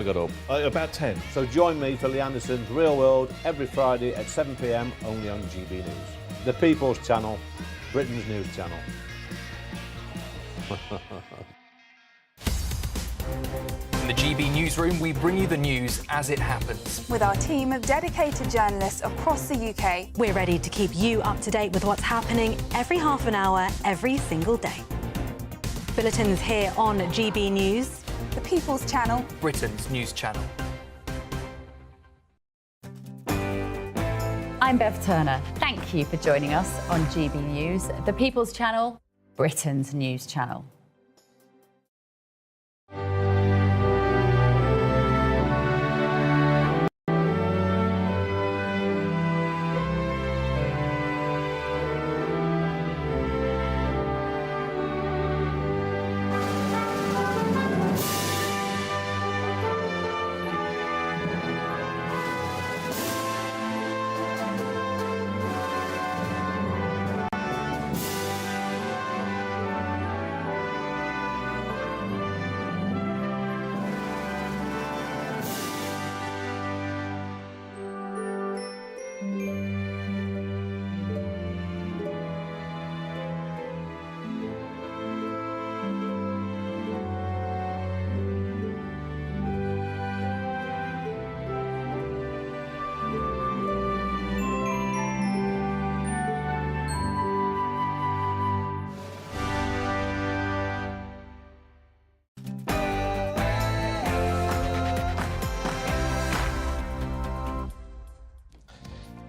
I got up? About 10. So join me for Lee Anderson's Real World every Friday at 7 p.m. only on GB News. The People's Channel, Britain's news channel. In the GB Newsroom, we bring you the news as it happens. With our team of dedicated journalists across the UK. We're ready to keep you up to date with what's happening every half an hour, every single day. Bulletins here on GB News. The People's Channel, Britain's news channel. I'm Bev Turner. Thank you for joining us on GB News, the People's Channel, Britain's news channel.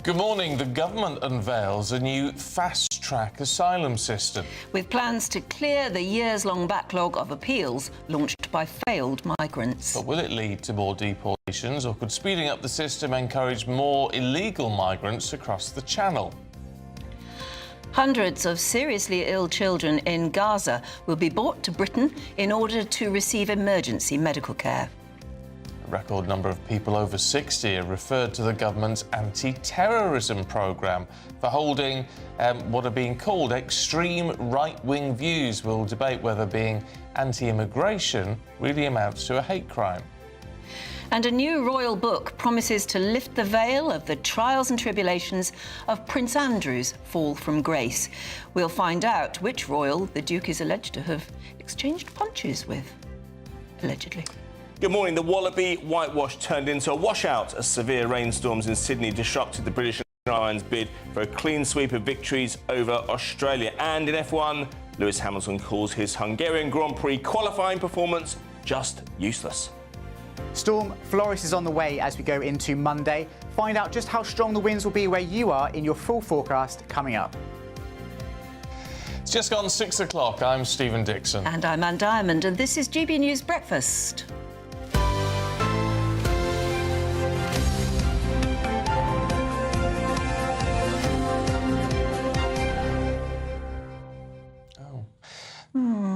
Good morning. The government unveils a new fast-track asylum system. With plans to clear the years-long backlog of appeals launched by failed migrants. But will it lead to more deportations, or could speeding up the system encourage more illegal migrants across the Channel? Hundreds of seriously ill children in Gaza will be brought to Britain in order to receive emergency medical care. A record number of people over 60 are referred to the government's anti-terrorism programme for holding what are being called extreme right-wing views. We'll debate whether being anti-immigration really amounts to a hate crime. And a new royal book promises to lift the veil of the trials and tribulations of Prince Andrew's fall from grace. We'll find out which royal the Duke is alleged to have exchanged punches with, allegedly. Good morning. The Wallaby whitewash turned into a washout as severe rainstorms in Sydney disrupted the British Airlines bid for a clean sweep of victories over Australia. And in F1, Lewis Hamilton calls his Hungarian Grand Prix qualifying performance just useless. Storm Floris is on the way as we go into Monday. Find out just how strong the winds will be where you are in your full forecast coming up. It's just gone 6 o'clock. I'm Stephen Dixon. And I'm Anne Diamond, and this is GB News Breakfast.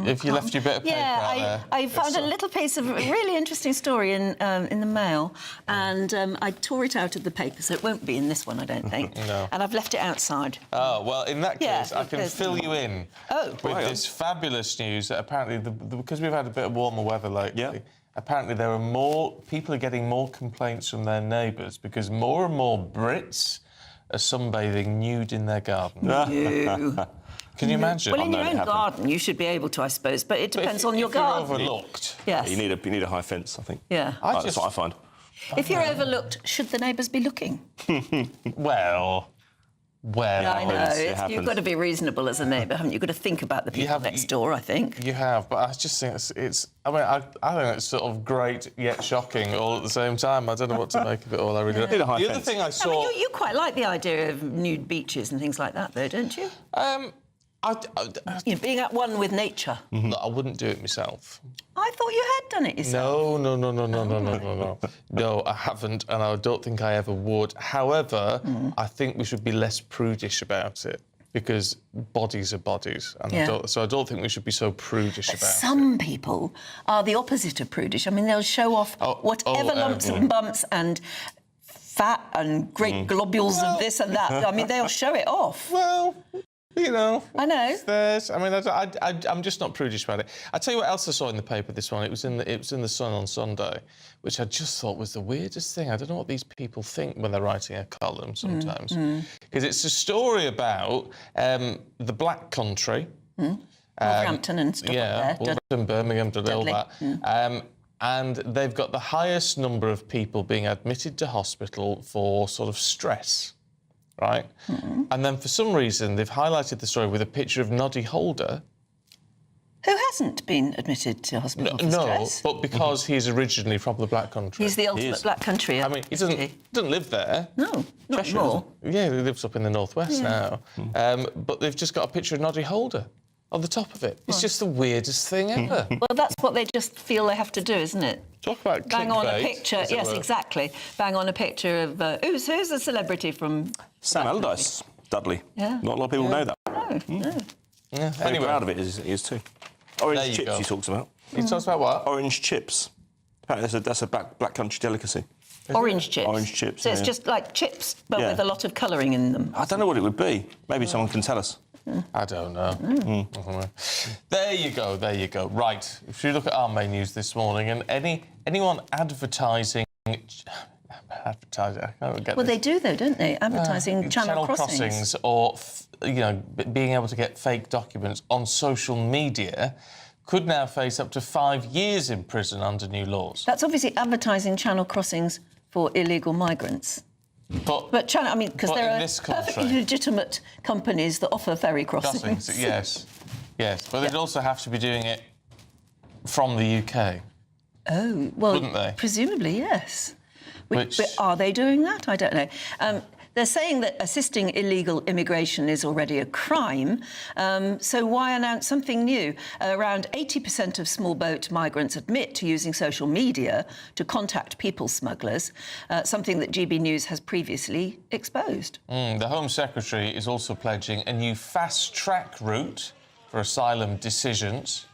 If you left your bit of paper out there. I found a little piece of a really interesting story in the Mail, and I tore it out of the paper, so it won't be in this one, I don't think. No. And I've left it outside. Oh, well, in that case, Yeah, I can fill you in with this fabulous news that apparently, because we've had a bit of warmer weather lately, apparently there are people are getting more complaints from their neighbours because more and more Brits are sunbathing nude in their garden. Can you imagine? Well, in your own garden, you should be able to, I suppose, but it depends on your garden. If you're overlooked. Yes. You need a high fence, I think. Yeah. That's what I find. If you're overlooked, should the neighbours be looking? Well, I know. It You've got to be reasonable as a neighbour, haven't you? You've got to think about the people next door, I think. You have, but I just think it's I mean, I think it's sort of great yet shocking all at the same time. I don't know what to make of it all. I really don't. The other thing I saw... I mean, you quite like the idea of nude beaches and things like that, though, don't you? Being at one with nature. No, I wouldn't do it myself. I thought you had done it yourself. No. No, I haven't, and I don't think I ever would. However, I think we should be less prudish about it, because bodies are bodies, and I don't think we should be so prudish about it. Some people are the opposite of prudish. I mean, they'll show off whatever lumps and bumps and fat and great globules of this and that. I mean, they'll show it off. Well... You know. I know. It's theirs. I mean, I'm just not prudish about it. I tell you what else I saw in the paper this morning. It was in the Sun on Sunday, which I just thought was the weirdest thing. I don't know what these people think when they're writing a column sometimes, because it's a story about the Black Country. Wolverhampton and stuff yeah, there. Wolverhampton, Birmingham, all Dudley. that. And they've got the highest number of people being admitted to hospital for sort of stress, right? And then for some reason they've highlighted the story with a picture of Noddy Holder. Who hasn't been admitted to hospital for stress? But because he's originally from the Black Country. He's the ultimate Black Country. I mean, he doesn't live there. No, not Cheshire anymore. Yeah, he lives up in the northwest now. But they've just got a picture of Noddy Holder on the top of it. It's just the weirdest thing ever. Well, that's what they just feel they have to do, isn't it? Talk about bang on a clickbait, picture. as it Yes, were. exactly. Bang on a picture of who's a celebrity from Sam Allardyce, Dudley. Yeah. Not a lot of people know that. No. Yeah, Very anyway, proud of it, he is too. There Orange you chips go. he talks about. he talks about what? Orange chips. Apparently that's a Black Country delicacy. Orange chips. Orange chips, So it's yeah. just like chips, but Yeah. with a lot of colouring in them. I don't know what it would be. Maybe someone can tell us. I don't know. There you go, there you go. Right, if you look at our main news this morning, and anyone advertising... Advertising, I can't get Well, this. they do, though, don't they? Advertising channel crossings. or, being able to get fake documents on social media could now face up to 5 years in prison under new laws. That's obviously advertising channel crossings for illegal migrants. But channel, I mean, because but there in are this country- perfectly legitimate companies that offer ferry crossings. Yes, but they'd also have to be doing it from the UK. Oh, well, Wouldn't they? Presumably, yes. Which- But are they doing that? I don't know. They're saying that assisting illegal immigration is already a crime, so why announce something new? Around 80% of small boat migrants admit to using social media to contact people smugglers, something that GB News has previously exposed. The Home Secretary is also pledging a new fast-track route for asylum decisions.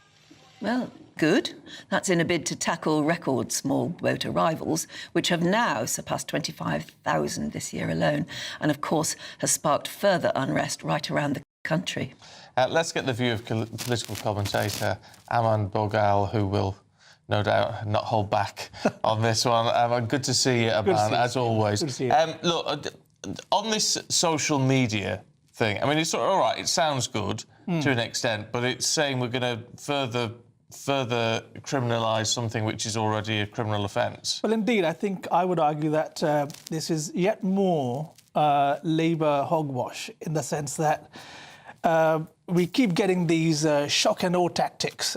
Well, good. That's in a bid to tackle record small boat arrivals, which have now surpassed 25,000 this year alone, and of course has sparked further unrest right around the country. Let's get the view of political commentator Aman Bogal, who will no doubt not hold back on this one. Good to see you, Aman, as always. Good to see you. Look, on this social media thing, I mean, it's all right, it sounds good to an extent, but it's saying we're going to further criminalise something which is already a criminal offence. Well, indeed, I think I would argue that this is yet more Labour hogwash in the sense that we keep getting these shock and awe tactics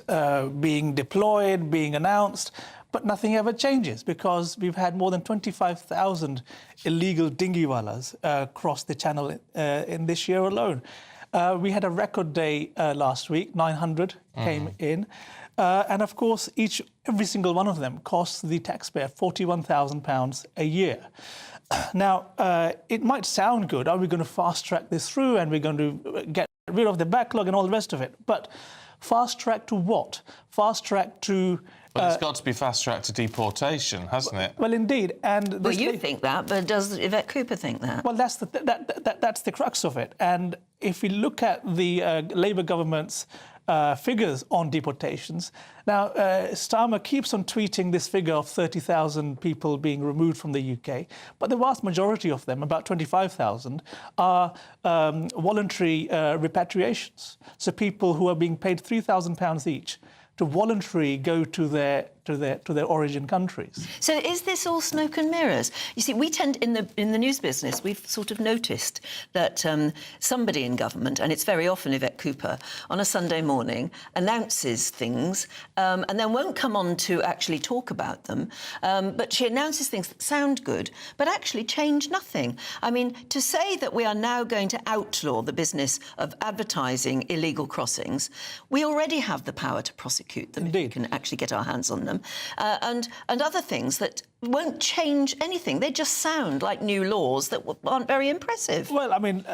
being deployed, being announced, but nothing ever changes because we've had more than 25,000 illegal dinghywalas cross the channel in this year alone. We had a record day last week, 900 came in. And of course, every single one of them costs the taxpayer £41,000 a year. Now, it might sound good. Are we going to fast track this through and we're going to get rid of the backlog and all the rest of it? But fast track to what? Fast track to... But it's got to be fast-tracked to deportation, hasn't it? Well, indeed. And Well, you think that, but does Yvette Cooper think that? Well, that's the crux of it. And if we look at the Labour government's figures on deportations, now Starmer keeps on tweeting this figure of 30,000 people being removed from the UK, but the vast majority of them, about 25,000, are voluntary repatriations. So people who are being paid £3,000 each to voluntarily go to their origin countries. So is this all smoke and mirrors? You see, we tend, in the news business, we've sort of noticed that somebody in government, and it's very often Yvette Cooper, on a Sunday morning announces things and then won't come on to actually talk about them, but she announces things that sound good, but actually change nothing. I mean, to say that we are now going to outlaw the business of advertising illegal crossings, we already have the power to prosecute them. Indeed. If we can actually get our hands on them. And other things that won't change anything. They just sound like new laws that aren't very impressive. Well, I mean,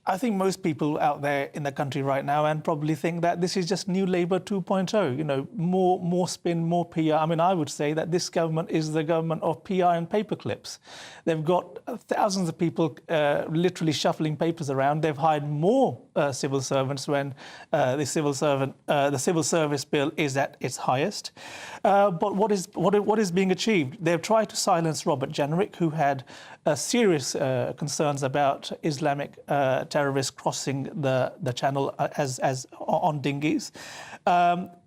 I think most people out there in the country right now and probably think that this is just New Labour 2.0, you know, more spin, more PR. I mean, I would say that this government is the government of PR and paper clips. They've got thousands of people literally shuffling papers around. They've hired more civil servants when the civil service bill is at its highest. But what is being achieved? They've tried to silence Robert Jenrick, who had serious concerns about Islamic terrorists crossing the channel as on dinghies.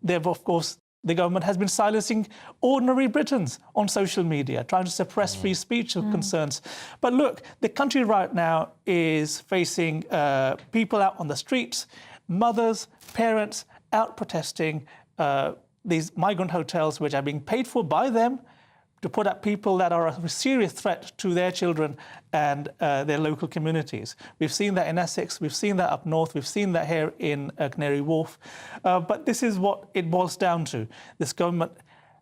They've, of course, the government has been silencing ordinary Britons on social media, trying to suppress free speech concerns. But look, the country right now is facing people out on the streets, mothers, parents out protesting, these migrant hotels which are being paid for by them to put up people that are a serious threat to their children and their local communities. We've seen that in Essex, we've seen that up north, we've seen that here in Canary Wharf. But this is what it boils down to. This government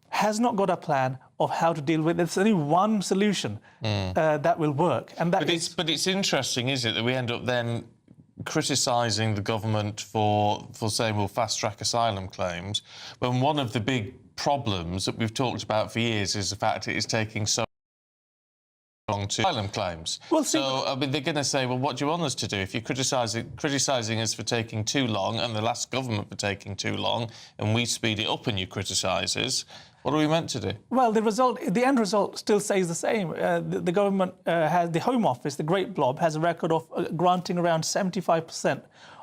has not got a plan of how to deal with it. There's only one solution that will work. And that but it's interesting, is it, that we end up then criticising the government for saying we'll fast-track asylum claims, when one of the big problems that we've talked about for years is the fact it is taking so long to asylum claims. Well, so, I mean, they're going to say, well, what do you want us to do? If you're criticising us for taking too long and the last government for taking too long, and we speed it up and you criticise us, what are we meant to do? Well, the end result still stays the same. The government has, the Home Office, the great blob, has a record of granting around 75%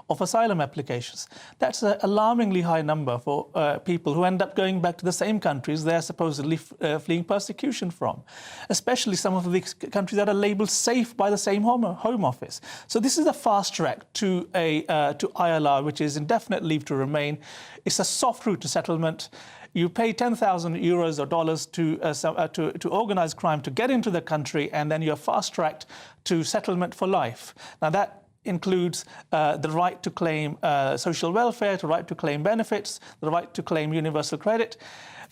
of asylum applications. That's an alarmingly high number for people who end up going back to the same countries they're supposedly fleeing persecution from, especially some of the countries that are labelled safe by the same Home Office. So this is a fast track to ILR, which is indefinite leave to remain. It's a soft route to settlement. You pay 10,000 euros or dollars to organise crime to get into the country, and then you're fast-tracked to settlement for life. Now, that includes the right to claim social welfare, the right to claim benefits, the right to claim universal credit.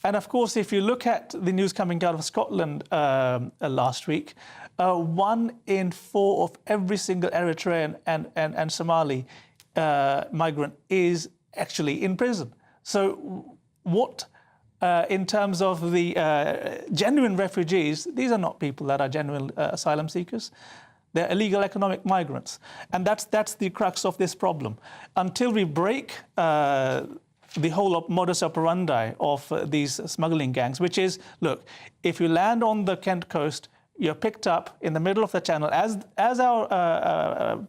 And, of course, if you look at the news coming out of Scotland last week, 1 in 4 of every single Eritrean and Somali migrant is actually in prison. So what, in terms of the genuine refugees, these are not people that are genuine asylum seekers. They're illegal economic migrants. And that's the crux of this problem. Until we break the whole modus operandi of these smuggling gangs, which is, look, if you land on the Kent coast, you're picked up in the middle of the channel, as our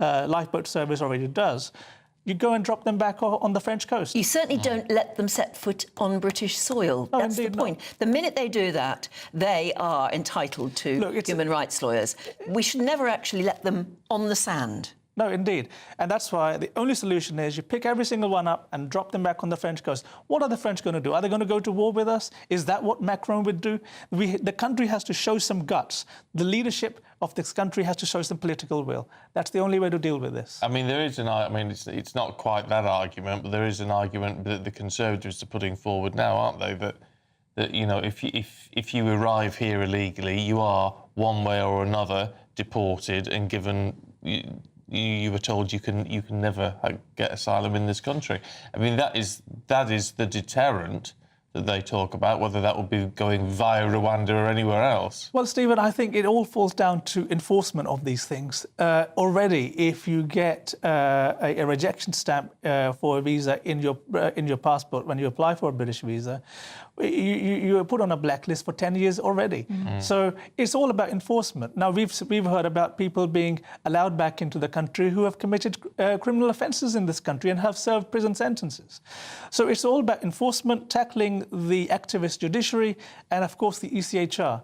lifeboat service already does. You go and drop them back on the French coast. You certainly don't let them set foot on British soil. No, that's the point. Not. The minute they do that, they are entitled to human rights lawyers. We should never actually let them on the sand. No, indeed. And that's why the only solution is you pick every single one up and drop them back on the French coast. What are the French going to do? Are they going to go to war with us? Is that what Macron would do? The country has to show some guts. The leadership of this country has to show some political will. That's the only way to deal with this. I mean, there is it's not quite that argument, but there is an argument that the Conservatives are putting forward now, aren't they? That you know, if you arrive here illegally, you are one way or another deported and given. You were told you can never get asylum in this country. I mean, that is the deterrent that they talk about, whether that will be going via Rwanda or anywhere else. Well, Stephen, I think it all falls down to enforcement of these things. Already, if you get a rejection stamp for a visa in your passport when you apply for a British visa, you are put on a blacklist for 10 years already. So it's all about enforcement. Now, we've heard about people being allowed back into the country who have committed criminal offences in this country and have served prison sentences. So it's all about enforcement, tackling the activist judiciary, and, of course, the ECHR.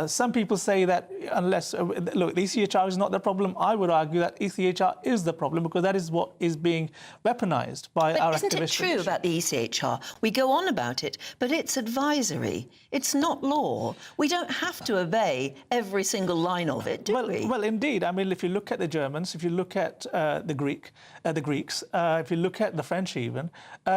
Some people say that unless, look, the ECHR is not the problem. I would argue that ECHR is the problem because that is what is being weaponised by our activists. Isn't it true about the ECHR? We go on about it, but it's advisory. It's not law. We don't have to obey every single line of it, do we? Well, indeed. I mean, if you look at the Germans, if you look at the Greeks, if you look at the French even,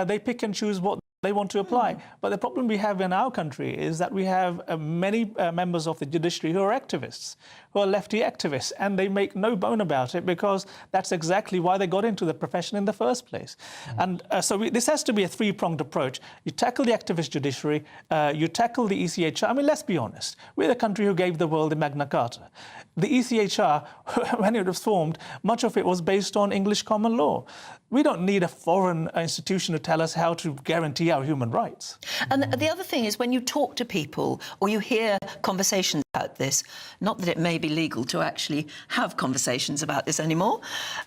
they pick and choose what they want to apply. But the problem we have in our country is that we have many members of the judiciary who are activists, who are lefty activists, and they make no bone about it because that's exactly why they got into the profession in the first place. And so this has to be a three-pronged approach. You tackle the activist judiciary, you tackle the ECHR. I mean, let's be honest, we're the country who gave the world the Magna Carta. The ECHR, when it was formed, much of it was based on English common law. We don't need a foreign institution to tell us how to guarantee our human rights. And the other thing is when you talk to people or you hear conversations about this, not that it may be legal to actually have conversations about this anymore,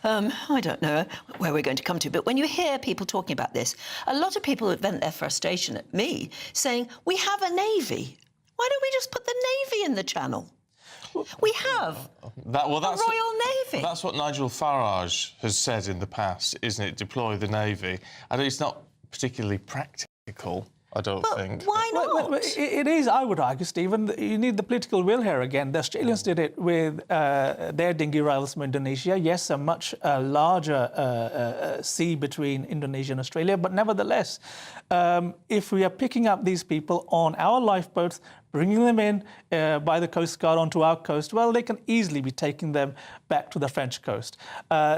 I don't know where we're going to come to, but when you hear people talking about this, a lot of people vent their frustration at me saying, we have a navy. Why don't we just put the navy in the channel? We have that's a Royal Navy. That's what Nigel Farage has said in the past, isn't it? Deploy the Navy. I know it's not particularly practical, I don't think. Why not? Well, it is, I would argue, Stephen. You need the political will here again. The Australians did it with their dinghy rivals from Indonesia. Yes, a much larger sea between Indonesia and Australia, but nevertheless, if we are picking up these people on our lifeboats, bringing them in by the Coast Guard onto our coast, well, they can easily be taking them back to the French coast.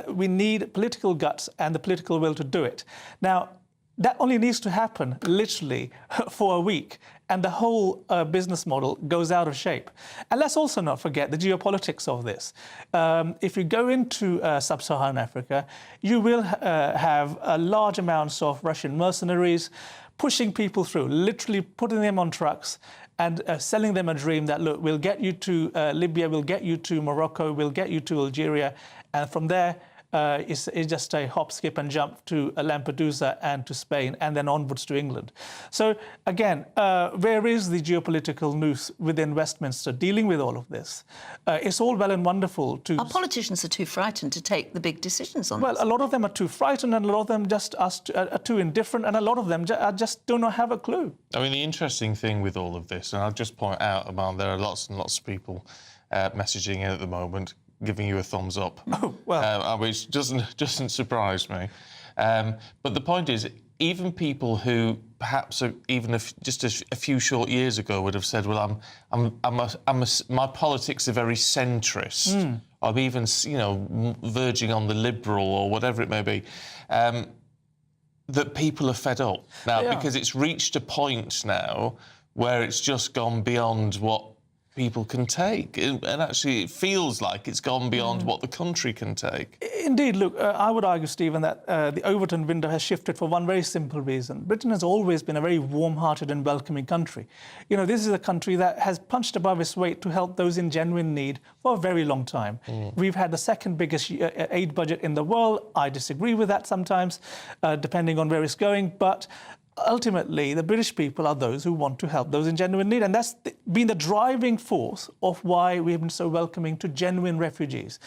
We need political guts and the political will to do it. Now, that only needs to happen, literally, for a week, and the whole business model goes out of shape. And let's also not forget the geopolitics of this. If you go into sub-Saharan Africa, you will have large amounts of Russian mercenaries pushing people through, literally putting them on trucks and selling them a dream that, look, we'll get you to Libya, we'll get you to Morocco, we'll get you to Algeria, and from there, it's just a hop, skip and jump to Lampedusa and to Spain and then onwards to England. So, again, where is the geopolitical noose within Westminster dealing with all of this? It's all well and wonderful to... Our politicians are too frightened to take the big decisions on this. Well, a lot of them are too frightened and a lot of them just are too indifferent and a lot of them just do not have a clue. I mean, the interesting thing with all of this, and I'll just point out, Aman, there are lots and lots of people messaging in at the moment, giving you a thumbs up. Oh, well. Which doesn't surprise me. But the point is, even people who perhaps just a few short years ago would have said, well, my politics are very centrist. I'm even, verging on the liberal or whatever it may be. That people are fed up now because it's reached a point now where it's just gone beyond what people can take, and actually it feels like it's gone beyond what the country can take. Indeed, look, I would argue, Stephen, that the Overton window has shifted for one very simple reason. Britain has always been a very warm-hearted and welcoming country. You know, this is a country that has punched above its weight to help those in genuine need for a very long time. We've had the second biggest aid budget in the world. I disagree with that sometimes, depending on where it's going, but ultimately, the British people are those who want to help those in genuine need. And that's been the driving force of why we have been so welcoming to genuine refugees.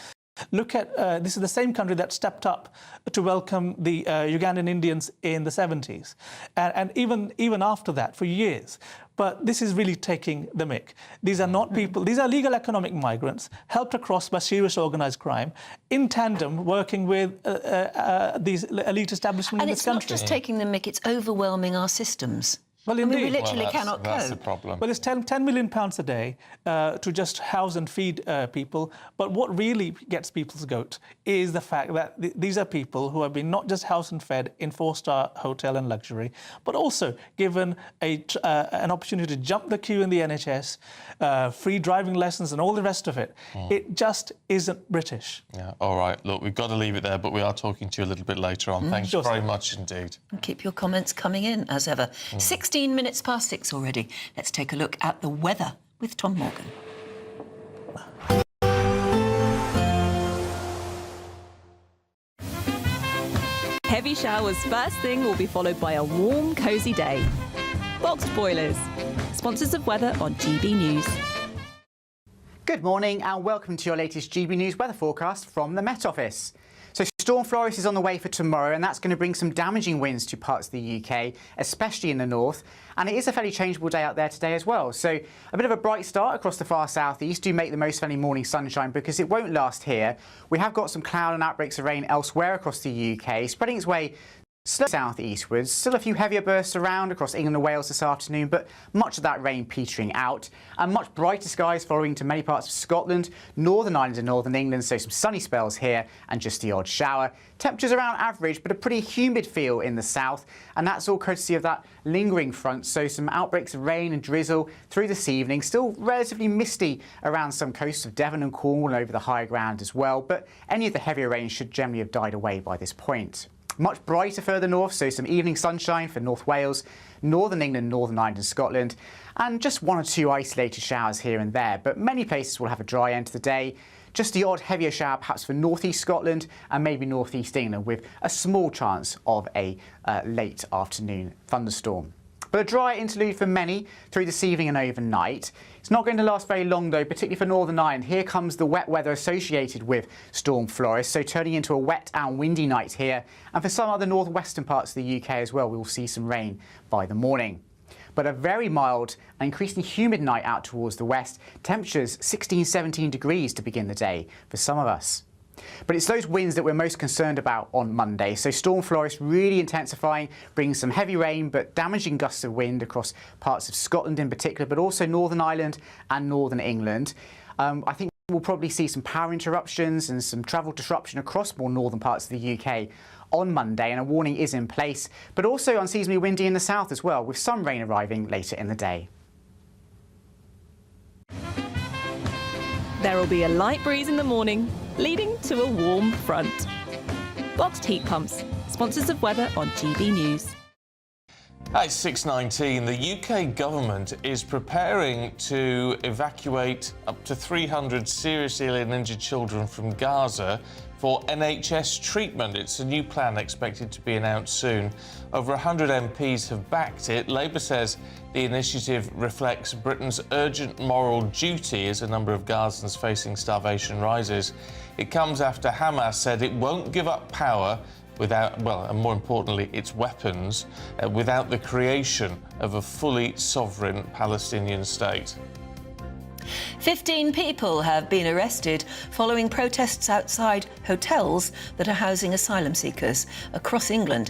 Look at, this is the same country that stepped up to welcome the Ugandan Indians in the 70s. And even after that, for years. But this is really taking the mick. These are not people, these are legal economic migrants helped across by serious organised crime in tandem working with these elite establishments in this country. And it's not just taking the mick, it's overwhelming our systems. Well, indeed. I mean, we literally cannot That's cope. the problem. Well, it's £10 million a day to just house and feed people. But what really gets people's goat is the fact that these are people who have been not just housed and fed in four-star hotel and luxury, but also given an opportunity to jump the queue in the NHS, free driving lessons and all the rest of it. It just isn't British. Yeah, all right. Look, we've got to leave it there, but we are talking to you a little bit later on. Thanks very much indeed. And keep your comments coming in, as ever. 16 minutes past 6 already. Let's take a look at the weather with Tom Morgan. Heavy showers first thing will be followed by a warm, cosy day. Boxed Boilers, sponsors of weather on GB News. Good morning and welcome to your latest GB News weather forecast from the Met Office. So Storm Floris is on the way for tomorrow, and that's going to bring some damaging winds to parts of the UK, especially in the north. And it is a fairly changeable day out there today as well. So a bit of a bright start across the far southeast. Do make the most of any morning sunshine because it won't last here. We have got some cloud and outbreaks of rain elsewhere across the UK, spreading its way Slow southeastwards, still a few heavier bursts around across England and Wales this afternoon, but much of that rain petering out. And much brighter skies following to many parts of Scotland, Northern Ireland and Northern England, so some sunny spells here and just the odd shower. Temperatures around average, but a pretty humid feel in the south, and that's all courtesy of that lingering front, so some outbreaks of rain and drizzle through this evening. Still relatively misty around some coasts of Devon and Cornwall and over the high ground as well, but any of the heavier rain should generally have died away by this point. Much brighter further north, so some evening sunshine for North Wales, Northern England, Northern Ireland and Scotland, and just one or two isolated showers here and there, but many places will have a dry end to the day. Just the odd heavier shower perhaps for North East Scotland and maybe North East England, with a small chance of a late afternoon thunderstorm. But a dry interlude for many through this evening and overnight. It's not going to last very long though, particularly for Northern Ireland. Here comes the wet weather associated with Storm Floris, so turning into a wet and windy night here. And for some other northwestern parts of the UK as well, we will see some rain by the morning. But a very mild and increasingly humid night out towards the west. Temperatures 16-17 degrees to begin the day for some of us. But it's those winds that we're most concerned about on Monday. So Storm Floris really intensifying, bringing some heavy rain but damaging gusts of wind across parts of Scotland in particular, but also Northern Ireland and Northern England. I think we'll probably see some power interruptions and some travel disruption across more northern parts of the UK on Monday, and a warning is in place, but also unseasonably windy in the south as well, with some rain arriving later in the day. There will be a light breeze in the morning, leading to a warm front. Boxed heat pumps, sponsors of weather on GB News. At 6:19, the UK government is preparing to evacuate up to 300 seriously ill and injured children from Gaza for NHS treatment. It's a new plan expected to be announced soon. Over 100 MPs have backed it. Labour says the initiative reflects Britain's urgent moral duty as a number of Gazans facing starvation rises. It comes after Hamas said it won't give up power without, well, and more importantly, its weapons, without the creation of a fully sovereign Palestinian state. 15 people have been arrested following protests outside hotels that are housing asylum seekers across England.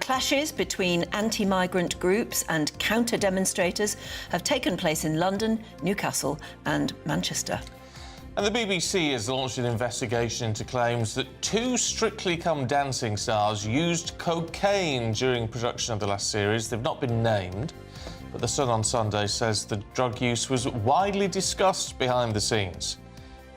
Clashes between anti-migrant groups and counter-demonstrators have taken place in London, Newcastle and Manchester. And the BBC has launched an investigation into claims that two Strictly Come Dancing stars used cocaine during production of the last series. They've not been named, but The Sun on Sunday says the drug use was widely discussed behind the scenes.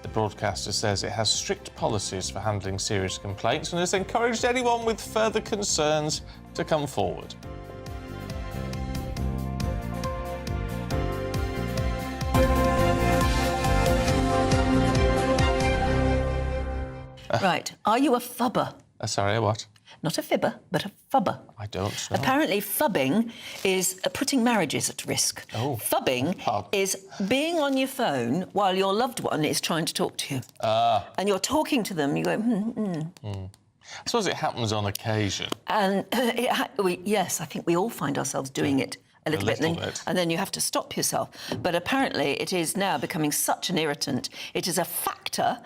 The broadcaster says it has strict policies for handling serious complaints and has encouraged anyone with further concerns to come forward. Right, are you a fubber? Sorry, a what? Not a fibber, but a fubber. I don't know. Apparently, fubbing is putting marriages at risk. Oh. Fubbing is being on your phone while your loved one is trying to talk to you. And you're talking to them, you go, I suppose it happens on occasion. And yes, I think we all find ourselves doing it a little bit. And then you have to stop yourself. But apparently it is now becoming such an irritant. It is a factor,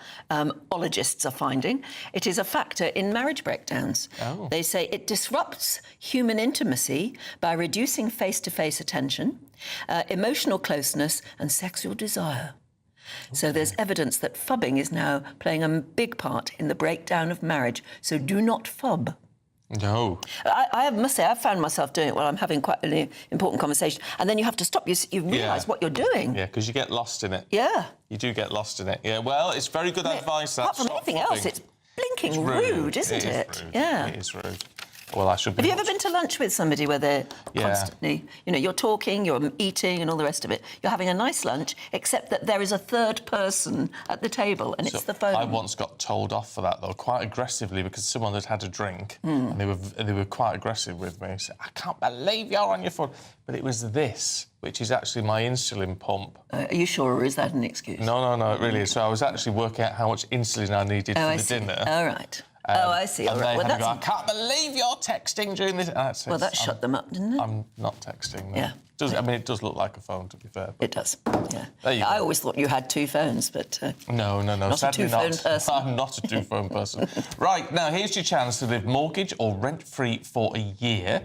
ologists are finding, it is a factor in marriage breakdowns. Oh. They say it disrupts human intimacy by reducing face-to-face attention, emotional closeness and sexual desire. So there's evidence that fubbing is now playing a big part in the breakdown of marriage. So do not fub. No. I must say, I've found myself doing it while I'm having quite an important conversation. And then you have to stop. You realise what you're doing. Yeah, because you get lost in it. Yeah. You do get lost in it. Yeah, well, it's very good advice. Apart from anything else, it's blinking rude, isn't it? Yeah. It is rude. Well, I should be. Have you ever been to lunch with somebody where they're constantly, you're talking, you're eating and all the rest of it. You're having a nice lunch, except that there is a third person at the table and it's the phone. I once got told off for that, though, quite aggressively, because someone had had a drink and they were quite aggressive with me. Said, I can't believe you're on your phone. But it was this, which is actually my insulin pump. Are you sure, or is that an excuse? No, it really is. So I was actually working out how much insulin I needed for the dinner. All right. Oh, I see. And All right. they Well, had to go, I that's... can't believe you're texting during this. Well, that shut them up, didn't it? I'm not texting. No. Yeah. It does look like a phone, to be fair. But It does, yeah. There you I go. always thought you had two phones, but... No. Not a Sadly two-phone not. person. I'm not a two-phone person. Right, now here's your chance to live mortgage or rent-free for a year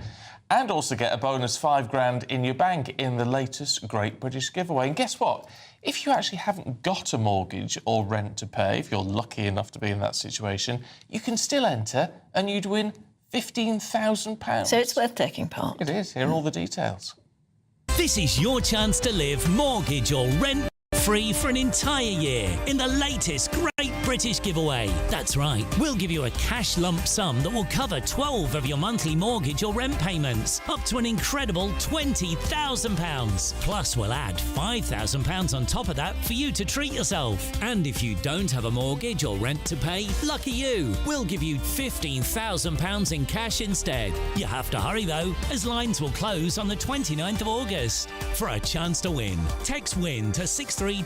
and also get a bonus £5,000 in your bank in the latest Great British Giveaway. And guess what? If you actually haven't got a mortgage or rent to pay, if you're lucky enough to be in that situation, you can still enter and you'd win £15,000. So it's worth taking part. It is. Here are all the details. This is your chance to live mortgage or rent free for an entire year in the latest Great British Giveaway. That's right, we'll give you a cash lump sum that will cover 12 of your monthly mortgage or rent payments, up to an incredible £20,000. Plus, we'll add £5,000 on top of that for you to treat yourself. And if you don't have a mortgage or rent to pay, lucky you, we'll give you £15,000 in cash instead. You have to hurry though, as lines will close on the 29th of August. For a chance to win, text WIN to 63225.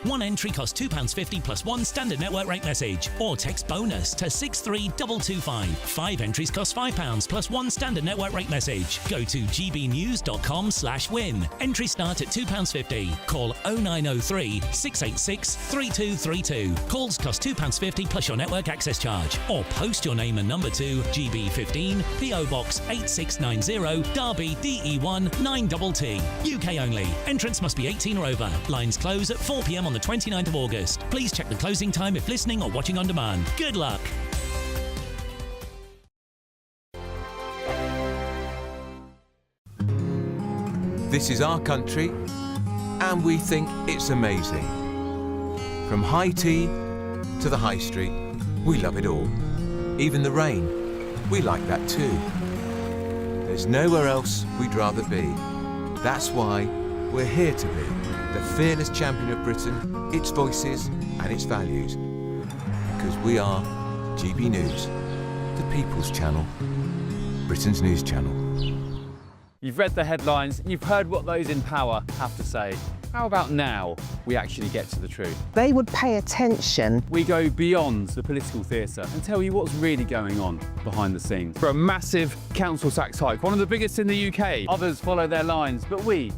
One entry costs £2.50 plus one standard network rate message. Or text BONUS to 63225. 5 entries cost £5 plus one standard network rate message. Go to gbnews.com/win. Entries start at £2.50. Call 0903 686 3232. Calls cost £2.50 plus your network access charge. Or post your name and number to GB15 PO Box 8690 Derby DE1 9TT. UK only. Entrance must be 18 or over. Lines close at 4 p.m. on the 29th of August. Please check the closing time if listening or watching on demand. Good luck. This is our country, and we think it's amazing. From high tea to the high street, we love it all. Even the rain, we like that too. There's nowhere else we'd rather be. That's why we're here to be the fearless champion of Britain, its voices and its values. Because we are GB News, the People's Channel, Britain's news channel. You've read the headlines, you've heard what those in power have to say. How about now we actually get to the truth? They would pay attention. We go beyond the political theatre and tell you what's really going on behind the scenes. For a massive council tax hike, one of the biggest in the UK. Others follow their lines, but we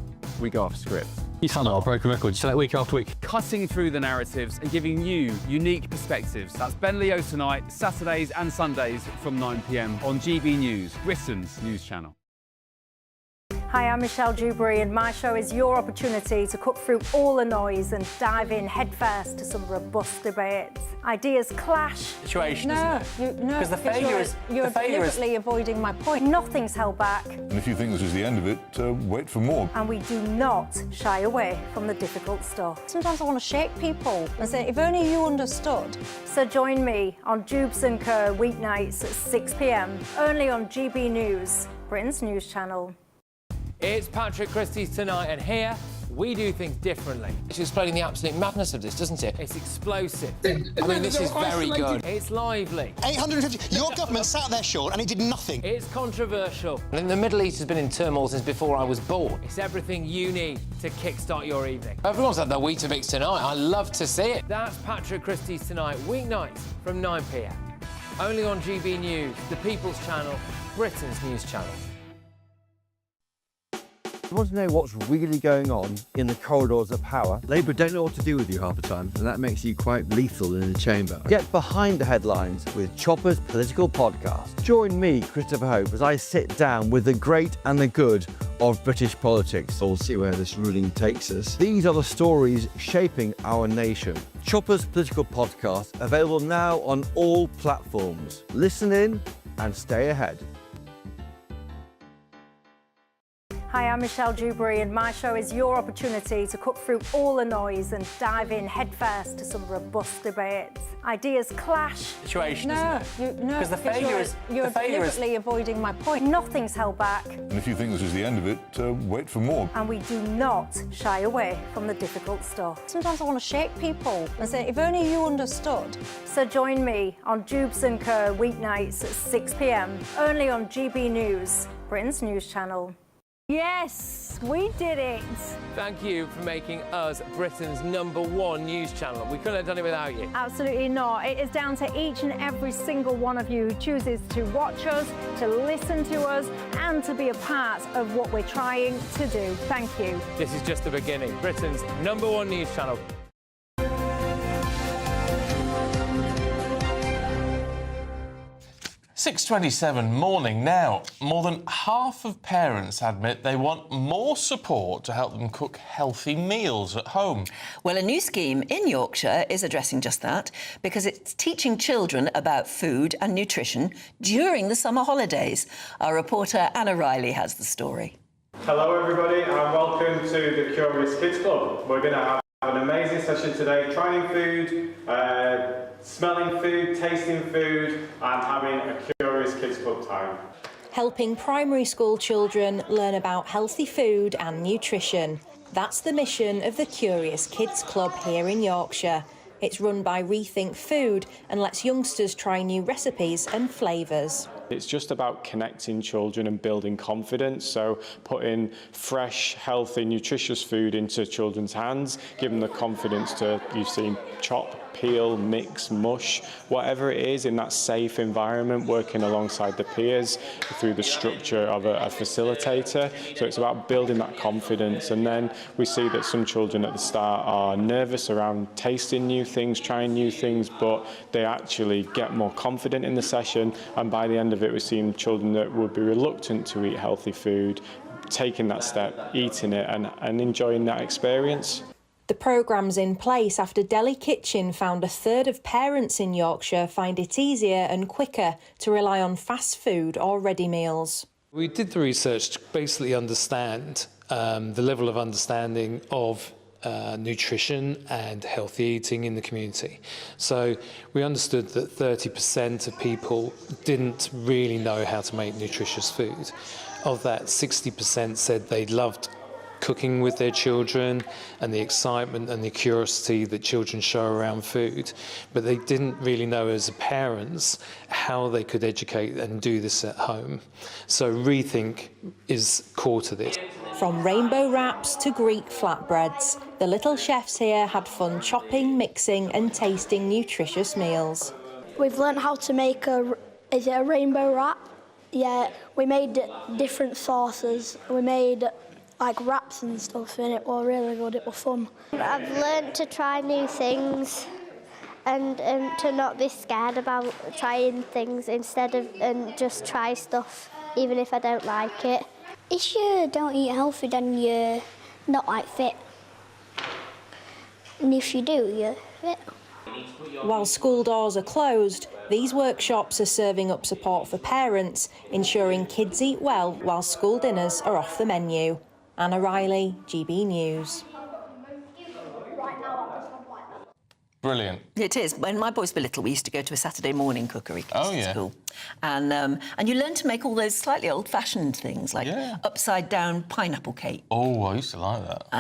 go off script. You sound like a broken record. You say that week after week. Cutting through the narratives and giving you unique perspectives. That's Ben Leo tonight, Saturdays and Sundays from 9 p.m. on GB News, Britain's news channel. Hi, I'm Michelle Dewberry, and my show is your opportunity to cut through all the noise and dive in headfirst to some robust debates. Ideas clash. Situation, no, because the failure is you're deliberately avoiding my point. Nothing's held back. And if you think this is the end of it, wait for more. And we do not shy away from the difficult stuff. Sometimes I want to shake people and say, if only you understood. So join me on Jubes and Kerr weeknights at 6 p.m. only on GB News, Britain's news channel. It's Patrick Christie's Tonight, and here we do things differently. It's explaining the absolute madness of this, doesn't it? It's explosive. I mean, this is very good. It's lively. 850. Your government sat there, Sean, and it did nothing. It's controversial. And the Middle East has been in turmoil since before I was born. It's everything you need to kickstart your evening. Everyone's had their Weetabix tonight. I love to see it. That's Patrick Christie's Tonight, weeknights from 9 p.m. Only on GB News, the People's Channel, Britain's news channel. You want to know what's really going on in the corridors of power? Labour don't know what to do with you half the time, and that makes you quite lethal in the chamber. Get behind the headlines with Chopper's Political Podcast. Join me, Christopher Hope, as I sit down with the great and the good of British politics. We'll see where this ruling takes us. These are the stories shaping our nation. Chopper's Political Podcast, available now on all platforms. Listen in and stay ahead. Hi, I'm Michelle Dewberry, and my show is your opportunity to cut through all the noise and dive in headfirst to some robust debates. Ideas clash. Situation, because the failure is you're deliberately avoiding my point. Nothing's held back. And if you think this is the end of it, wait for more. And we do not shy away from the difficult stuff. Sometimes I want to shake people and say, if only you understood. So join me on Jubes and Kerr weeknights at 6 p.m. only on GB News, Britain's news channel. Yes, we did it. Thank you for making us Britain's #1 news channel. We couldn't have done it without you. Absolutely not. It is down to each and every single one of you who chooses to watch us, to listen to us, and to be a part of what we're trying to do. Thank you. This is just the beginning. Britain's #1 news channel. 6:27 morning now. More than half of parents admit they want more support to help them cook healthy meals at home. Well, a new scheme in Yorkshire is addressing just that because it's teaching children about food and nutrition during the summer holidays. Our reporter Anna Riley has the story. Hello everybody and welcome to the Curious Kids Club. We're going to have an amazing session today, trying food, smelling food, tasting food and having a Curious Kids Club time. Helping primary school children learn about healthy food and nutrition. That's the mission of the Curious Kids Club here in Yorkshire. It's run by Rethink Food and lets youngsters try new recipes and flavours. It's just about connecting children and building confidence, so putting fresh, healthy, nutritious food into children's hands, give them the confidence to, you've seen, chop, peel, mix, mush, whatever it is in that safe environment, working alongside the peers through the structure of a facilitator. So it's about building that confidence, and then we see that some children at the start are nervous around tasting new things, trying new things, but they actually get more confident in the session, and by the end of it, we're seeing children that would be reluctant to eat healthy food, taking that step, eating it and enjoying that experience. The programme's in place after Deli Kitchen found a third of parents in Yorkshire find it easier and quicker to rely on fast food or ready meals. We did the research to basically understand the level of understanding of nutrition and healthy eating in the community. So we understood that 30% of people didn't really know how to make nutritious food. Of that, 60% said they loved cooking with their children and the excitement and the curiosity that children show around food, but they didn't really know as parents how they could educate and do this at home. So Rethink is core to this. From rainbow wraps to Greek flatbreads, the little chefs here had fun chopping, mixing and tasting nutritious meals. We've learned how to make a rainbow wrap? Yeah, we made different sauces. We made like wraps and stuff, and it was really good, it was fun. I've learnt to try new things and to not be scared about trying things instead of and just try stuff even if I don't like it. If you don't eat healthy, then you're not like fit. And if you do, you're fit. While school doors are closed, these workshops are serving up support for parents, ensuring kids eat well while school dinners are off the menu. Anna Riley, GB News. Brilliant. It is. When my boys were little, we used to go to a Saturday morning cookery class at school. And you learn to make all those slightly old-fashioned things, like upside-down pineapple cake. Oh, I used to like that.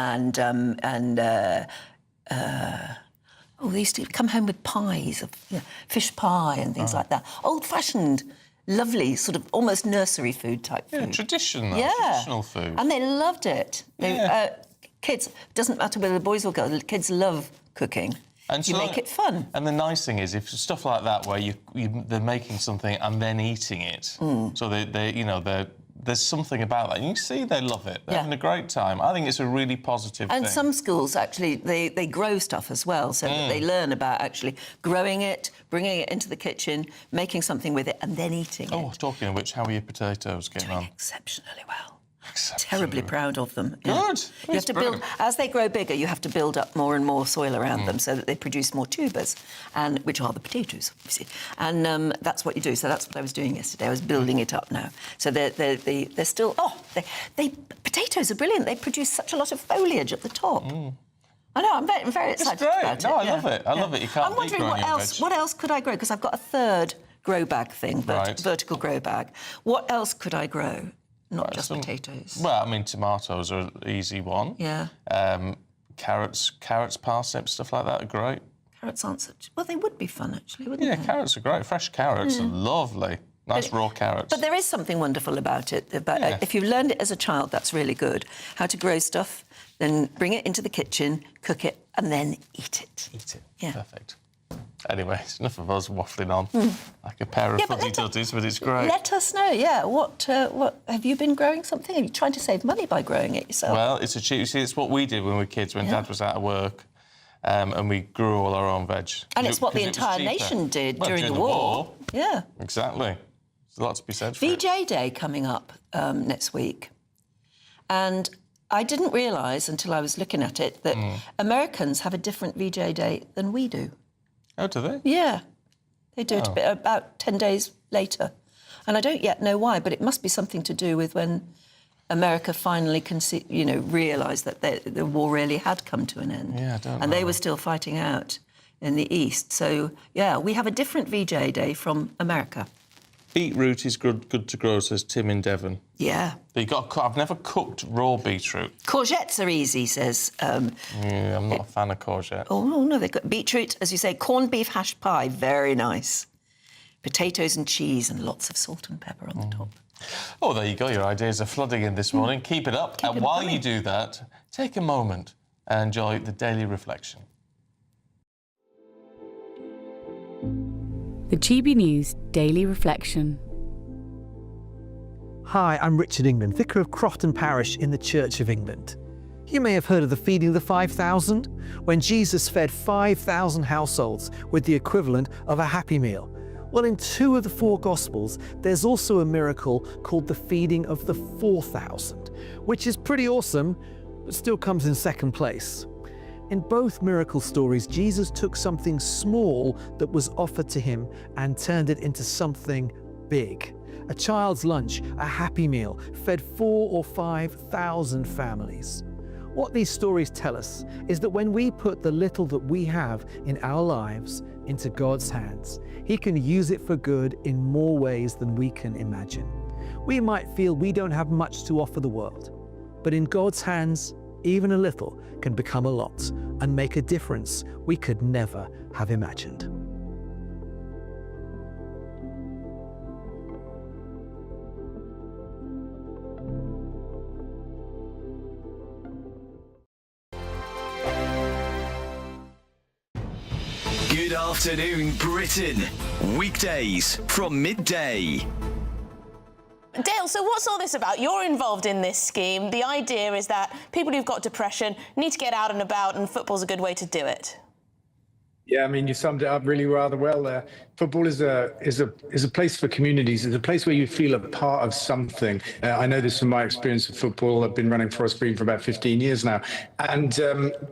They used to come home with pies, of fish pie and things like that. Old-fashioned, lovely, sort of almost nursery food type food. Yeah, traditional food. And they loved it. Kids, doesn't matter whether the boys or girls, kids love cooking. And you make it fun. And the nice thing is, if stuff like that, where they're making something and then eating it, so there's something about that. And you see they love it. They're having a great time. I think it's a really positive thing. And some schools, actually, they grow stuff as well, so that they learn about actually growing it, bringing it into the kitchen, making something with it, and then eating it. Oh, talking of which, how are your potatoes getting on? Exceptionally well. Terribly proud of them. Good. You have to build, as they grow bigger, you have to build up more and more soil around them so that they produce more tubers, and which are the potatoes, you see. And that's what you do. So that's what I was doing yesterday. I was building it up now. So they're still. Potatoes are brilliant. They produce such a lot of foliage at the top. I know. I'm very excited about it. No, I love it. I love it. You can't. I'm wondering what else could I grow, because I've got a third grow bag thing, vertical grow bag. What else could I grow? Not just potatoes. Well, I mean, tomatoes are an easy one. Yeah. Carrots, parsnips, stuff like that are great. Carrots aren't such... Well, they would be fun, actually, wouldn't they? Yeah, carrots are great. Fresh carrots are lovely. Nice raw carrots. But there is something wonderful about it. If you've learned it as a child, that's really good. How to grow stuff, then bring it into the kitchen, cook it, and then eat it. Eat it. Yeah. Perfect. Anyway, it's enough of us waffling on like a pair of fuddy-duddies, but it's great. Let us know, what have you been growing something? Are you trying to save money by growing it yourself? Well, it's a cheap... You see, it's what we did when we were kids, when Dad was out of work, and we grew all our own veg. And it's what the entire nation did during the war. Yeah. Exactly. There's a lot to be said for VJ Day coming up next week. And I didn't realise until I was looking at it that Americans have a different VJ Day than we do. Oh, do they? Yeah. They do it about 10 days later. And I don't yet know why, but it must be something to do with when America finally realised that the war really had come to an end. Yeah, I don't know. And they were still fighting out in the East. So, yeah, we have a different VJ Day from America. Beetroot is good to grow, says Tim in Devon. Yeah. But I've never cooked raw beetroot. Courgettes are easy, says... I'm not a fan of courgette. Oh, no, they've got beetroot, as you say, corned beef hash pie, very nice. Potatoes and cheese and lots of salt and pepper on the top. Oh, there you go. Your ideas are flooding in this morning. Keep it up. And while you do that, take a moment and enjoy the Daily Reflection. The GB News Daily Reflection. Hi, I'm Richard England, Vicar of Crofton Parish in the Church of England. You may have heard of the feeding of the 5,000, when Jesus fed 5,000 households with the equivalent of a Happy Meal. Well, in 2 of the 4 Gospels, there's also a miracle called the feeding of the 4,000, which is pretty awesome, but still comes in second place. In both miracle stories, Jesus took something small that was offered to him and turned it into something big. A child's lunch, a Happy Meal, fed 4,000 or 5,000 families. What these stories tell us is that when we put the little that we have in our lives into God's hands, He can use it for good in more ways than we can imagine. We might feel we don't have much to offer the world, but in God's hands, even a little can become a lot and make a difference we could never have imagined. Good afternoon, Britain. Weekdays from midday. Dale, so what's all this about? You're involved in this scheme. The idea is that people who've got depression need to get out and about, and football's a good way to do it. Yeah, I mean, you summed it up really rather well there. Football is a place for communities. It's a place where you feel a part of something. I know this from my experience of football. I've been running Forest Green for about 15 years now. And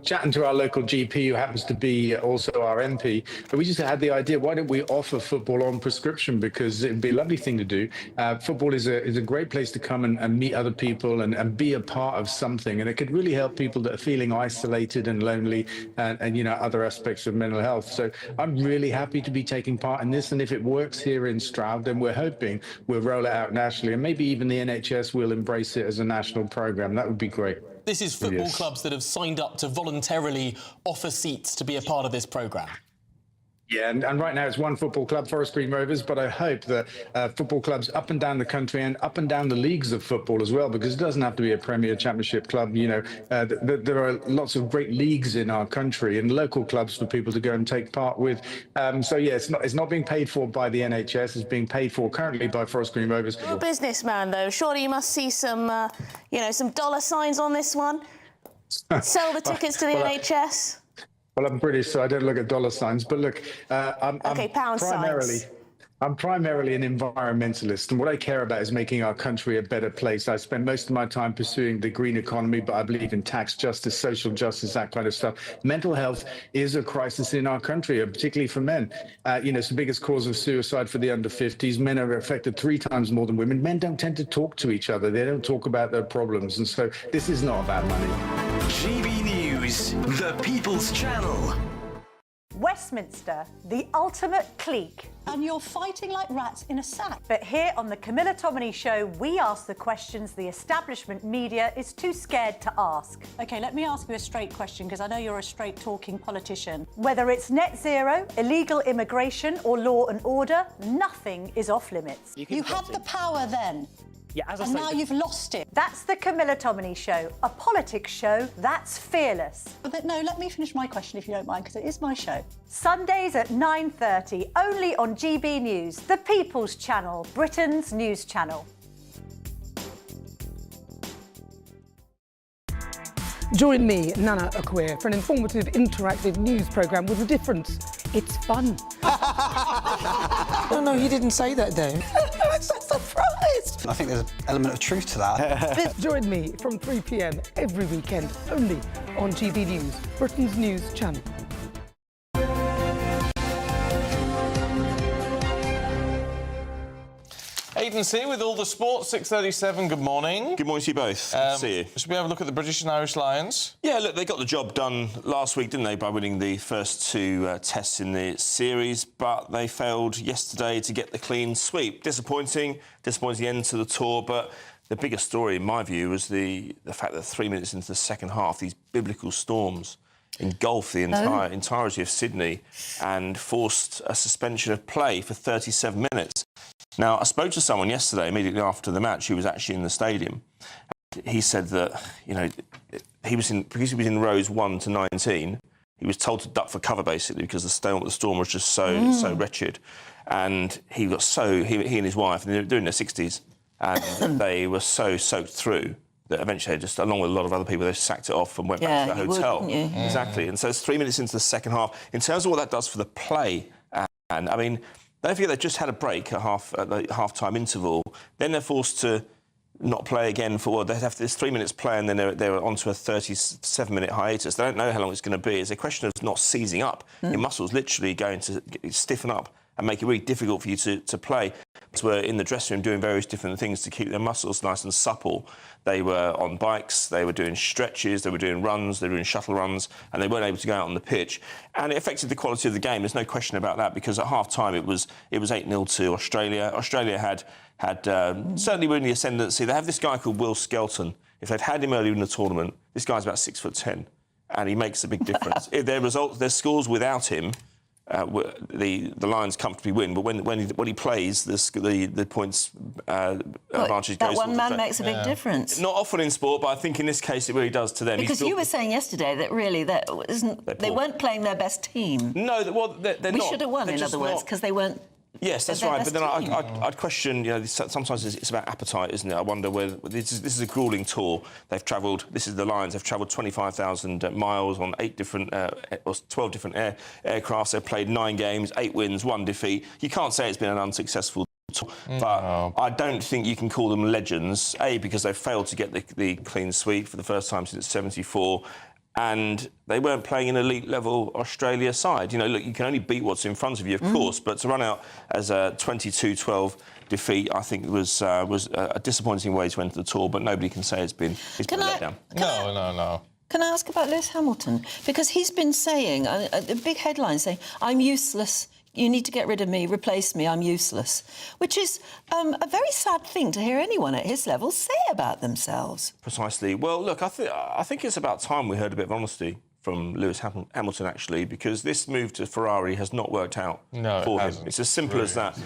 chatting to our local GP, who happens to be also our MP, we just had the idea, why don't we offer football on prescription? Because it'd be a lovely thing to do. Football is a great place to come and meet other people and be a part of something. And it could really help people that are feeling isolated and lonely and you know, other aspects of mental health. So I'm really happy to be taking part in this, and if it works here in Stroud, then we're hoping we'll roll it out nationally, and maybe even the NHS will embrace it as a national programme. That would be great. This is football clubs that have signed up to voluntarily offer seats to be a part of this programme. Yeah, and right now it's one football club, Forest Green Rovers, but I hope that football clubs up and down the country and up and down the leagues of football as well, because it doesn't have to be a Premier Championship club. You know, there are lots of great leagues in our country and local clubs for people to go and take part with. So yeah, it's not being paid for by the NHS. It's being paid for currently by Forest Green Rovers. You're a businessman, though. Surely you must see some, some dollar signs on this one. Sell the tickets to the NHS. Well, I'm British, so I don't look at dollar signs. But look, I'm primarily an environmentalist, and what I care about is making our country a better place. I spend most of my time pursuing the green economy, but I believe in tax justice, social justice, that kind of stuff. Mental health is a crisis in our country, particularly for men. It's the biggest cause of suicide for the under 50s. Men are affected 3 times more than women. Men don't tend to talk to each other. They don't talk about their problems. And so this is not about money. GB News, the People's Channel. West Westminster, the ultimate clique. And you're fighting like rats in a sack. But here on the Camilla Tominey Show, we ask the questions the establishment media is too scared to ask. OK, let me ask you a straight question, because I know you're a straight-talking politician. Whether it's net zero, illegal immigration or law and order, nothing is off limits. You had the power then. Yeah, as I and say, now you've lost it. That's the Camilla Tominey Show, a politics show that's fearless. But no, let me finish my question if you don't mind, because it is my show. Sundays at 9:30, only on GB News, the People's Channel, Britain's news channel. Join me, Nana Akwe, for an informative, interactive news programme with a difference. It's fun. No, you didn't say that, Dave. I'm so surprised. I think there's an element of truth to that. Join me from 3 p.m. every weekend, only on GB News, Britain's news channel. Aidan C with all the sports, 6:37. Good morning. Good morning to you both. Good to see you. Should we have a look at the British and Irish Lions? Yeah, look, they got the job done last week, didn't they, by winning the first two tests in the series, but they failed yesterday to get the clean sweep. Disappointing end to the tour, but the biggest story, in my view, was the fact that 3 minutes into the second half, these biblical storms engulfed the entirety of Sydney and forced a suspension of play for 37 minutes. Now, I spoke to someone yesterday, immediately after the match, who was actually in the stadium. He said that, you know, because he was in rows 1 to 19, he was told to duck for cover, basically, because the storm was just so wretched. And he got he and his wife, and they were doing their 60s, and they were so soaked through that eventually, just along with a lot of other people, they sacked it off and went back to the hotel. Exactly. And so it's 3 minutes into the second half. In terms of what that does for the play, and I mean, don't forget they just had a break at the half-time interval. Then they're forced to not play again for they have this 3 minutes play, and then they're onto a 37-minute hiatus. They don't know how long it's going to be. It's a question of not seizing up. Your muscles literally going to stiffen up and make it really difficult for you to play. So we're in the dressing room doing various different things to keep their muscles nice and supple. They were on bikes, they were doing stretches, they were doing runs, they were doing shuttle runs, and they weren't able to go out on the pitch. And it affected the quality of the game. There's no question about that, because at half-time it was 8-0 to Australia. Australia had certainly were in the ascendancy. They have this guy called Will Skelton. If they'd had him earlier in the tournament, this guy's about 6'10", and he makes a big difference. If their scores without him, the Lions comfortably win, but when he plays, the points advantage goes. That one man makes a big difference. Not often in sport, but I think in this case it really does to them. Because you were saying yesterday that really they weren't playing their best team. No, well, they're not. We should have won, in other words, because they weren't. Yes, that's right. But then I'd question, you know, sometimes it's about appetite, isn't it? I wonder whether this is a gruelling tour. They've travelled. This is the Lions. They've travelled 25,000 miles on 12 different aircrafts. They've played 9 games, 8 wins, 1 defeat. You can't say it's been an unsuccessful tour, but I don't think you can call them legends. A, because they've failed to get the clean sweep for the first time since '74. And they weren't playing an elite-level Australia side. You know, look, you can only beat what's in front of you, of course, but to run out as a 22-12 defeat, I think was a disappointing way to enter the tour, but nobody can say it's been a letdown. No. Can I ask about Lewis Hamilton? Because he's been saying, a big headline saying, I'm useless, you need to get rid of me, replace me, I'm useless. Which is a very sad thing to hear anyone at his level say about themselves. Precisely. Well, look, I think it's about time we heard a bit of honesty from Lewis Hamilton, actually, because this move to Ferrari has not worked out for him. It's as simple as that.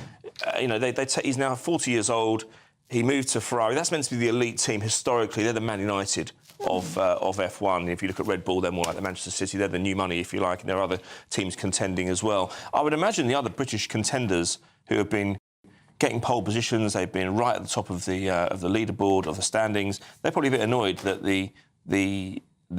You know, he's now 40 years old. He moved to Ferrari. That's meant to be the elite team historically. They're the Man United of F1. If you look at Red Bull, they're more like the Manchester City. They're the new money, if you like, and there are other teams contending as well. I would imagine the other British contenders who have been getting pole positions, they've been right at the top of the leaderboard, of the standings. They're probably a bit annoyed that the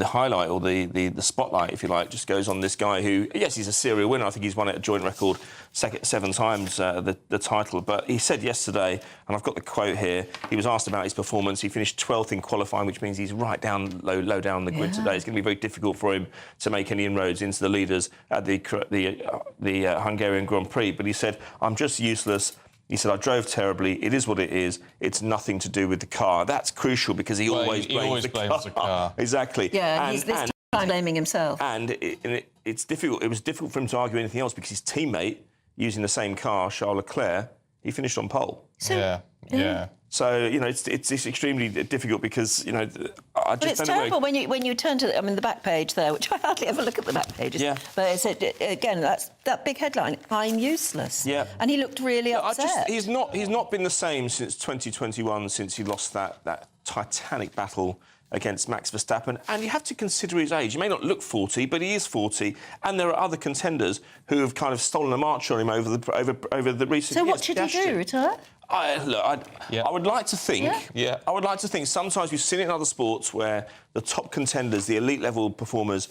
highlight or the spotlight, if you like, just goes on this guy who, yes, he's a serial winner. I think he's won it a joint record 7 times the title. But he said yesterday, and I've got the quote here, he was asked about his performance. He finished 12th in qualifying, which means he's right down, low down the grid today. It's going to be very difficult for him to make any inroads into the leaders at the Hungarian Grand Prix. But he said, I'm just useless. He said, I drove terribly. It is what it is. It's nothing to do with the car. That's crucial because he always blames the car. Exactly. Yeah, and blaming himself. And it's difficult. It was difficult for him to argue anything else because his teammate, using the same car, Charles Leclerc, he finished on pole. So, yeah. So, you know, it's extremely difficult because, you know, I just But it's don't know terrible when you turn to the back page there, which I hardly ever look at the back pages. Yeah. But it's again, that's that big headline, I'm useless. Yeah. And he looked really upset. He's not been the same since 2021, since he lost that titanic battle against Max Verstappen. And you have to consider his age. He may not look 40, but he is 40. And there are other contenders who have kind of stolen a march on him over the recent So years. what should he do, retire? I would like to think. Yeah. I would like to think. Sometimes we've seen it in other sports where the top contenders, the elite level performers,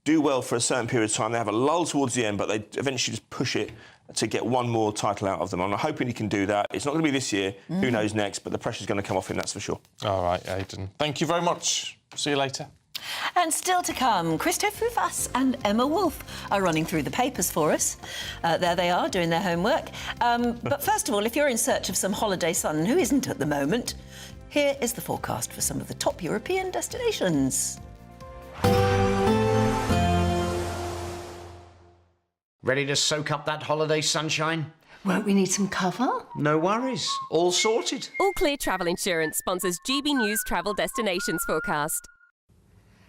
do well for a certain period of time. They have a lull towards the end, but they eventually just push it to get one more title out of them. I'm hoping he can do that. It's not going to be this year. Who knows next? But the pressure's going to come off him, that's for sure. All right, Aidan. Thank you very much. See you later. And still to come, Christophe Rouvas and Emma Wolf are running through the papers for us. There they are, doing their homework. But first of all, if you're in search of some holiday sun, who isn't at the moment, here is the forecast for some of the top European destinations. Ready to soak up that holiday sunshine? Won't we need some cover? No worries. All sorted. All Clear Travel Insurance sponsors GB News Travel Destinations Forecast.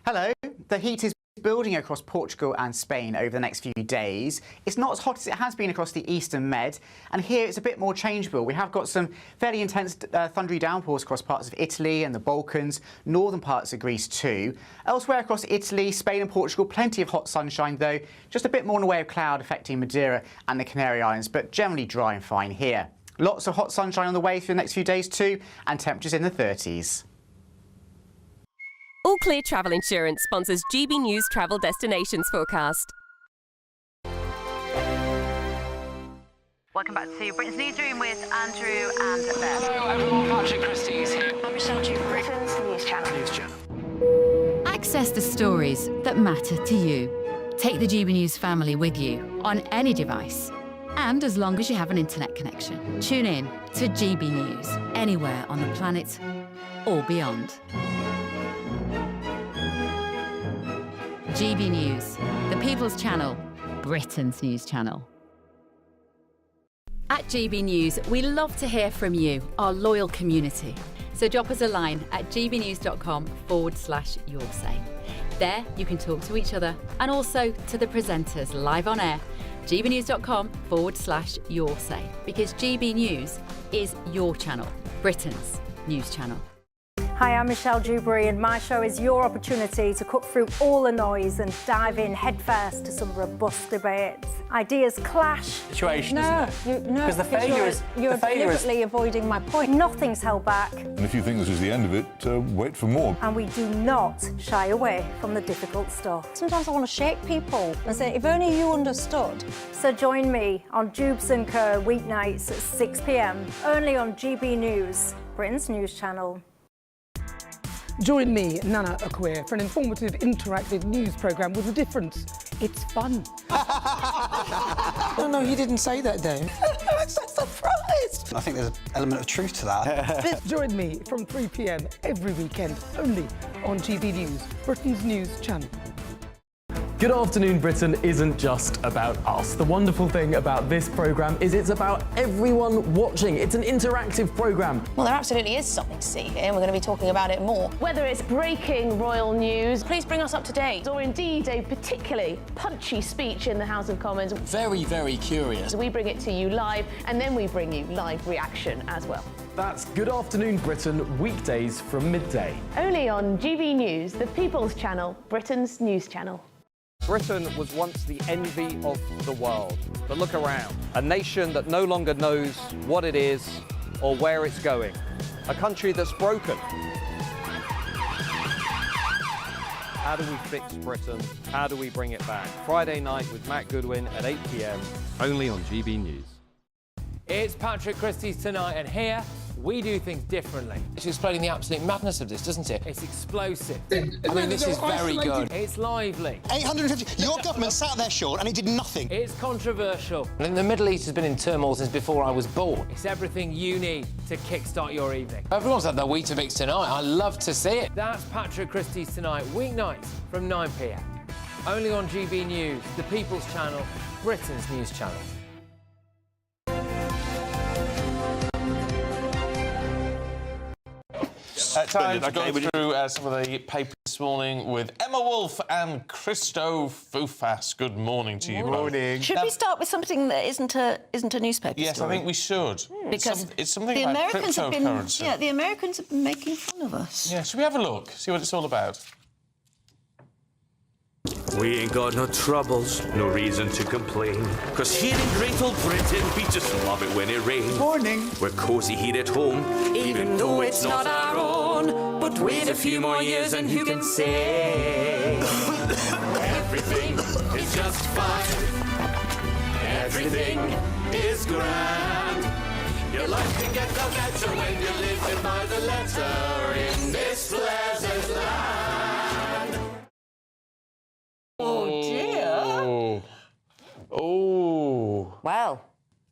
Hello. The heat is building across Portugal and Spain over the next few days. It's not as hot as it has been across the Eastern Med, and here it's a bit more changeable. We have got some fairly intense thundery downpours across parts of Italy and the Balkans, northern parts of Greece too. Elsewhere across Italy, Spain and Portugal, plenty of hot sunshine though, just a bit more in the way of cloud affecting Madeira and the Canary Islands, but generally dry and fine here. Lots of hot sunshine on the way through the next few days too, and temperatures in the 30s. All Clear Travel Insurance sponsors GB News Travel Destinations Forecast. Welcome back to Britain's Newsroom with Andrew and Beth. Hello everyone, Patrick Christie's here. I'm Michelle Dewberry. Britain's News Channel. Access the stories that matter to you. Take the GB News family with you on any device. And as long as you have an internet connection, tune in to GB News anywhere on the planet or beyond. GB News, the People's Channel, Britain's news channel. At GB News, we love to hear from you, our loyal community. So drop us a line at gbnews.com/yoursay. There you can talk to each other and also to the presenters live on air. gbnews.com/yoursay, because GB News is your channel, Britain's news channel. Hi, I'm Michelle Dewberry, and my show is your opportunity to cut through all the noise and dive in headfirst to some robust debates. Ideas clash. Situation, No, isn't it? no, Because the failure is... You're deliberately avoiding my point. Nothing's held back, And if you think this is the end of it, wait for more. and we do not shy away from the difficult stuff. Sometimes I want to shake people and say, if only you understood. So join me on Jubes & Co. weeknights at 6 p.m, only on GB News, Britain's news channel. Join me, Nana Akwe, for an informative, interactive news programme with a difference. It's fun. No, he didn't say that, Dave. I'm so surprised. I think there's an element of truth to that. Join me from 3 p.m. every weekend, only on GB News, Britain's news channel. Good Afternoon Britain isn't just about us. The wonderful thing about this programme is it's about everyone watching. It's an interactive programme. Well, there absolutely is something to see here, and we're going to be talking about it more. Whether it's breaking royal news, please bring us up to date, or indeed a particularly punchy speech in the House of Commons. Very, very curious. We bring it to you live, and then we bring you live reaction as well. That's Good Afternoon Britain, weekdays from midday. Only on GB News, the People's Channel, Britain's news channel. Britain was once the envy of the world. But look around. A nation that no longer knows what it is or where it's going. A country that's broken. How do we fix Britain? How do we bring it back? Friday night with Matt Goodwin at 8 p.m. Only on GB News. It's Patrick Christie's Tonight, and here we do things differently. It's explaining the absolute madness of this, doesn't it? It's explosive. I mean, this is very good. It's lively. 850. Your government sat there, Sean, and it did nothing. It's controversial. And the Middle East has been in turmoil since before I was born. It's everything you need to kickstart your evening. Everyone's had their Weetabix tonight. I love to see it. That's Patrick Christie's Tonight, weeknights from 9 p.m. Only on GB News, the People's Channel, Britain's news channel. Time to go through some of the papers this morning with Emma Wolfe and Christo Foufas. Good morning to you both. Should we start with something that isn't a newspaper Yes, story? I think we should. Because it's something the about Americans have been, cryptocurrency. the Americans have been making fun of us. Yeah, should we have a look, see what it's all about? We ain't got no troubles, no reason to complain. 'Cause here in great old Britain, we just love it when it rains. Morning. We're cosy here at home, even though it's not our own. But wait a few more years and who can say? Everything is just fine. Everything is grand. Your life can get no better when you're living by the letter in this pleasant land. Oh, dear. Oh. Well.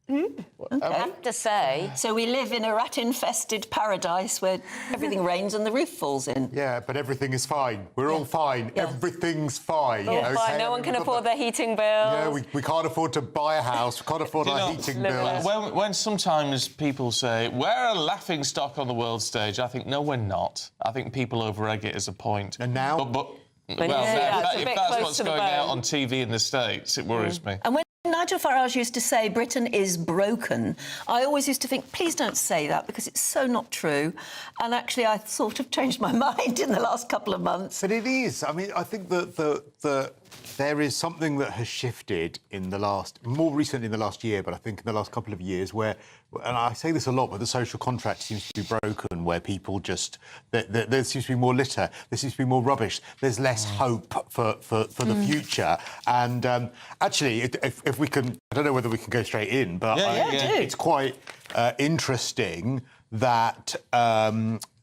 I have to say. So we live in a rat-infested paradise where everything rains and the roof falls in. Yeah, but everything is fine. We're all fine. Yeah. Everything's fine. All okay? fine. No one can afford their heating bills. Yeah, we can't afford to buy a house. We can't afford our heating bills. When sometimes people say, we're a laughing stock on the world stage, I think, no, we're not. I think people over-egg it as a point. And now? But Yeah, if that's what's going out on TV in the States, it worries me. And when Nigel Farage used to say Britain is broken, I always used to think, please don't say that, because it's so not true. And actually, I sort of changed my mind in the last couple of months. But it is. I mean, I think that there is something that has shifted in the more recently in the last year, but I think in the last couple of years where, and I say this a lot, but the social contract seems to be broken, where people just, there seems to be more litter, there seems to be more rubbish, there's less hope for the future. And actually, if we can, I don't know whether we can go straight in, but it's quite interesting that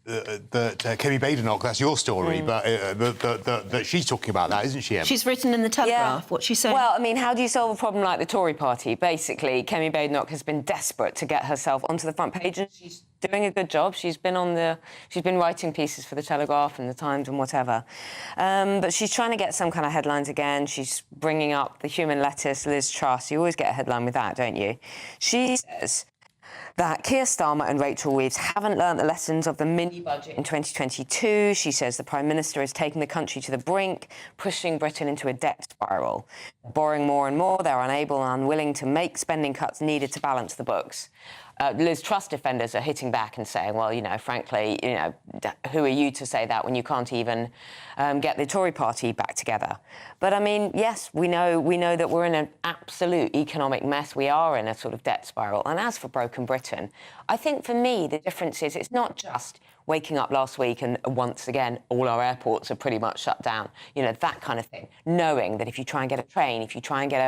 Kemi Badenoch, that's your story, but that she's talking about that, isn't she, Em? She's written in the Telegraph. What's she saying? Well, I mean, how do you solve a problem like the Tory party? Basically, Kemi Badenoch has been desperate to get herself onto the front page, and she's doing a good job. She's been writing pieces for the Telegraph and the Times and whatever. But she's trying to get some kind of headlines again. She's bringing up the human lettuce, Liz Truss. You always get a headline with that, don't you? She says that Keir Starmer and Rachel Reeves haven't learnt the lessons of the mini-budget in 2022. She says the Prime Minister is taking the country to the brink, pushing Britain into a debt spiral. Borrowing more and more, they're unable and unwilling to make spending cuts needed to balance the books. Liz Truss defenders are hitting back and saying, well, frankly, who are you to say that when you can't even get the Tory party back together? But, I mean, yes, we know that we're in an absolute economic mess. We are in a sort of debt spiral. And as for broken Britain, I think for me the difference is it's not just waking up last week and once again all our airports are pretty much shut down, that kind of thing. Knowing that if you try and get a train, if you try and get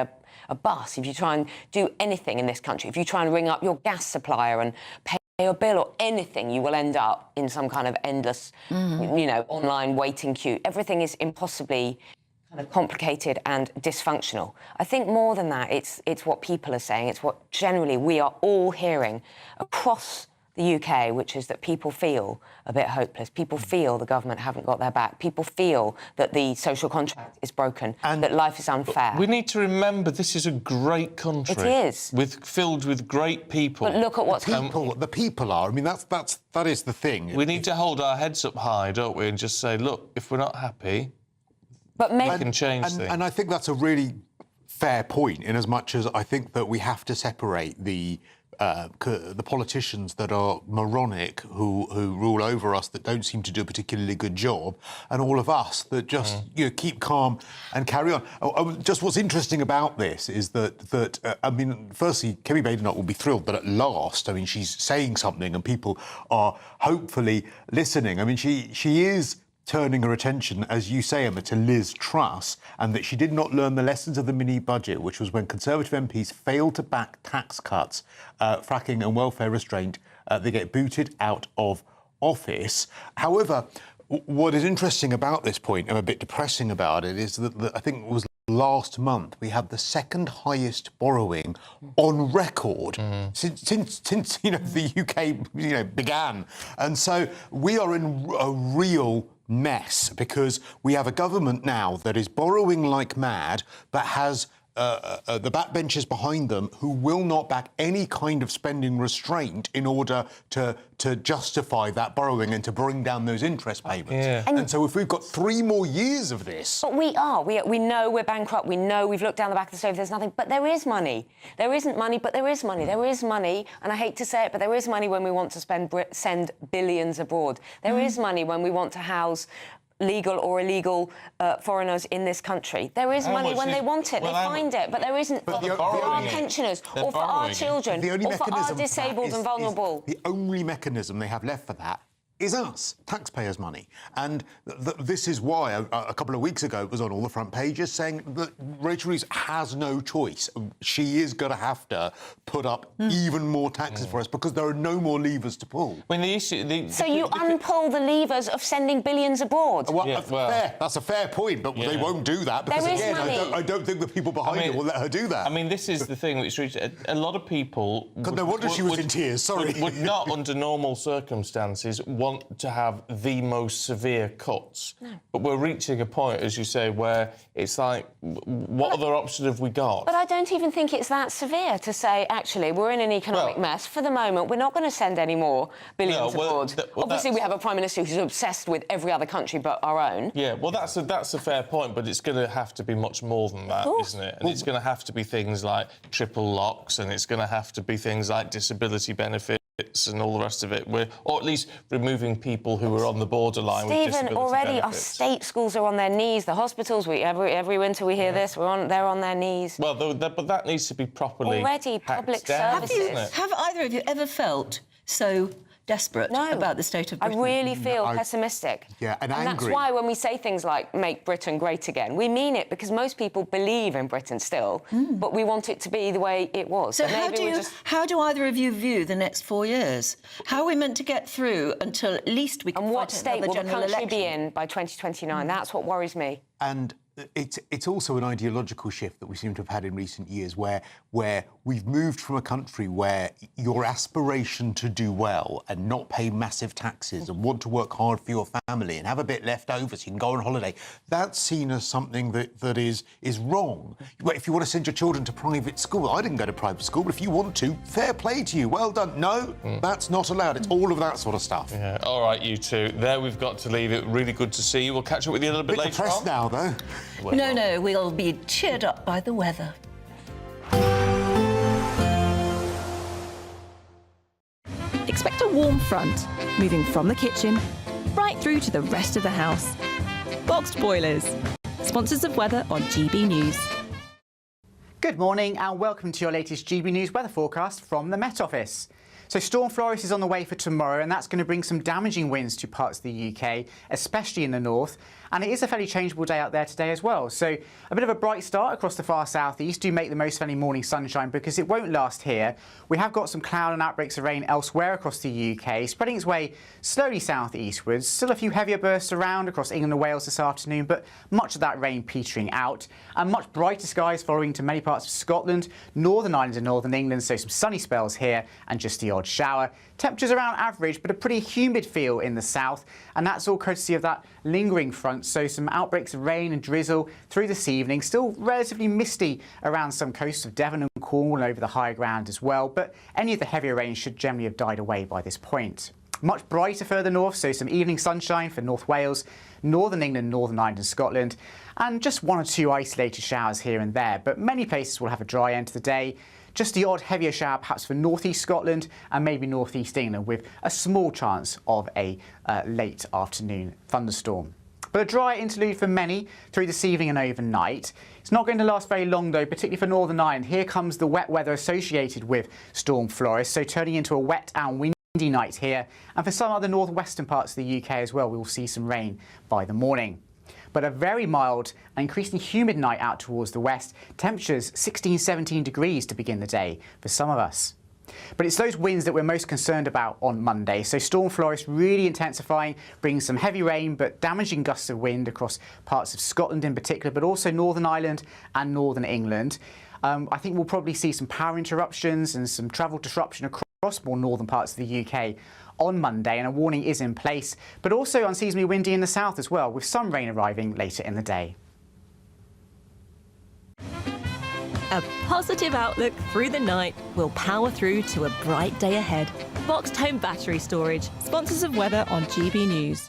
a bus, if you try and do anything in this country, if you try and ring up your gas supplier and pay a bill or anything, you will end up in some kind of endless, online waiting queue. Everything is impossibly kind of complicated and dysfunctional. I think more than that, it's what people are saying. It's what generally we are all hearing across the UK, which is that people feel a bit hopeless. People feel the government haven't got their back. People feel that the social contract is broken, and that life is unfair. We need to remember this is a great country. It is. Filled with great people. But look at what's the people are. I mean, that is the thing. We need to hold our heads up high, don't we, and just say, look, if we're not happy, we can change things. And I think that's a really fair point, in as much as I think that we have to separate the politicians that are moronic, who rule over us, that don't seem to do a particularly good job, and all of us that just keep calm and carry on. Just what's interesting about this is that I mean, firstly, Kemi Badenoch will be thrilled that at last, I mean, she's saying something and people are hopefully listening. I mean, she is turning her attention, as you say, Emma, to Liz Truss, and that she did not learn the lessons of the mini-budget, which was when Conservative MPs failed to back tax cuts, fracking and welfare restraint they get booted out of office. However, what is interesting about this point, and a bit depressing about it, is that I think it was last month we had the second highest borrowing on record since the UK began, and so we are in a real mess because we have a government now that is borrowing like mad, but has the backbenchers behind them who will not back any kind of spending restraint in order to justify that borrowing and to bring down those interest payments. Yeah. And so if we've got 3 more years of this... But we are. We know we're bankrupt. We know we've looked down the back of the stove. There's nothing. But there is money. There isn't money, but there is money. There is money, and I hate to say it, but there is money when we want to send billions abroad. There is money when we want to house legal or illegal foreigners in this country. There is money when they want it. They find it, but there isn't for our pensioners or for our children or for our disabled and vulnerable. The only mechanism they have left for that is us, taxpayers' money. And this is why a couple of weeks ago it was on all the front pages saying that Rachel Reeves has no choice. She is going to have to put up even more taxes for us because there are no more levers to pull. So you unpull the levers of sending billions abroad? That's a fair point, but they won't do that because, again, I don't think the people behind it will let her do that. I mean, this is the thing which a lot of people... No wonder she was in tears, sorry. Would not, under normal circumstances, want to have the most severe cuts. No. But we're reaching a point, as you say, where it's like, what other option have we got? But I don't even think it's that severe to say, actually, we're in an economic mess. For the moment, we're not going to send any more billions abroad. Obviously, we have a Prime Minister who's obsessed with every other country but our own. Yeah, well, that's a fair point, but it's going to have to be much more than that, isn't it? And it's going to have to be things like triple locks, and it's going to have to be things like disability benefits and all the rest of it, or at least removing people who are on the borderline with disability already benefits. Our state schools are on their knees. The hospitals, every winter we hear this, they're on their knees. Well, but that needs to be properly already public services. Have either of you ever felt so desperate about the state of Britain? I really feel pessimistic. Yeah, and angry. That's why when we say things like make Britain great again, we mean it because most people believe in Britain still, but we want it to be the way it was. So how do either of you view the next 4 years? How are we meant to get through until at least we can what fight state another will the general country election? be in by 2029? That's what worries me. And it's also an ideological shift that we seem to have had in recent years where we've moved from a country where your aspiration to do well and not pay massive taxes and want to work hard for your family and have a bit left over so you can go on holiday, that's seen as something that is wrong. If you want to send your children to private school, I didn't go to private school, but if you want to, fair play to you, well done. No, that's not allowed. It's all of that sort of stuff. Yeah. All right, you two. There we've got to leave it. Really good to see you. We'll catch up with you a little bit later depressed on. now, though. No, we'll be cheered up by the weather. Expect a warm front, moving from the kitchen right through to the rest of the house. Boxed Boilers, sponsors of weather on GB News. Good morning and welcome to your latest GB News weather forecast from the Met Office. So Storm Floris is on the way for tomorrow, and that's going to bring some damaging winds to parts of the UK, especially in the north. And it is a fairly changeable day out there today as well. So a bit of a bright start across the far southeast. Do make the most of any morning sunshine because it won't last here. We have got some cloud and outbreaks of rain elsewhere across the UK, spreading its way slowly southeastwards. Still a few heavier bursts around across England and Wales this afternoon, but much of that rain petering out. And much brighter skies following to many parts of Scotland, Northern Ireland and Northern England, so some sunny spells here and just the odd shower. Temperatures around average, but a pretty humid feel in the south, and that's all courtesy of that lingering front, so some outbreaks of rain and drizzle through this evening. Still relatively misty around some coasts of Devon and Cornwall and over the high ground as well, but any of the heavier rain should generally have died away by this point. Much brighter further north, so some evening sunshine for North Wales, Northern England, Northern Ireland and Scotland, and just one or two isolated showers here and there, but many places will have a dry end to the day. Just the odd heavier shower perhaps for North East Scotland and maybe North East England, with a small chance of a late afternoon thunderstorm. But a dry interlude for many through this evening and overnight. It's not going to last very long though, particularly for Northern Ireland. Here comes the wet weather associated with Storm Floris, so turning into a wet and windy night here. And for some other northwestern parts of the UK as well, we will see some rain by the morning. But a very mild and increasingly humid night out towards the west. Temperatures 16-17 degrees to begin the day for some of us. But it's those winds that we're most concerned about on Monday. So Storm Florence really intensifying, bringing some heavy rain but damaging gusts of wind across parts of Scotland in particular, but also Northern Ireland and Northern England. I think we'll probably see some power interruptions and some travel disruption across more northern parts of the UK on Monday, and a warning is in place, but also unseasonably windy in the south as well, with some rain arriving later in the day. A positive outlook through the night will power through to a bright day ahead. Boxed Home Battery Storage, sponsors of weather on GB News.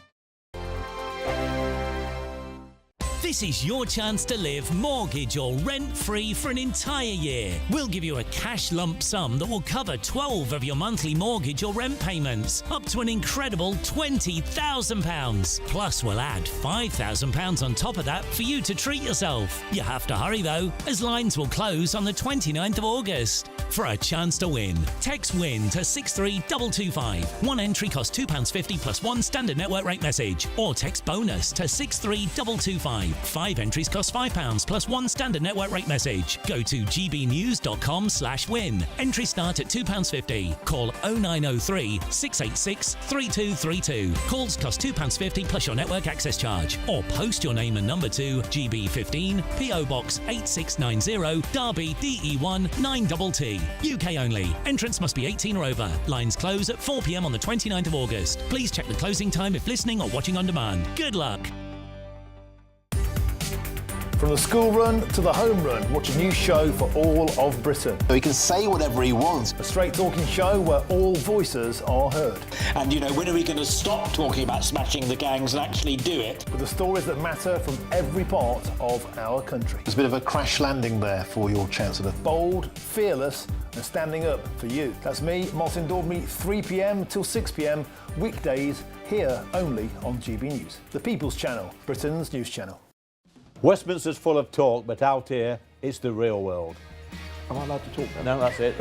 This is your chance to live mortgage or rent-free for an entire year. We'll give you a cash lump sum that will cover 12 of your monthly mortgage or rent payments, up to an incredible £20,000. Plus, we'll add £5,000 on top of that for you to treat yourself. You have to hurry though, as lines will close on the 29th of August. For a chance to win, text WIN to 63225. One entry costs £2.50 plus one standard network rate message, or text BONUS to 63225. 5 entries cost £5 plus one standard network rate message. Go to gbnews.com/win. Entries start at £2.50. Call 0903 686 3232. Calls cost £2.50 plus your network access charge. Or post your name and number to GB15 PO Box 8690 Derby DE1 9TT. UK only. Entrance must be 18 or over. Lines close at 4 p.m. on the 29th of August. Please check the closing time if listening or watching on demand. Good luck. From the school run to the home run, watch a new show for all of Britain. So he can say whatever he wants. A straight talking show where all voices are heard. And, you know, when are we going to stop talking about smashing the gangs and actually do it? With the stories that matter from every part of our country. There's a bit of a crash landing there for your Chancellor. Bold, fearless and standing up for you. That's me, Martin Daubney, 3 p.m. till 6 p.m, weekdays, here only on GB News. The People's Channel, Britain's news channel. Westminster's full of talk, but out here, it's the real world. Am I allowed to talk then? No, that's it.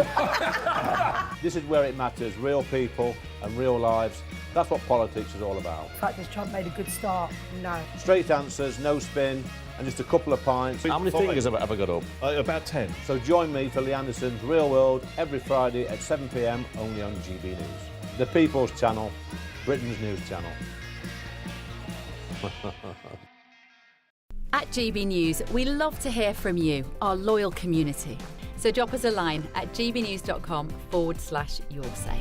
This is where it matters, real people and real lives. That's what politics is all about. The fact has Trump made a good start? No. Straight answers, no spin, and just a couple of pints. How many fingers have I got up? About 10. So join me for Lee Anderson's Real World every Friday at 7 p.m, only on GB News. The People's Channel, Britain's news channel. At GB News, we love to hear from you, our loyal community. So drop us a line at gbnews.com/yoursay.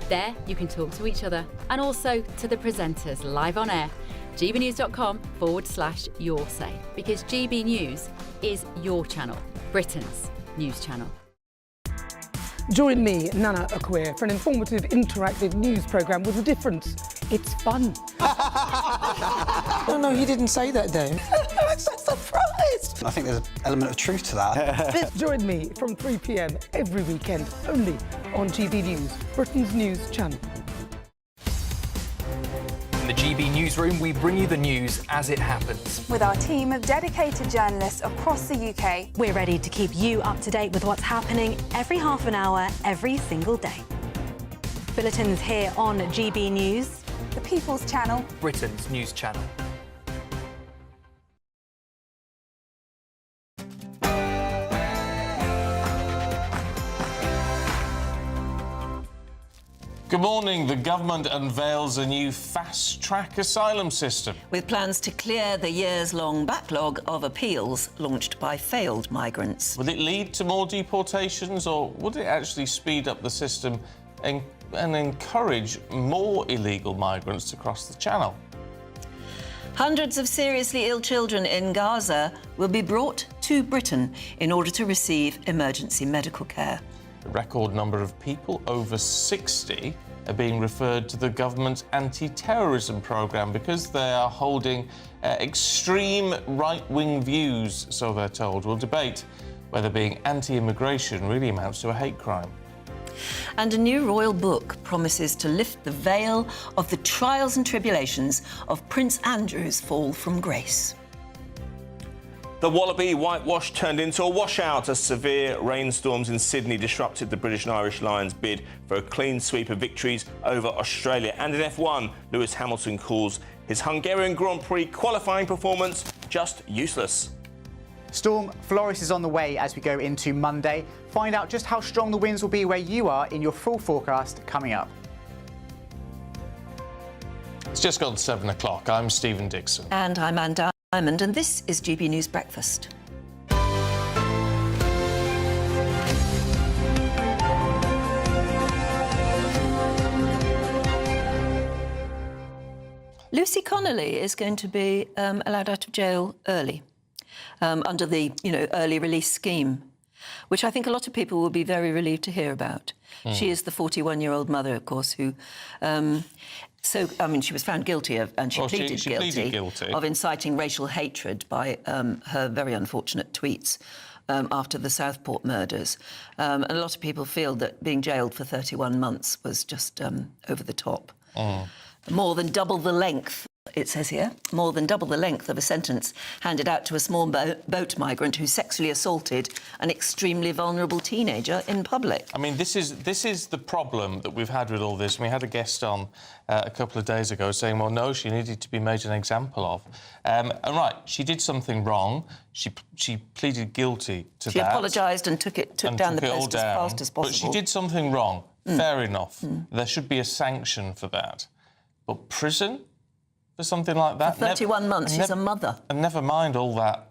There you can talk to each other and also to the presenters live on air. gbnews.com/yoursay, because GB News is your channel, Britain's news channel. Join me, Nana Akwe, for an informative, interactive news programme with a difference. It's fun. No, he didn't say that, Dave. I'm so surprised. I think there's an element of truth to that. Join me from 3 p.m. every weekend, only on GB News, Britain's news channel. In the GB Newsroom, we bring you the news as it happens. With our team of dedicated journalists across the UK, we're ready to keep you up to date with what's happening every half an hour, every single day. Bulletins here on GB News, the People's Channel, Britain's news channel. Good morning. The government unveils a new fast-track asylum system. With plans to clear the years-long backlog of appeals launched by failed migrants. Will it lead to more deportations, or would it actually speed up the system and encourage more illegal migrants to cross the channel? Hundreds of seriously ill children in Gaza will be brought to Britain in order to receive emergency medical care. A record number of people over 60 are being referred to the government's anti-terrorism programme because they are holding extreme right-wing views, so they're told. We'll debate whether being anti-immigration really amounts to a hate crime. And a new royal book promises to lift the veil of the trials and tribulations of Prince Andrew's fall from grace. The Wallaby whitewash turned into a washout as severe rainstorms in Sydney disrupted the British and Irish Lions' bid for a clean sweep of victories over Australia. And in F1, Lewis Hamilton calls his Hungarian Grand Prix qualifying performance just useless. Storm Floris is on the way as we go into Monday. Find out just how strong the winds will be where you are in your full forecast coming up. It's just gone 7 o'clock. I'm Stephen Dixon. And I'm Anne Diamond, and this is GB News Breakfast. Lucy Connolly is going to be allowed out of jail early, under the early release scheme, which I think a lot of people will be very relieved to hear about. She is the 41-year-old mother, of course, who... she was found guilty of, and she pleaded guilty of inciting racial hatred by her very unfortunate tweets after the Southport murders. And a lot of people feel that being jailed for 31 months was just over the top. More than double the length, it says here, more than double the length of a sentence handed out to a small boat migrant who sexually assaulted an extremely vulnerable teenager in public. I mean, this is the problem that we've had with all this. We had a guest on a couple of days ago saying, well, no, she needed to be made an example of. And right, she did something wrong. She pleaded guilty to that. She apologised and took down the post as fast as possible. But she did something wrong. Fair enough. There should be a sanction for that. But prison for something like that? For 31 months, she's a mother. And never mind all that,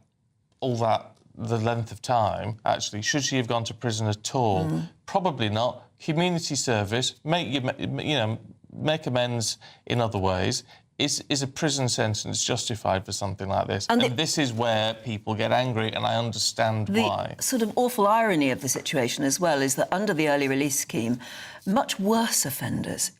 the length of time, actually. Should she have gone to prison at all? Probably not. Community service, make amends in other ways. Is a prison sentence justified for something like this? And this is where people get angry, and I understand why. The sort of awful irony of the situation as well is that under the early release scheme, much worse offenders,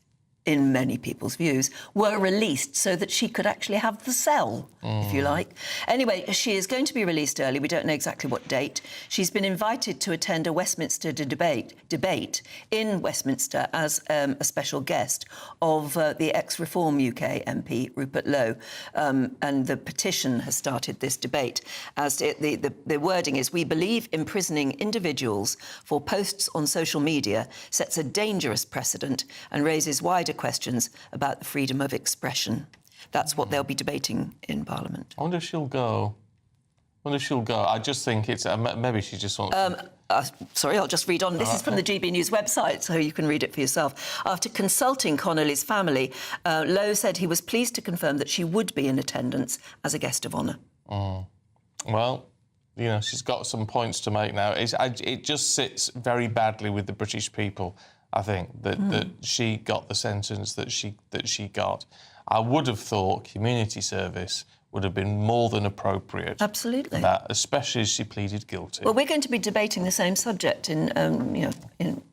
in many people's views, were released so that she could actually have the cell, if you like. Anyway, she is going to be released early. We don't know exactly what date. She's been invited to attend a Westminster debate in Westminster as a special guest of the ex-Reform UK MP, Rupert Lowe. And the petition has started this debate. As the wording is, we believe imprisoning individuals for posts on social media sets a dangerous precedent and raises wider questions about the freedom of expression. That's what they'll be debating in Parliament. I wonder if she'll go. I just think it's... maybe she just wants... Sorry, I'll just read on. This is from the GB News website, so you can read it for yourself. After consulting Connolly's family, Lowe said he was pleased to confirm that she would be in attendance as a guest of honour. Well, she's got some points to make now. It just sits very badly with the British people, I think, that she got the sentence that she got. I would have thought community service would have been more than appropriate. Absolutely. For that, especially as she pleaded guilty. Well, we're going to be debating the same subject in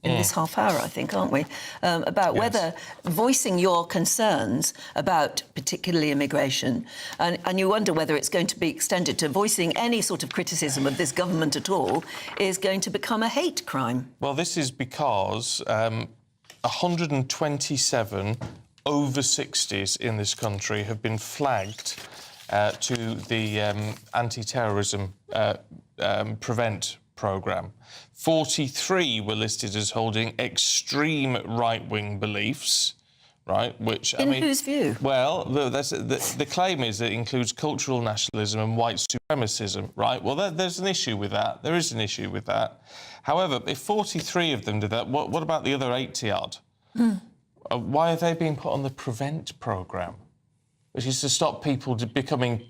this half hour, I think, aren't we? About whether voicing your concerns about particularly immigration, and you wonder whether it's going to be extended to voicing any sort of criticism of this government at all, is going to become a hate crime. Well, this is because 127 over 60s in this country have been flagged to the anti-terrorism prevent programme. 43 were listed as holding extreme right-wing beliefs, right? Which whose view? Well, the claim is that it includes cultural nationalism and white supremacism, right? Well, there's an issue with that. There is an issue with that. However, if 43 of them did that, what about the other 80-odd? Why are they being put on the prevent programme? Which is to stop people becoming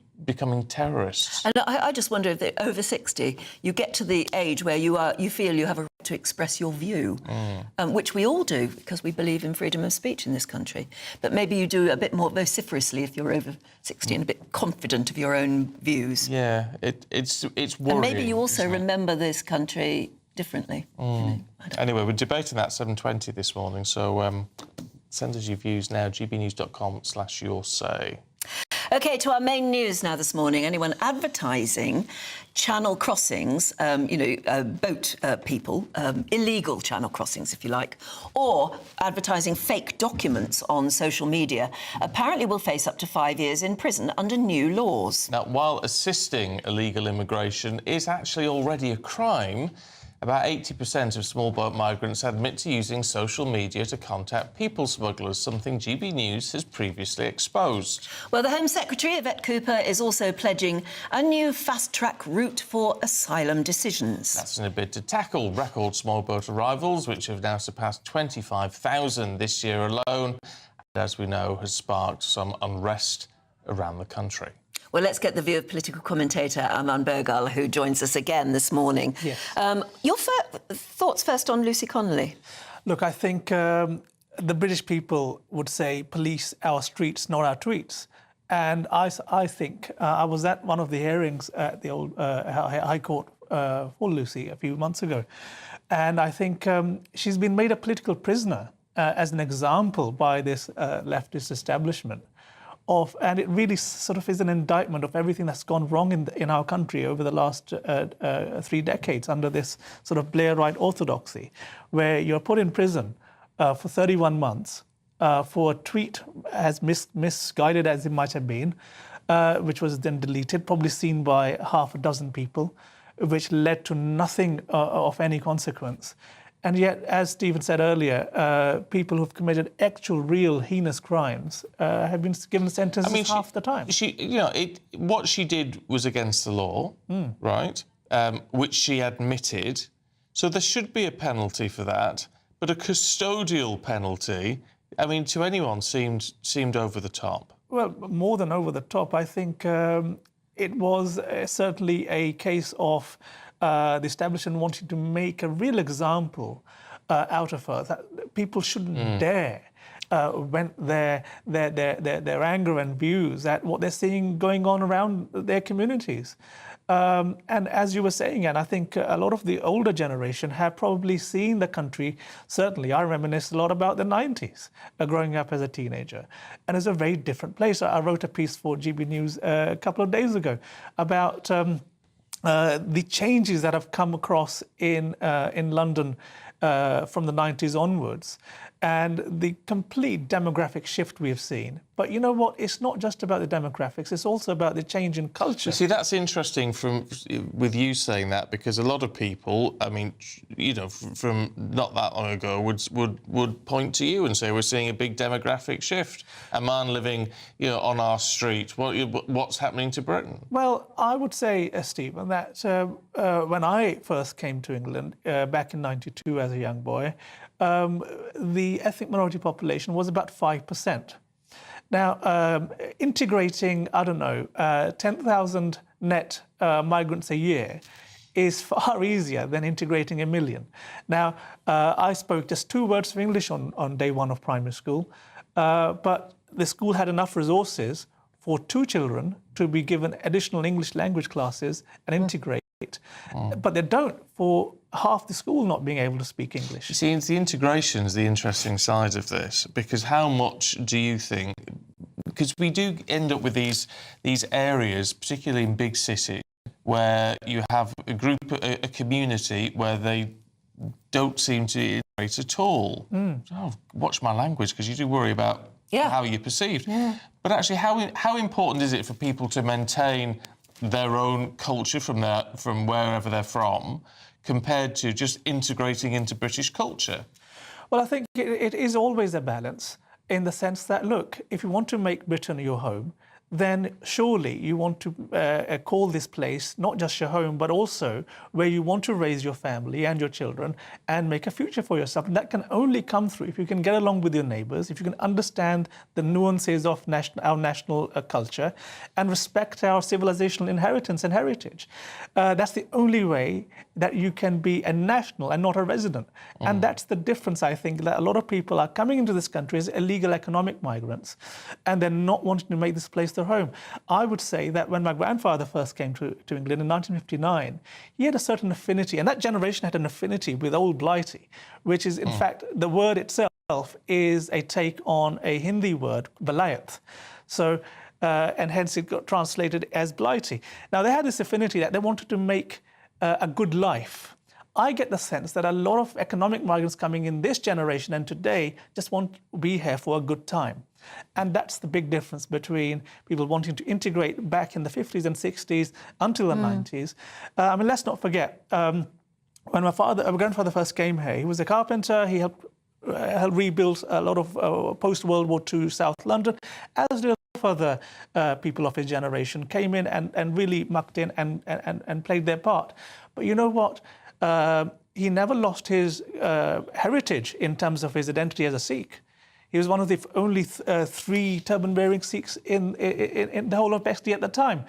terrorists. And I just wonder if over 60, you get to the age where you feel you have a right to express your view, which we all do because we believe in freedom of speech in this country. But maybe you do a bit more vociferously if you're over 60 and a bit confident of your own views. Yeah, it's worrying. And maybe you also remember this country differently. Anyway, we're debating that 7:20 this morning, so send us your views now, gbnews.com/yoursay. OK, to our main news now this morning. Anyone advertising channel crossings, boat people, illegal channel crossings, if you like, or advertising fake documents on social media, apparently will face up to 5 years in prison under new laws. Now, while assisting illegal immigration is actually already a crime, About 80% of small boat migrants admit to using social media to contact people smugglers, something GB News has previously exposed. Well, the Home Secretary, Yvette Cooper, is also pledging a new fast-track route for asylum decisions. That's in a bid to tackle record small boat arrivals, which have now surpassed 25,000 this year alone, and, as we know, has sparked some unrest around the country. Well, let's get the view of political commentator Aman Bergal, who joins us again this morning. Yes. Your thoughts first on Lucy Connolly? Look, I think the British people would say, police our streets, not our tweets. And I think I was at one of the hearings at the old High Court for Lucy a few months ago. And I think she's been made a political prisoner as an example by this leftist establishment. And it really sort of is an indictment of everything that's gone wrong in our country over the last 3 decades under this sort of Blairite orthodoxy, where you're put in prison for 31 months for a tweet as misguided as it might have been, which was then deleted, probably seen by half a dozen people, which led to nothing of any consequence. And yet, as Stephen said earlier, people who've committed actual, real, heinous crimes have been given sentences half the time. What she did was against the law, right? Which she admitted. So there should be a penalty for that. But a custodial penalty, I mean, to anyone seemed over the top. Well, more than over the top, I think it was certainly a case of the establishment wanting to make a real example out of her, that people shouldn't dare vent their anger and views at what they're seeing going on around their communities. And as you were saying, and I think a lot of the older generation have probably seen the country, certainly I reminisce a lot about the 90s, growing up as a teenager. And it's a very different place. I wrote a piece for GB News a couple of days ago about the changes that have come across in London from the 90s onwards, and the complete demographic shift we've seen. But you know what? It's not just about the demographics, it's also about the change in culture. See, that's interesting with you saying that, because a lot of people, I mean, from not that long ago, would point to you and say, we're seeing a big demographic shift. A man living, on our street. What's happening to Britain? Well, I would say, Stephen, that when I first came to England back in '92 as a young boy, the ethnic minority population was about 5%. Now, integrating, 10,000 net migrants a year is far easier than integrating 1 million. Now, I spoke just 2 words of English on day 1 of primary school, but the school had enough resources for 2 children to be given additional English language classes and integrate. But they don't for half the school not being able to speak English. You see, the integration is the interesting side of this, because how much do you think... Because we do end up with these areas, particularly in big cities, where you have a community where they don't seem to integrate at all. Oh, watch my language, because you do worry about how you're perceived. Yeah. But actually, how important is it for people to maintain their own culture from wherever they're from, compared to just integrating into British culture? Well, I think it is always a balance, in the sense that, look, if you want to make Britain your home, then surely you want to call this place not just your home, but also where you want to raise your family and your children and make a future for yourself. And that can only come through if you can get along with your neighbours, if you can understand the nuances of our national culture and respect our civilizational inheritance and heritage. That's the only way that you can be a national and not a resident. And that's the difference, I think, that a lot of people are coming into this country as illegal economic migrants, and they're not wanting to make this place their home. I would say that when my grandfather first came to England in 1959, he had a certain affinity, and that generation had an affinity with Old Blighty, which is, in fact, the word itself is a take on a Hindi word, Vilayat. So, and hence it got translated as Blighty. Now, they had this affinity that they wanted to make a good life. I get the sense that a lot of economic migrants coming in this generation and today just want to be here for a good time. And that's the big difference between people wanting to integrate back in the 50s and 60s until the 90s. I mean, let's not forget, when my grandfather first came here, he was a carpenter. He helped rebuild a lot of post-World War II South London, as did other people of his generation, came in and really mucked in and played their part. But you know what? He never lost his heritage in terms of his identity as a Sikh. He was one of the only 3 turban-wearing Sikhs in the whole of Bexley at the time.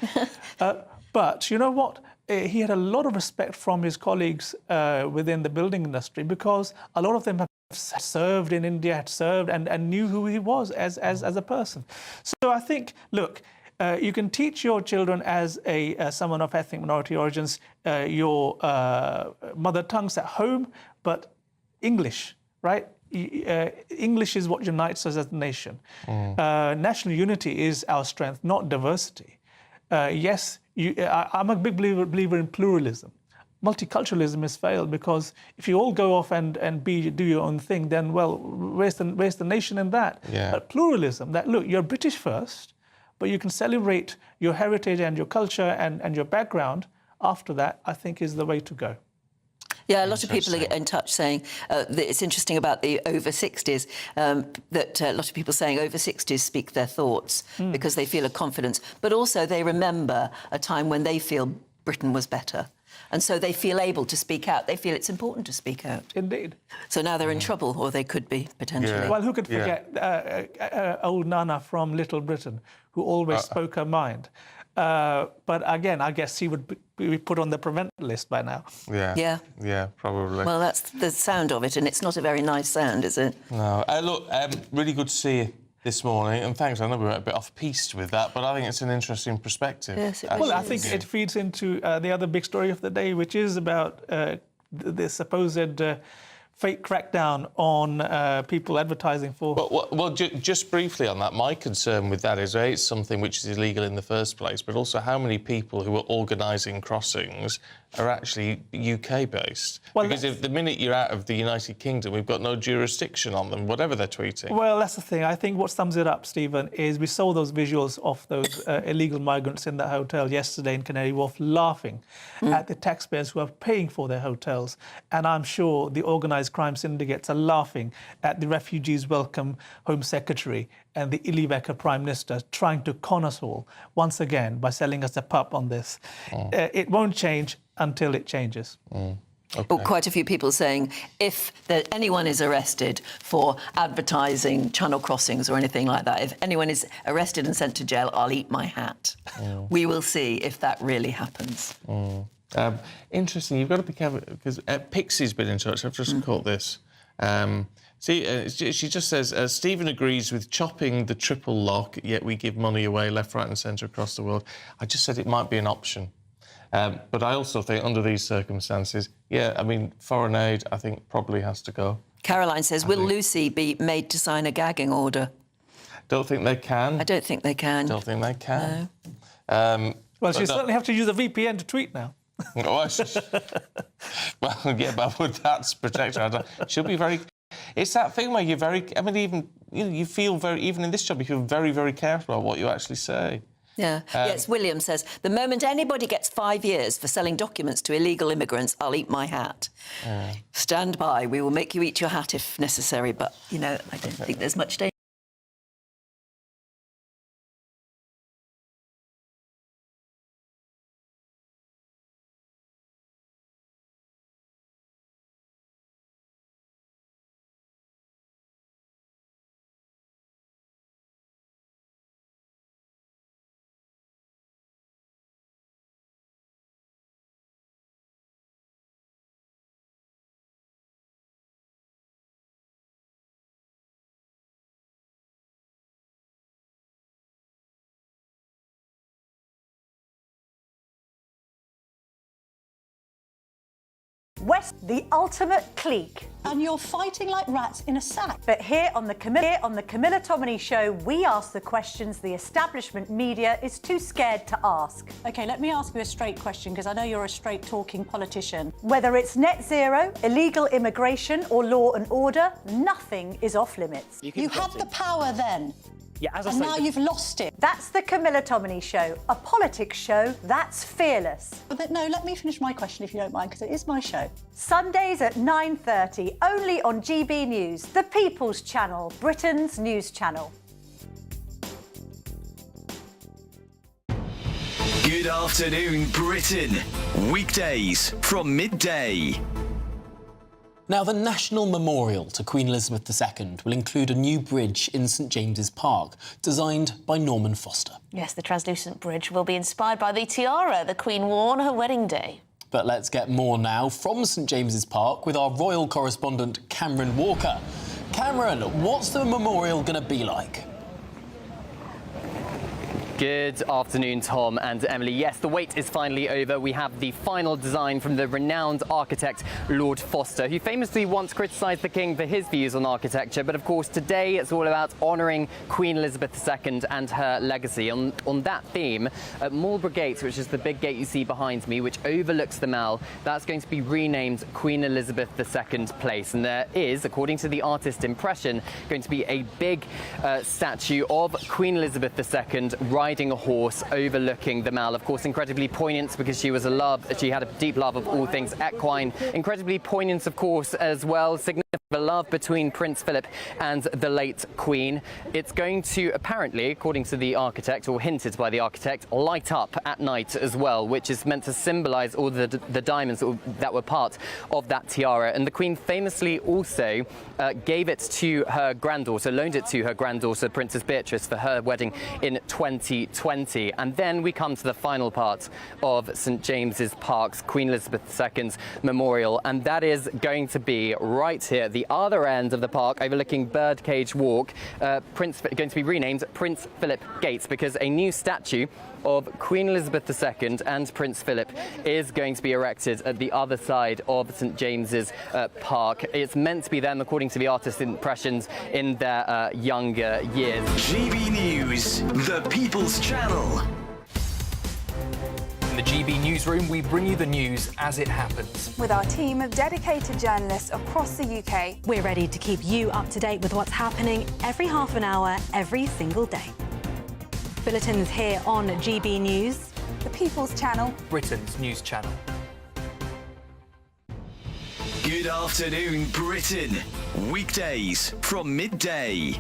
But you know what? He had a lot of respect from his colleagues within the building industry, because a lot of them have served in India, had served and knew who he was as a person. So I think, look, you can teach your children as someone of ethnic minority origins your mother tongues at home, but English, right? English is what unites us as a nation. National unity is our strength, not diversity. Yes, I'm a big believer in pluralism. Multiculturalism has failed, because if you all go off and do your own thing, then, well, where's the nation in that? Yeah. But pluralism, that, look, you're British first, but you can celebrate your heritage and your culture and your background after that, I think is the way to go. Yeah, a lot of people are in touch saying that it's interesting about the over 60s, that a lot of people saying over 60s speak their thoughts because they feel a confidence, but also they remember a time when they feel Britain was better. And so they feel able to speak out. They feel it's important to speak out. Indeed. So now they're in trouble, or they could be, potentially. Yeah. Well, who could forget old Nana from Little Britain, who always spoke her mind. But again, I guess she would be put on the prevent list by now. Yeah. Yeah, probably. Well, that's the sound of it, and it's not a very nice sound, is it? No. Look, really good to see you this morning, and thanks. I know we went a bit off-piste with that, but I think it's an interesting perspective. Yes, it well, I think it feeds into the other big story of the day, which is about the supposed fake crackdown on people advertising for... Well, just briefly on that, my concern with that is, it's something which is illegal in the first place, but also how many people who are organising crossings are actually UK-based. Well, because if the minute you're out of the United Kingdom, we've got no jurisdiction on them, whatever they're tweeting. Well, that's the thing. I think what sums it up, Stephen, is we saw those visuals of those illegal migrants in that hotel yesterday in Canary Wharf laughing at the taxpayers who are paying for their hotels. And I'm sure the organised crime syndicates are laughing at the Refugees Welcome Home Secretary and the Ilivaker Prime Minister trying to con us all once again by selling us a pup on this. It won't change until it changes. Okay. But quite a few people saying if anyone is arrested for advertising channel crossings or anything like that, if anyone is arrested and sent to jail, I'll eat my hat. We will see if that really happens. Interesting. You've got to be careful, because Pixie's been in touch. I've just caught this. She just says, Stephen agrees with chopping the triple lock, yet we give money away left, right and centre across the world. I just said it might be an option. But I also think under these circumstances, I mean, foreign aid, I think, probably has to go. Caroline says, will Lucy be made to sign a gagging order? Don't think they can. I don't think they can. Don't think they can. No. Well, she'll certainly have to use a VPN to tweet now. Well, yeah, but would that protect her? She'll be very... It's that thing where you're very... I mean, even, you feel very... Even in this job, you feel very, very careful about what you actually say. Yeah. Yes, William says, the moment anybody gets 5 years for selling documents to illegal immigrants, I'll eat my hat. Stand by. We will make you eat your hat if necessary, but, I don't think there's much danger. West, the ultimate clique. And you're fighting like rats in a sack. But here on the Camilla Tominey Show, we ask the questions the establishment media is too scared to ask. OK, let me ask you a straight question, because I know you're a straight-talking politician. Whether it's net zero, illegal immigration or law and order, nothing is off limits. You have the power then. Yeah, as I And say, now you've lost it. That's the Camilla Tominey Show, a politics show that's fearless. But no, let me finish my question if you don't mind, because it is my show. Sundays at 9:30, only on GB News, the People's Channel, Britain's news channel. Good afternoon, Britain. Weekdays from midday. Now, the National Memorial to Queen Elizabeth II will include a new bridge in St James's Park, designed by Norman Foster. Yes, the translucent bridge will be inspired by the tiara the Queen wore on her wedding day. But let's get more now from St James's Park with our royal correspondent, Cameron Walker. Cameron, what's the memorial going to be like? Good afternoon, Tom and Emily. Yes, the wait is finally over. We have the final design from the renowned architect Lord Foster, who famously once criticised the King for his views on architecture. But of course, today it's all about honouring Queen Elizabeth II and her legacy. On that theme, at Marlborough Gate, which is the big gate you see behind me, which overlooks the Mall, that's going to be renamed Queen Elizabeth II Place. And there is, according to the artist impression, going to be a big statue of Queen Elizabeth II riding a horse overlooking the Mall. Of course, incredibly poignant because she had a deep love of all things equine. Incredibly poignant, of course, as well, significant a love between Prince Philip and the late Queen. It's going to apparently, according to the architect, or hinted by the architect, light up at night as well, which is meant to symbolise all the diamonds that were part of that tiara. And the Queen famously also gave it to her granddaughter, loaned it to her granddaughter, Princess Beatrice, for her wedding in 2020. And then we come to the final part of St James's Park's Queen Elizabeth II's memorial, and that is going to be right here at the other end of the park, overlooking Birdcage Walk, going to be renamed Prince Philip Gates, because a new statue of Queen Elizabeth II and Prince Philip is going to be erected at the other side of St James's Park. It's meant to be them, according to the artist's impressions, in their younger years. GB News, the People's Channel. In the GB Newsroom, we bring you the news as it happens. With our team of dedicated journalists across the UK. We're ready to keep you up to date with what's happening every half an hour, every single day. Bulletins here on GB News, the People's Channel, Britain's news channel. Good afternoon, Britain. Weekdays from midday.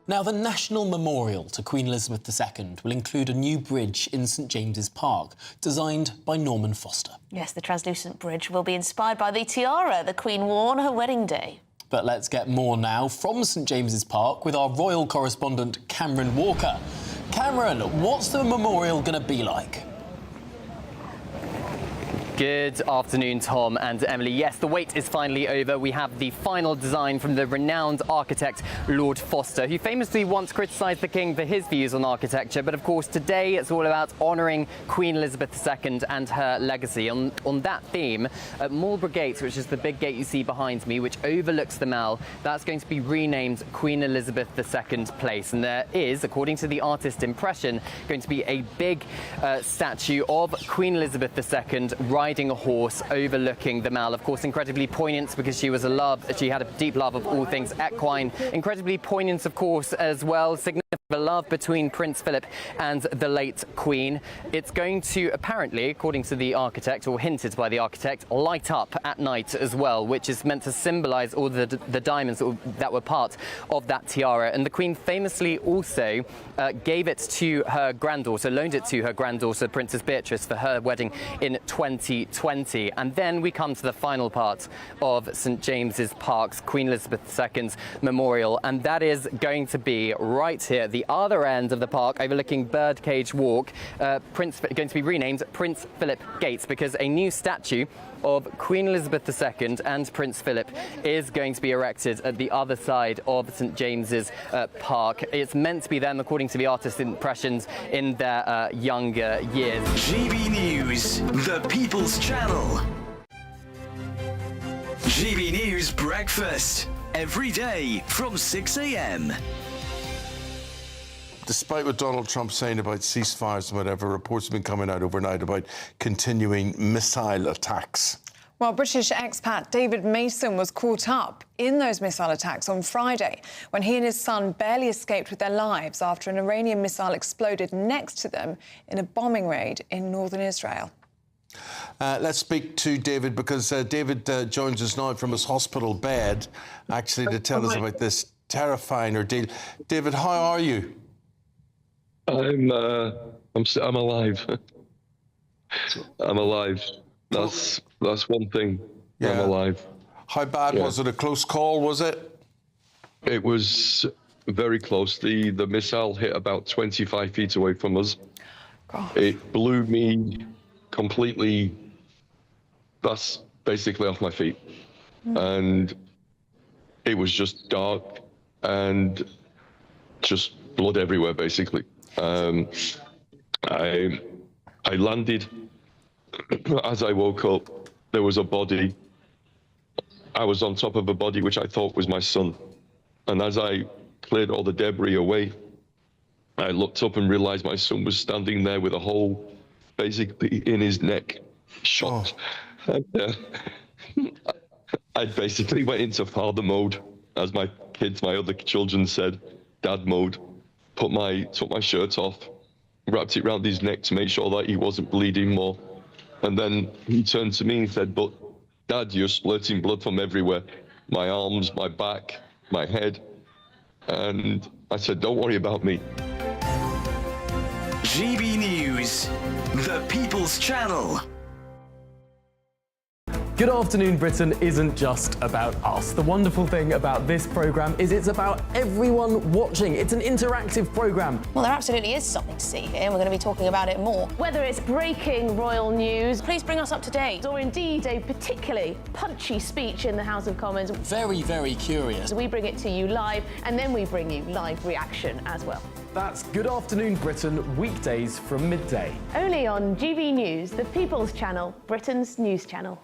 Now, the National Memorial to Queen Elizabeth II will include a new bridge in St James's Park, designed by Norman Foster. Yes, the translucent bridge will be inspired by the tiara the Queen wore on her wedding day. But let's get more now from St James's Park with our royal correspondent, Cameron Walker. Cameron, what's the memorial going to be like? Good afternoon, Tom and Emily. Yes, the wait is finally over. We have the final design from the renowned architect Lord Foster, who famously once criticised the King for his views on architecture. But of course, today it's all about honouring Queen Elizabeth II and her legacy. On that theme, at Marlborough Gate, which is the big gate you see behind me, which overlooks the Mall, that's going to be renamed Queen Elizabeth II Place. And there is, according to the artist's impression, going to be a big statue of Queen Elizabeth II riding a horse overlooking the Mall. Of course, incredibly poignant because she had a deep love of all things equine. Incredibly poignant, of course, as well, significant a love between Prince Philip and the late Queen. It's going to apparently, according to the architect, or hinted by the architect, light up at night as well, which is meant to symbolise all the diamonds that were part of that tiara. And the Queen famously also gave it to her granddaughter, loaned it to her granddaughter, Princess Beatrice, for her wedding in 2020. And then we come to the final part of St James's Park's Queen Elizabeth II's memorial, and that is going to be right here at the other end of the park, overlooking Birdcage Walk, going to be renamed Prince Philip Gates, because a new statue of Queen Elizabeth II and Prince Philip is going to be erected at the other side of St James's Park. It's meant to be them, according to the artist's impressions, in their younger years. GB News, the People's Channel. GB News Breakfast, every day from 6 a.m. Despite what Donald Trump's saying about ceasefires and whatever, reports have been coming out overnight about continuing missile attacks. Well, British expat David Mason was caught up in those missile attacks on Friday when he and his son barely escaped with their lives after an Iranian missile exploded next to them in a bombing raid in northern Israel. Let's speak to David, because David joins us now from his hospital bed, actually, to tell us about this terrifying ordeal. David, how are you? I'm alive. I'm alive. That's one thing. Yeah. I'm alive. How bad was it? A close call, was it? It was very close. The missile hit about 25 feet away from us. Gosh. It blew me completely, that's basically off my feet. And it was just dark and just blood everywhere, basically. I landed. As I woke up, there was a body. I was on top of a body which I thought was my son. And as I cleared all the debris away, I looked up and realized my son was standing there with a hole basically in his neck, shot. Oh. And, I basically went into father mode, as my other children said, dad mode, took my shirt off, wrapped it around his neck to make sure that he wasn't bleeding more. And then he turned to me and said, "But Dad, you're splurting blood from everywhere. My arms, my back, my head." And I said, "Don't worry about me." GB News, the People's Channel. Good Afternoon Britain isn't just about us. The wonderful thing about this programme is it's about everyone watching. It's an interactive programme. Well, there absolutely is something to see here, and we're going to be talking about it more. Whether it's breaking royal news, please bring us up to date, or indeed a particularly punchy speech in the House of Commons. Very, very curious. We bring it to you live, and then we bring you live reaction as well. That's Good Afternoon Britain, weekdays from midday. Only on GB News, the People's Channel, Britain's news channel.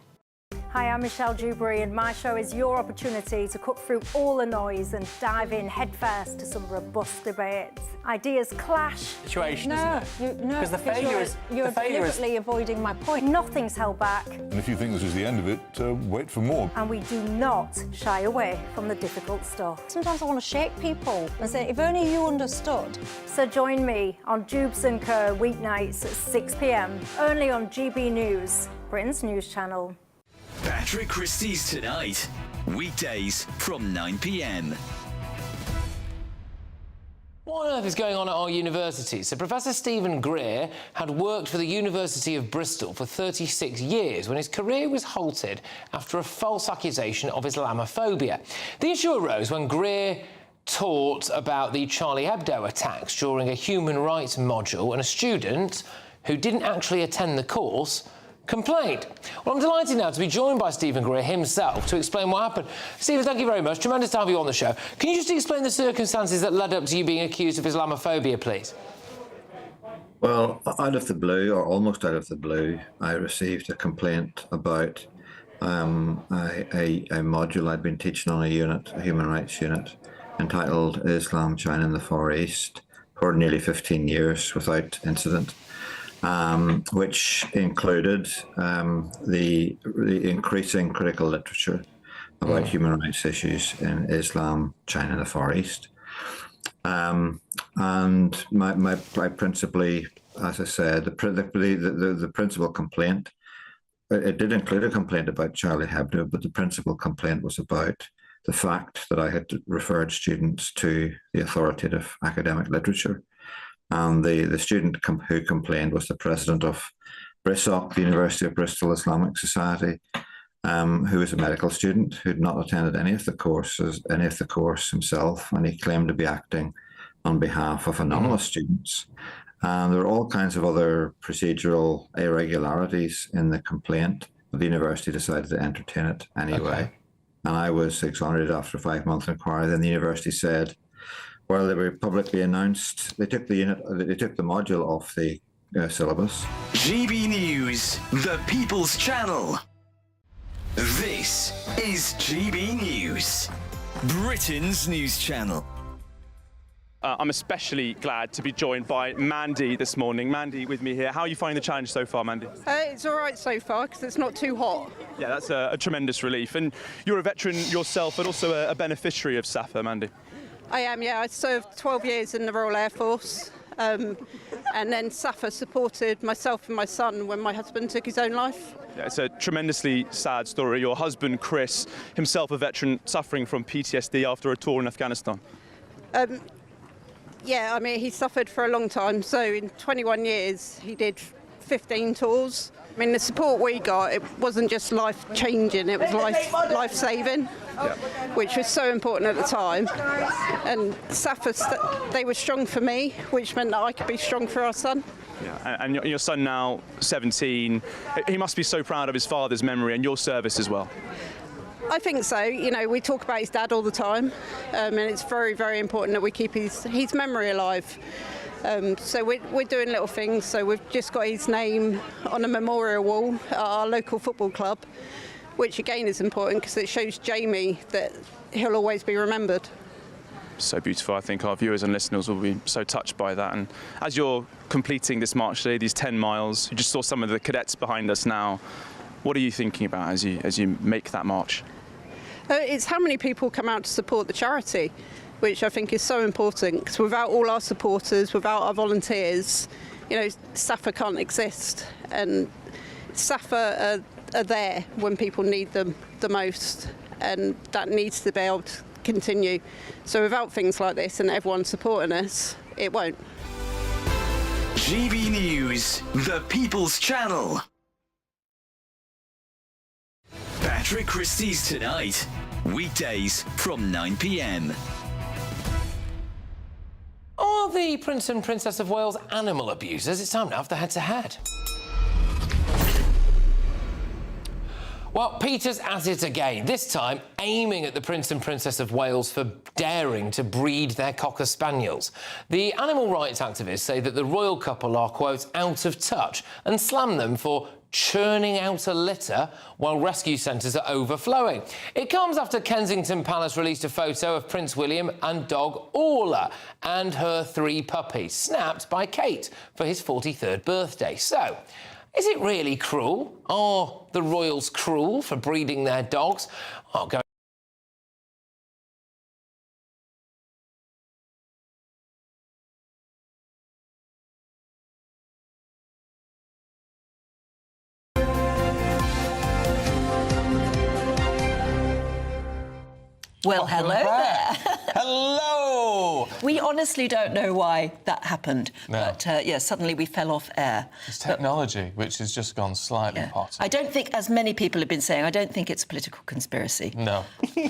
Hi, I'm Michelle Dewberry, and my show is your opportunity to cut through all the noise and dive in headfirst to some robust debates. Ideas clash. Situation, no, isn't it? Because the failure is you're deliberately avoiding my point. Nothing's held back. And if you think this is the end of it, wait for more. And we do not shy away from the difficult stuff. Sometimes I want to shake people and say, if only you understood. So join me on Jubes & Co. weeknights at 6 p.m, only on GB News, Britain's news channel. Patrick Christie's Tonight, weekdays from 9 p.m. What on earth is going on at our university? So Professor Stephen Greer had worked for the University of Bristol for 36 years when his career was halted after a false accusation of Islamophobia. The issue arose when Greer taught about the Charlie Hebdo attacks during a human rights module, and a student who didn't actually attend the course complained. Well, I'm delighted now to be joined by Stephen Greer himself to explain what happened. Stephen, thank you very much. Tremendous to have you on the show. Can you just explain the circumstances that led up to you being accused of Islamophobia, please? Well, out of the blue, or almost out of the blue, I received a complaint about a module I'd been teaching on a human rights unit, entitled Islam, China and the Far East, for nearly 15 years without incident. Which included the increasing critical literature about human rights issues in Islam, China, and the Far East. And my principally, as I said, the principal complaint, it did include a complaint about Charlie Hebdo, but the principal complaint was about the fact that I had referred students to the authoritative academic literature. And the student who complained was the president of BRISOC, the University of Bristol Islamic Society, who was a medical student who'd not attended any of the course himself, and he claimed to be acting on behalf of anonymous students. And there were all kinds of other procedural irregularities in the complaint, but the university decided to entertain it anyway. Okay. And I was exonerated after a 5-month inquiry. Then the university said, well, they were publicly announced. They took the module off the syllabus. GB News, the People's Channel. This is GB News, Britain's news channel. I'm especially glad to be joined by Mandy this morning. Mandy with me here. How are you finding the challenge so far, Mandy? It's all right so far because it's not too hot. Yeah, that's a tremendous relief. And you're a veteran yourself, but also a beneficiary of SAFA, Mandy. I am, yeah. I served 12 years in the Royal Air Force. And then SAFA supported myself and my son when my husband took his own life. Yeah, it's a tremendously sad story. Your husband, Chris, himself a veteran suffering from PTSD after a tour in Afghanistan. Yeah, I mean, he suffered for a long time. So in 21 years, he did 15 tours. I mean, the support we got, it wasn't just life-changing, it was life-saving, which was so important at the time. And SAFA, they were strong for me, which meant that I could be strong for our son. Yeah, and your son now 17, he must be so proud of his father's memory and your service as well. I think so. You know, we talk about his dad all the time, and it's very, very important that we keep his memory alive. So we're doing little things. So we've just got his name on a memorial wall at our local football club, which again is important because it shows Jamie that he'll always be remembered. So beautiful. I think our viewers and listeners will be so touched by that. And as you're completing this march today, these 10 miles, you just saw some of the cadets behind us now. What are you thinking about as you make that march? It's how many people come out to support the charity, which I think is so important, because without all our supporters, without our volunteers, you know, SAFA can't exist. And SAFA are there when people need them the most, and that needs to be able to continue. So without things like this and everyone supporting us, it won't. GB News, the People's Channel. Patrick Christie's Tonight, weekdays from 9 p.m. Are the Prince and Princess of Wales animal abusers? It's time now for the head-to-head. Well, Peter's at it again, this time aiming at the Prince and Princess of Wales for daring to breed their Cocker Spaniels. The animal rights activists say that the royal couple are, quote, out of touch and slam them for churning out a litter while rescue centres are overflowing. It comes after Kensington Palace released a photo of Prince William and dog Orla and her 3 puppies, snapped by Kate for his 43rd birthday. So, is it really cruel? Are the royals cruel for breeding their dogs? I'll go. Well, hello there. Hello! We honestly don't know why that happened, but yeah, suddenly we fell off air. It's technology, which has just gone slightly potty. I don't think, as many people have been saying, I don't think it's a political conspiracy. No.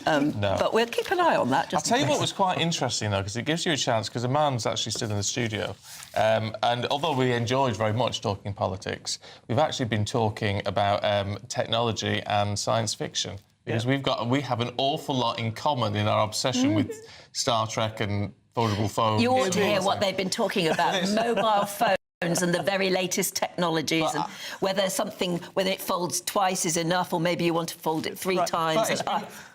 No. But we'll keep an eye on that. I'll tell you what was quite interesting, though, because it gives you a chance, because Aman's actually still in the studio, and although we enjoyed very much talking politics, we've actually been talking about technology and science fiction. Because we have an awful lot in common in our obsession with Star Trek and foldable phones. You ought to hear what they've been talking about, mobile phones and the very latest technologies, and whether it folds twice is enough, or maybe you want to fold it 3 times.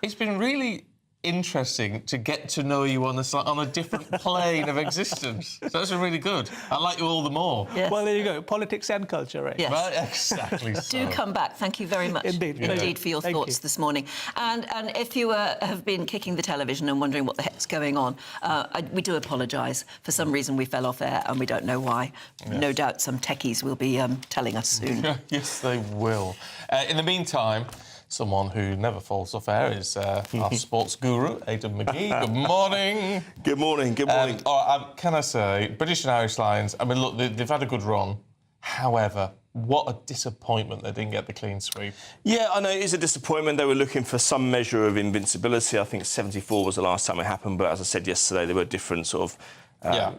It's been really interesting to get to know you on a different plane of existence. So that's really good. I like you all the more. Yes. Well, there you go. Politics and culture, right? Yes. Right, exactly. Do come back. Thank you very much indeed for your thoughts this morning. And if you have been kicking the television and wondering what the heck's going on, we do apologise. For some reason we fell off air and we don't know why. Yes. No doubt some techies will be telling us soon. Yes, they will. In the meantime, someone who never falls off air is our sports guru, Aidan McGee. Good morning. Good morning, good morning. Can I say, British and Irish Lions, I mean, look, they've had a good run. However, what a disappointment they didn't get the clean sweep. Yeah, I know it is a disappointment. They were looking for some measure of invincibility. I think 74 was the last time it happened, but as I said yesterday, there were different sort of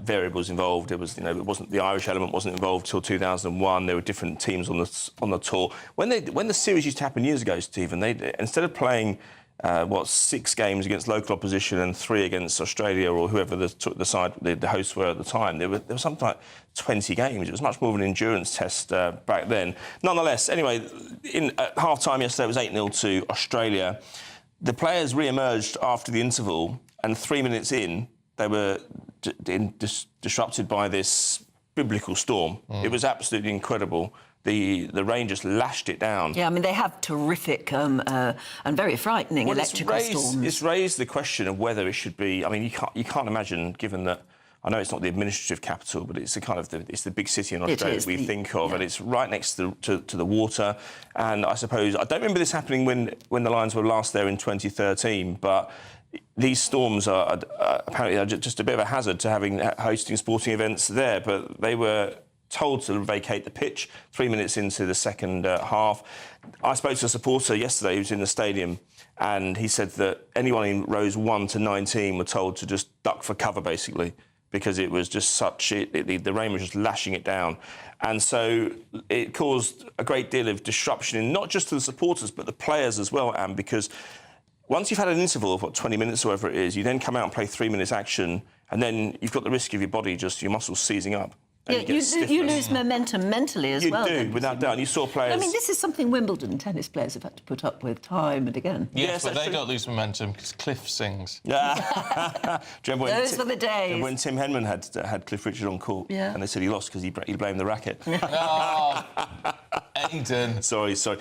variables involved. It was, it wasn't the Irish element wasn't involved till 2001. There were different teams on the tour. When the series used to happen years ago, Stephen, they instead of playing 6 games against local opposition and 3 against Australia or whoever the hosts were at the time, there was something like 20 games. It was much more of an endurance test back then. Nonetheless, anyway, at half-time yesterday it was 8-0 to Australia. The players re-emerged after the interval, and 3 minutes in, they were disrupted by this biblical storm. It was absolutely incredible. The rain just lashed it down. Yeah, I mean, they have terrific and very frightening electrical storms. It's raised the question of whether it should be. I mean, you can't imagine, given that. I know it's not the administrative capital, but it's it's the big city in Australia that we think of, and it's right next to the water. And I suppose I don't remember this happening when the Lions were last there in 2013, but these storms are apparently just a bit of a hazard to hosting sporting events there. But they were told to vacate the pitch 3 minutes into the second half. I spoke to a supporter yesterday who was in the stadium, and he said that anyone in rows 1 to 19 were told to just duck for cover, basically, because it was just the rain was just lashing it down. And so it caused a great deal of disruption, in not just to the supporters, but the players as well, Anne, because once you've had an interval of, 20 minutes or whatever it is, you then come out and play 3 minutes action, and then you've got the risk of your body, your muscles seizing up. Yeah, you lose momentum mentally as well. You do, without doubt. And you saw players... I mean, this is something Wimbledon tennis players have had to put up with time and again. Yes, but they don't lose momentum because Cliff sings. Those were the days. When Tim Henman had Cliff Richard on court, and they said he lost because he blamed the racket. Oh, Aidan. Sorry. So...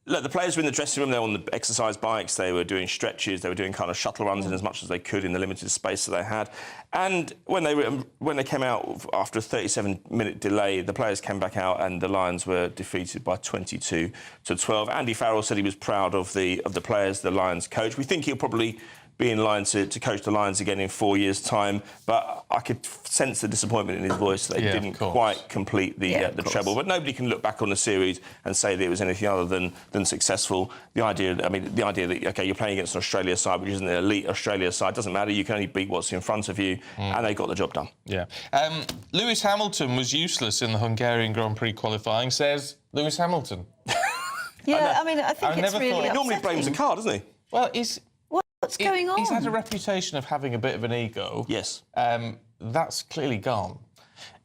Look, the players were in the dressing room, they were on the exercise bikes, they were doing stretches, they were doing kind of shuttle runs in as much as they could in the limited space that they had. And when they came out after a 37-minute delay, the players came back out and the Lions were defeated by 22-12. Andy Farrell said he was proud of the players, the Lions coach. We think he'll probably be in line to coach the Lions again in 4 years' time, but I could sense the disappointment in his voice that they didn't quite complete the treble. But nobody can look back on the series and say that it was anything other than successful. The idea that, OK, you're playing against an Australia side, which isn't the elite Australia side, doesn't matter, you can only beat what's in front of you, and they got the job done. Yeah. Lewis Hamilton was useless in the Hungarian Grand Prix qualifying, says Lewis Hamilton. I mean, I think it's really upsetting. He normally blames the car, doesn't he? Well, What's going on? He's had a reputation of having a bit of an ego. Yes. That's clearly gone.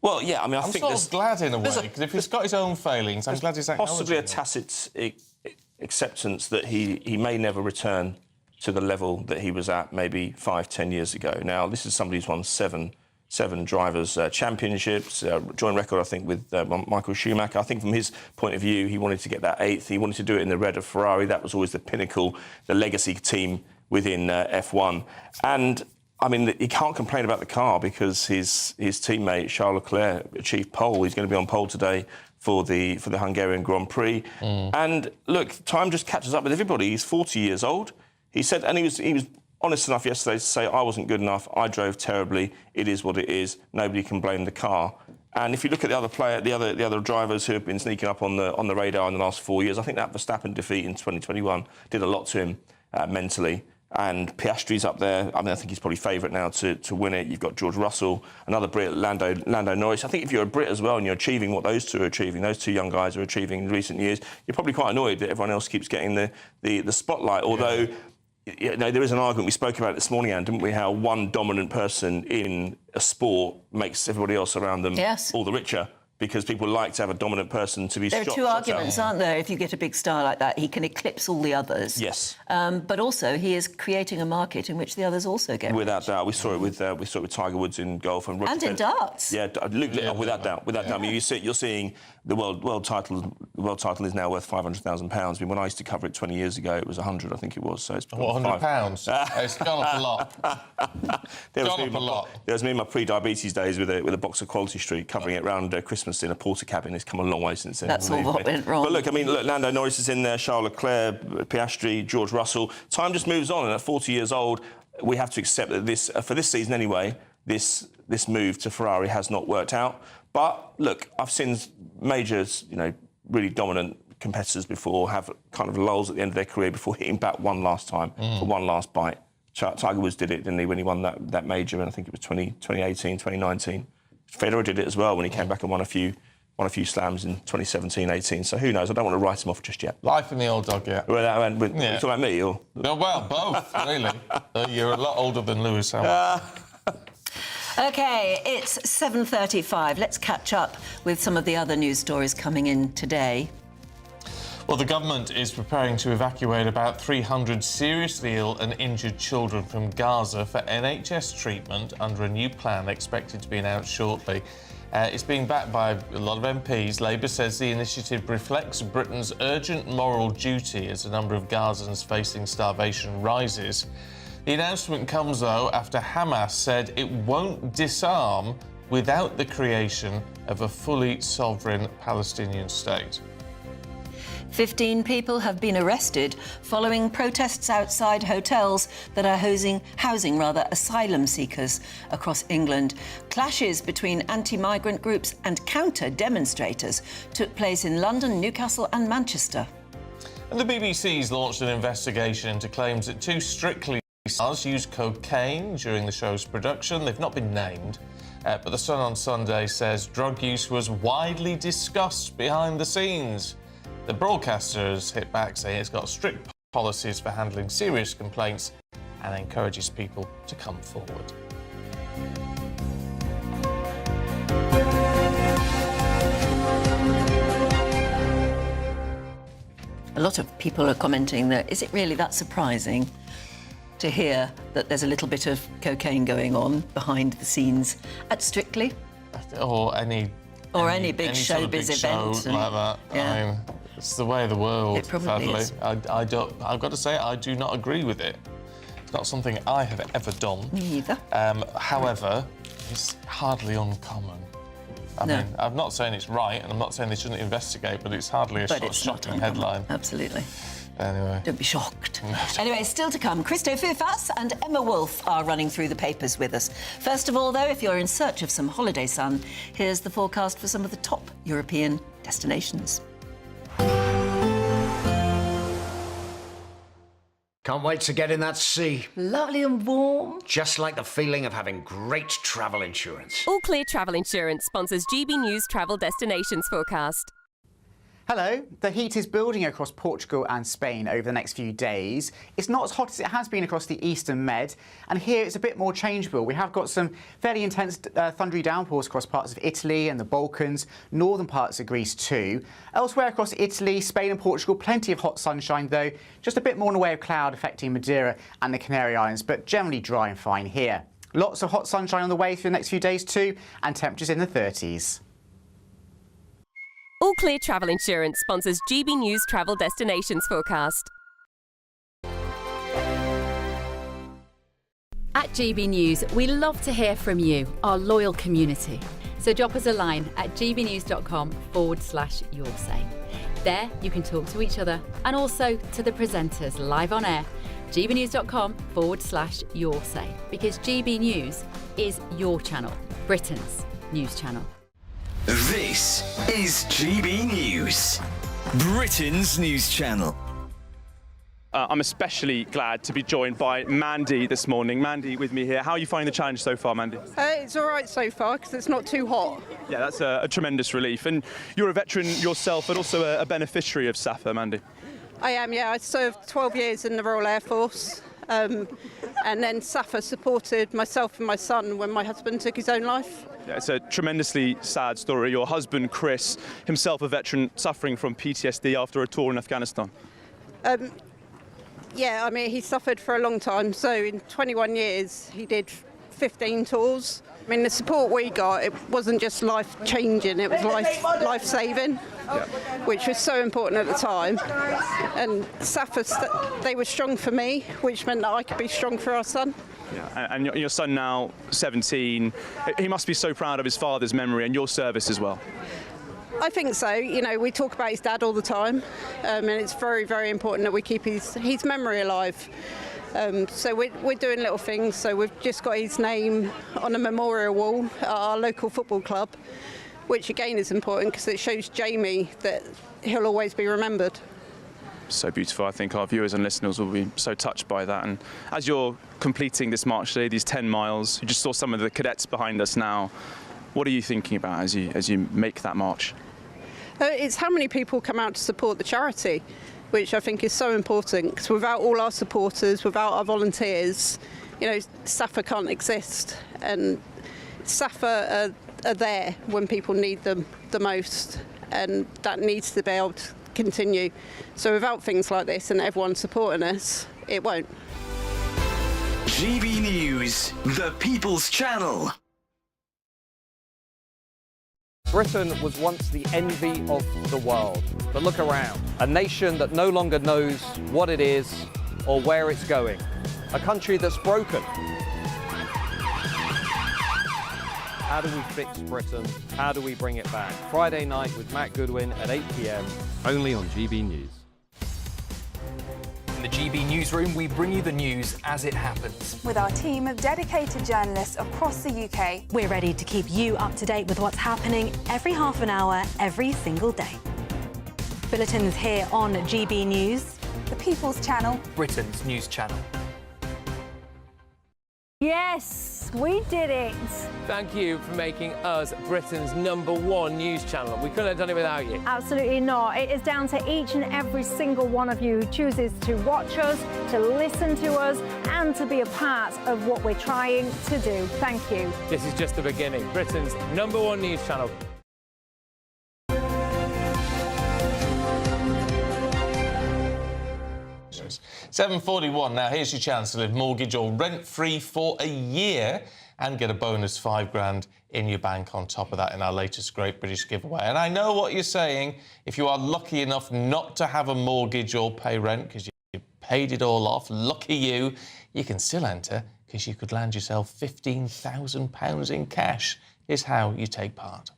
Well, yeah, I mean, I'm sort of glad in a way, because if he's got his own failings, I'm glad he's acknowledging possibly a tacit acceptance that he may never return to the level that he was at maybe 5-10 years ago. Now, this is somebody who's won seven drivers' championships, joint record, I think, with Michael Schumacher. I think from his point of view, he wanted to get that 8th. He wanted to do it in the red of Ferrari. That was always the pinnacle, the legacy team within F1. And, I mean, he can't complain about the car because his teammate, Charles Leclerc, achieved pole. He's going to be on pole today for the Hungarian Grand Prix. And, look, time just catches up with everybody. He's 40 years old. He said, and he was honest enough yesterday to say, I wasn't good enough, I drove terribly, it is what it is, nobody can blame the car. And if you look at the other drivers who have been sneaking up on the radar in the last 4 years, I think that Verstappen defeat in 2021 did a lot to him mentally. And Piastri's up there. I mean, I think he's probably favourite now to win it. You've got George Russell, another Brit, Lando Norris. I think if you're a Brit as well and you're achieving what those two are achieving, those two young guys are achieving in recent years, you're probably quite annoyed that everyone else keeps getting the spotlight. Although, you know, there is an argument, we spoke about it this morning, Anne, didn't we, how one dominant person in a sport makes everybody else around them all the richer. Because people like to have a dominant person to be There are two arguments, aren't there? If you get a big star like that, he can eclipse all the others. Yes. But also, he is creating a market in which the others also get without doubt. We saw it with Tiger Woods in golf and in darts. Yeah, without doubt. I mean, you're seeing the world title. The world title is now worth £500,000. I mean, when I used to cover it 20 years ago, it was 100, I think it was. So it's £100? It's gone up a lot. There was me in my pre-diabetes days with a box of Quality Street covering it around Christmas in a porter cabin. It's come a long way since then. That's all what went wrong. But look, I mean, Lando Norris is in there, Charles Leclerc, Piastri, George Russell. Time just moves on, and at 40 years old, we have to accept that this, for this season anyway, this move to Ferrari has not worked out. But look, I've seen majors, really dominant competitors before have kind of lulls at the end of their career before hitting back one last time for one last bite. Tiger Woods did it, didn't he, when he won that major, and I think it was 2018, 2019. Federer did it as well when he came back and won a few slams in 2017, 18. So who knows? I don't want to write him off just yet. Life in the old dog, yeah. Well, you talking about me, or? Well, both, really. You're a lot older than Lewis Hamilton. OK, it's 7:35. Let's catch up with some of the other news stories coming in today. Well, the government is preparing to evacuate about 300 seriously ill and injured children from Gaza for NHS treatment under a new plan expected to be announced shortly. It's being backed by a lot of MPs. Labour says the initiative reflects Britain's urgent moral duty as the number of Gazans facing starvation rises. The announcement comes, though, after Hamas said it won't disarm without the creation of a fully sovereign Palestinian state. 15 people have been arrested following protests outside hotels that are housing asylum seekers across England. Clashes between anti-migrant groups and counter-demonstrators took place in London, Newcastle and Manchester. And the BBC's launched an investigation into claims that two Strictly stars used cocaine during the show's production. They've not been named, but The Sun on Sunday says drug use was widely discussed behind the scenes. The broadcaster has hit back, saying it's got strict policies for handling serious complaints and encourages people to come forward. A lot of people are commenting that, is it really that surprising to hear that there's a little bit of cocaine going on behind the scenes at Strictly? Or any big showbiz event. Show like that. Yeah. I mean, it's the way of the world, It probably sadly. is. I've got to say, I do not agree with it. It's not something I have ever done. Me either. However, it's hardly uncommon. I mean, I'm not saying it's right, and I'm not saying they shouldn't investigate, but it's hardly a But sort of it's not shocking headline. Absolutely. Anyway. Don't be shocked. Anyway, still to come, Christo Fufas and Emma Wolf are running through the papers with us. First of all, though, if you're in search of some holiday sun, here's the forecast for some of the top European destinations. Can't wait to get in that sea. Lovely and warm. Just like the feeling of having great travel insurance. All Clear Travel Insurance sponsors GB News Travel Destinations Forecast. Hello. The heat is building across Portugal and Spain over the next few days. It's not as hot as it has been across the Eastern Med, and here it's a bit more changeable. We have got some fairly intense thundery downpours across parts of Italy and the Balkans, northern parts of Greece too. Elsewhere across Italy, Spain and Portugal, plenty of hot sunshine though, just a bit more in the way of cloud affecting Madeira and the Canary Islands, but generally dry and fine here. Lots of hot sunshine on the way through the next few days too, and temperatures in the 30s. All Clear Travel Insurance sponsors GB News Travel Destinations Forecast. At GB News, we love to hear from you, our loyal community. So drop us a line at gbnews.com/yoursay. There you can talk to each other and also to the presenters live on air. gbnews.com/yoursay, because GB News is your channel, Britain's news channel. This is GB News, Britain's news channel. I'm especially glad to be joined by Mandy this morning. Mandy with me here. How are you finding the challenge so far, Mandy? It's all right so far because it's not too hot. Yeah, that's a tremendous relief. And you're a veteran yourself, but also a beneficiary of SAFA, Mandy. I am, yeah. I served 12 years in the Royal Air Force. And then SAFA supported myself and my son when my husband took his own life. Yeah, it's a tremendously sad story. Your husband, Chris, himself a veteran suffering from PTSD after a tour in Afghanistan. Yeah, I mean, he suffered for a long time. So in 21 years, he did 15 tours. I mean, the support we got, it wasn't just life-changing, it was life-saving, which was so important at the time. And SAFA, they were strong for me, which meant that I could be strong for our son. Yeah. And your son now, 17, he must be so proud of his father's memory and your service as well. I think so. You know, we talk about his dad all the time, and it's very, very important that we keep his memory alive. So we're doing little things. So we've just got his name on a memorial wall at our local football club, which again is important because it shows Jamie that he'll always be remembered. So beautiful. I think our viewers and listeners will be so touched by that. And as you're completing this march today, these 10 miles, you just saw some of the cadets behind us now. What are you thinking about as you make that march? It's how many people come out to support the charity, which I think is so important, because without all our supporters, without our volunteers, you know, SAFA can't exist. And SAFA are there when people need them the most, and that needs to be able to continue. So without things like this and everyone supporting us, it won't. GB News, the People's Channel. Britain was once the envy of the world. But look around. A nation that no longer knows what it is or where it's going. A country that's broken. How do we fix Britain? How do we bring it back? Friday night with Matt Goodwin at 8 p.m, only on GB News. In the GB Newsroom, we bring you the news as it happens. With our team of dedicated journalists across the UK. We're ready to keep you up to date with what's happening every half an hour, every single day. Bulletins here on GB News. The People's Channel. Britain's news channel. Yes, we did it. Thank you for making us Britain's #1 news channel. We couldn't have done it without you. Absolutely not. It is down to each and every single one of you who chooses to watch us, to listen to us, and to be a part of what we're trying to do. Thank you. This is just the beginning. Britain's #1 news channel. £7.41. Now, here's your chance to live mortgage or rent-free for a year and get a bonus £5,000 in your bank on top of that in our latest Great British giveaway. And I know what you're saying. If you are lucky enough not to have a mortgage or pay rent because you paid it all off, lucky you, you can still enter because you could land yourself £15,000 in cash. Here's how you take part.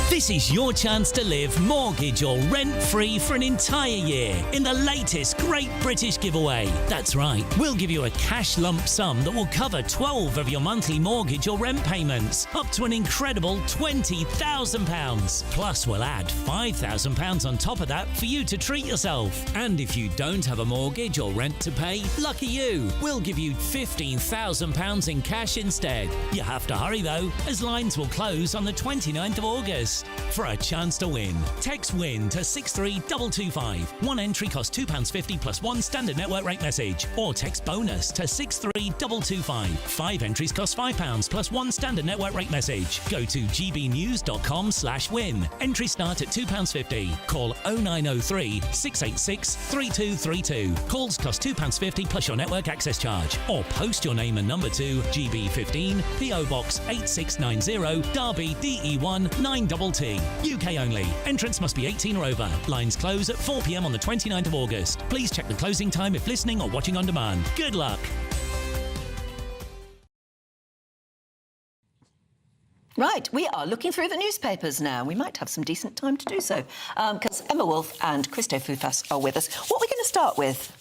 This is your chance to live mortgage or rent-free for an entire year in the latest Great British giveaway. That's right, we'll give you a cash lump sum that will cover 12 of your monthly mortgage or rent payments, up to an incredible £20,000. Plus, we'll add £5,000 on top of that for you to treat yourself. And if you don't have a mortgage or rent to pay, lucky you, we'll give you £15,000 in cash instead. You have to hurry though, as lines will close on the 29th of August. For a chance to win, text WIN to 63225. One entry costs £2.50 plus one standard network rate message. Or text BONUS to 63225. 5 entries cost £5 plus one standard network rate message. Go to gbnews.com/win. Entries start at £2.50. Call 0903 686 3232. Calls cost £2.50 plus your network access charge. Or post your name and number to GB15 PO Box 8690 Derby DE1 9TT. UK only. Entrance must be 18 or over. Lines close at 4 p.m. on the 29th of August. Please check the closing time if listening or watching on demand. Good luck. Right, we are looking through the newspapers now. We might have some decent time to do so, because Emma Wolf and Christo Fufas are with us. What are we going to start with?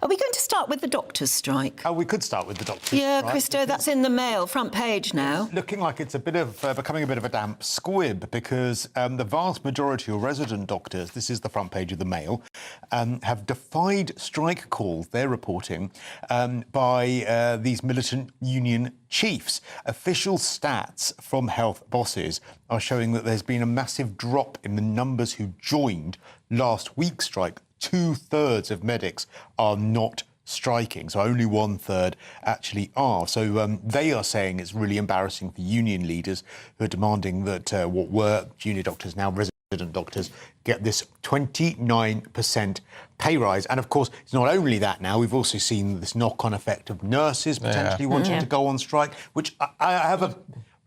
Are we going to start with the doctors' strike? Oh, we could start with the doctors' yeah, strike. Christo, that's in the Mail, front page now. Looking like it's a bit of becoming a bit of a damp squib because the vast majority of resident doctors, this is the front page of the Mail, have defied strike calls, they're reporting, by these militant union chiefs. Official stats from health bosses are showing that there's been a massive drop in the numbers who joined last week's strike. 2/3 of medics are not striking, so only 1/3 actually are. So they are saying it's really embarrassing for union leaders who are demanding that what were junior doctors, now resident doctors, get this 29% pay rise. And of course, it's not only that now, we've also seen this knock-on effect of nurses potentially wanting to go on strike, which I have a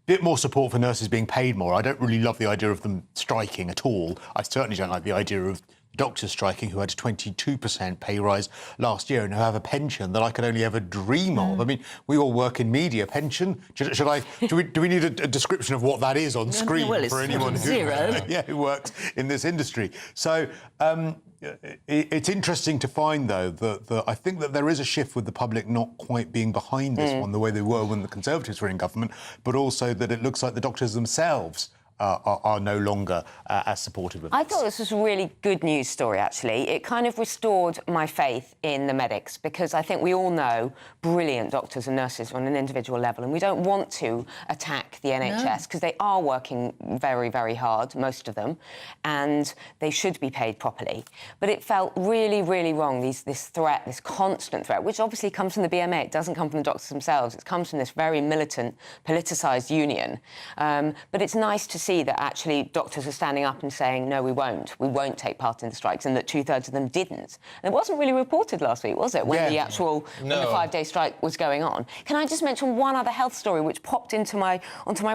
bit more support for nurses being paid more. I don't really love the idea of them striking at all. I certainly don't like the idea of doctors striking, who had a 22% pay rise last year and who have a pension that I could only ever dream of. I mean, we all work in media. Pension? Do we need a description of what that is on screen for anyone who works in this industry? So it's interesting to find, though, that I think that there is a shift with the public not quite being behind this one the way they were when the Conservatives were in government, but also that it looks like the doctors themselves are no longer as supportive of this. I thought this was a really good news story, actually. It kind of restored my faith in the medics, because I think we all know brilliant doctors and nurses on an individual level, and we don't want to attack the NHS because they are working very, very hard, most of them, and they should be paid properly. But it felt really, really wrong, this threat, this constant threat, which obviously comes from the BMA. It doesn't come from the doctors themselves. It comes from this very militant, politicised union. But it's nice to see see that actually doctors are standing up and saying, no, we won't take part in the strikes, and that 2/3 of them didn't. And it wasn't really reported last week, was it, when the actual when the 5-day strike was going on? Can I just mention one other health story which popped onto my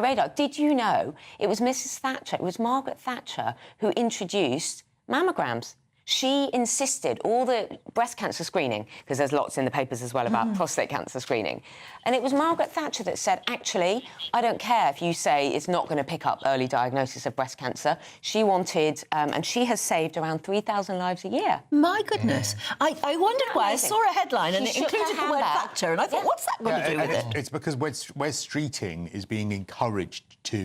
radar? Did you know it was Mrs. Thatcher, it was Margaret Thatcher, who introduced mammograms? She insisted all the breast cancer screening, because there's lots in the papers as well about prostate cancer screening, and it was Margaret Thatcher that said, actually, I don't care if you say it's not going to pick up early diagnosis of breast cancer. She wanted, and she has saved around 3,000 lives a year. My goodness. I wondered why. I saw a headline and it included the word Thatcher, and I thought, what's that going to do with it? It's because Wes Streeting is being encouraged to,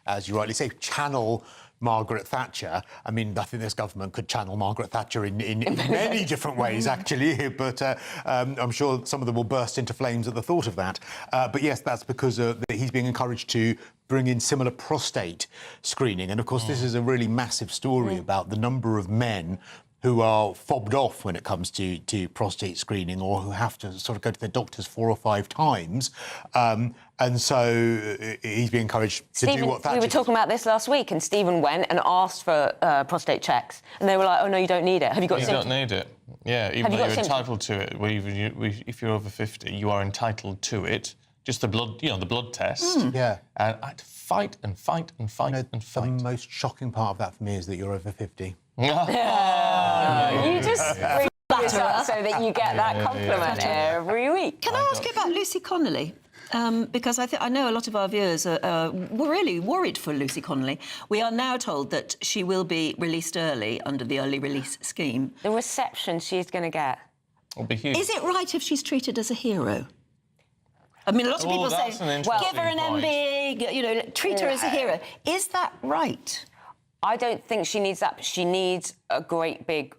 as you rightly say, channel Margaret Thatcher. I mean, I think this government could channel Margaret Thatcher in many different ways, actually, but I'm sure some of them will burst into flames at the thought of that. But yes, that's because he's being encouraged to bring in similar prostate screening. And, of course, this is a really massive story about the number of men who are fobbed off when it comes to prostate screening, or who have to sort of go to their doctors 4 or 5 times. And so he's being encouraged to do what Thatcher We were talking about this last week, and Stephen went and asked for prostate checks, and they were like, oh, no, you don't need it. Have you got symptoms? You don't need it. Yeah, even though you're entitled to it. Well, if you're over 50, you are entitled to it. Just the blood, the blood test. Yeah. And I had to fight and fight and fight and fight. The most shocking part of that for me is that you're over 50. You just bring this up so that you get that compliment every week. Can I ask you about Lucy Connolly? Because I know a lot of our viewers were really worried for Lucy Connolly. We are now told that she will be released early under the early release scheme. The reception she's going to get will be huge. Is it right if she's treated as a hero? I mean, a lot of people say, give her an MBE, treat her as a hero. Is that right? I don't think she needs that. She needs a great big...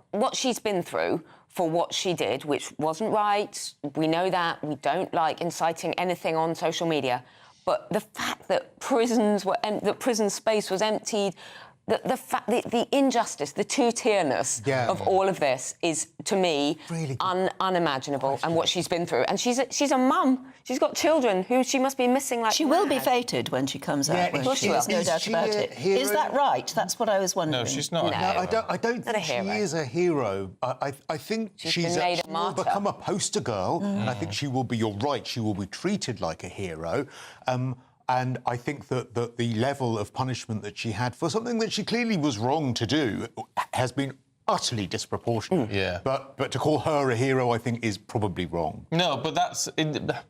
What she's been through for what she did, which wasn't right, we know that. We don't like inciting anything on social media. But the fact that that prison space was emptied, the injustice, the two-tierness of all of this is, to me, really unimaginable. And what she's been through, and she's a mum. She's got children who she must be missing like. She will be feted when she comes out. Of course she will. There's no doubt about it. Is that right? That's what I was wondering. No, she's not. No, I don't think she is a hero. I think she's become a poster girl, and I think she will be. You're right. She will be treated like a hero. And I think that the level of punishment that she had for something that she clearly was wrong to do has been utterly disproportionate. Yeah. But to call her a hero, I think, is probably wrong. No, but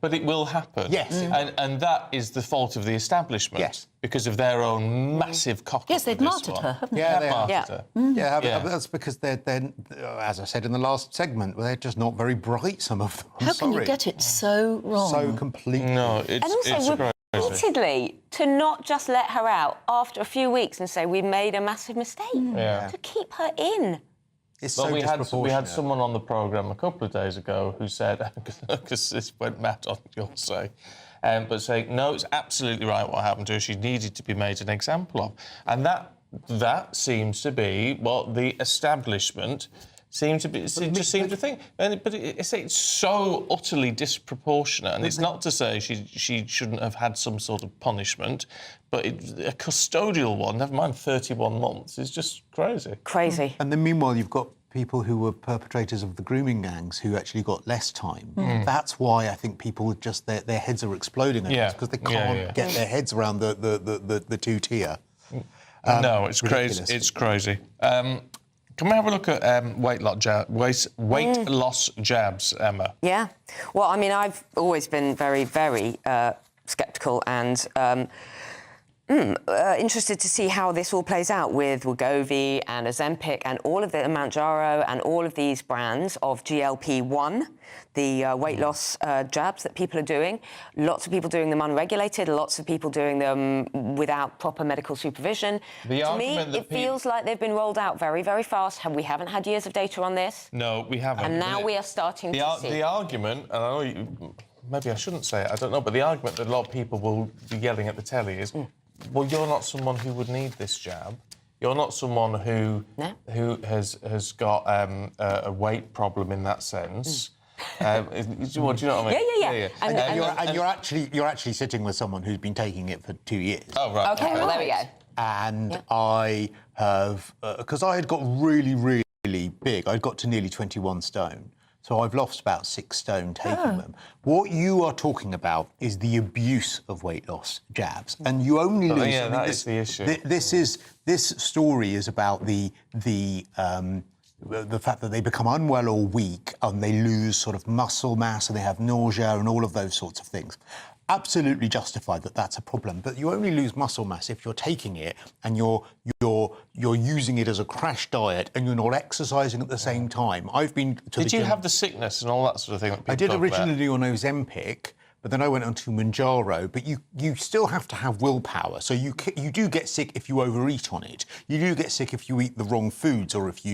but it will happen. Yes. And that is the fault of the establishment. Yes. Because of their own massive cock-up. Yes, they've martyred her, haven't they? Yeah, they have. Martyred her. Yeah, that's because they're, as I said in the last segment, they're just not very bright, some of them. How can you get it so wrong? So completely. No, it's repeatedly, to not just let her out after a few weeks and say, we've made a massive mistake. Yeah. To keep her in. It's so we had someone on the programme a couple of days ago who said, because this went mad on your say, but saying, no, it's absolutely right what happened to her. She needed to be made an example of. And that seems to be what the establishment seem to think. But it's so utterly disproportionate, and it's not to say she shouldn't have had some sort of punishment, but a custodial one, never mind 31 months, is just crazy. Crazy. And then meanwhile, you've got people who were perpetrators of the grooming gangs who actually got less time. That's why I think people just their heads are exploding at this, because they can't get their heads around the two-tier. No, it's crazy. It's crazy. Can we have a look at weight loss jabs, Emma? Yeah. Well, I mean, I've always been very, very sceptical and interested to see how this all plays out with Wegovy and Ozempic and all of the Mounjaro and all of these brands of GLP-1, the weight loss jabs that people are doing. Lots of people doing them unregulated, lots of people doing them without proper medical supervision. To me, it feels like they've been rolled out very, very fast. We haven't had years of data on this. No, we haven't. And now we are starting to see. The argument, and I know maybe I shouldn't say it, I don't know, but the argument that a lot of people will be yelling at the telly is, well, you're not someone who would need this jab. You're not someone who has got a weight problem in that sense. Do you know what I mean? Yeah. And you're actually sitting with someone who's been taking it for 2 years. Oh, right. Okay, well, there we go. And I have, because I had got really, really big, I'd got to nearly 21 stone. So I've lost about 6 stone taking them. What you are talking about is the abuse of weight loss jabs, and you only lose. Yeah, that is the issue. This story is about the fact that they become unwell or weak and they lose sort of muscle mass and they have nausea and all of those sorts of things. Absolutely justified that that's a problem, but you only lose muscle mass if you're taking it and you're using it as a crash diet and you're not exercising at the same time. I've been to Did you have the sickness and all that sort of thing that people I did talk originally about? on Ozempic, but then I went on to Mounjaro. But you still have to have willpower. So you do get sick if you overeat on it. You do get sick if you eat the wrong foods or if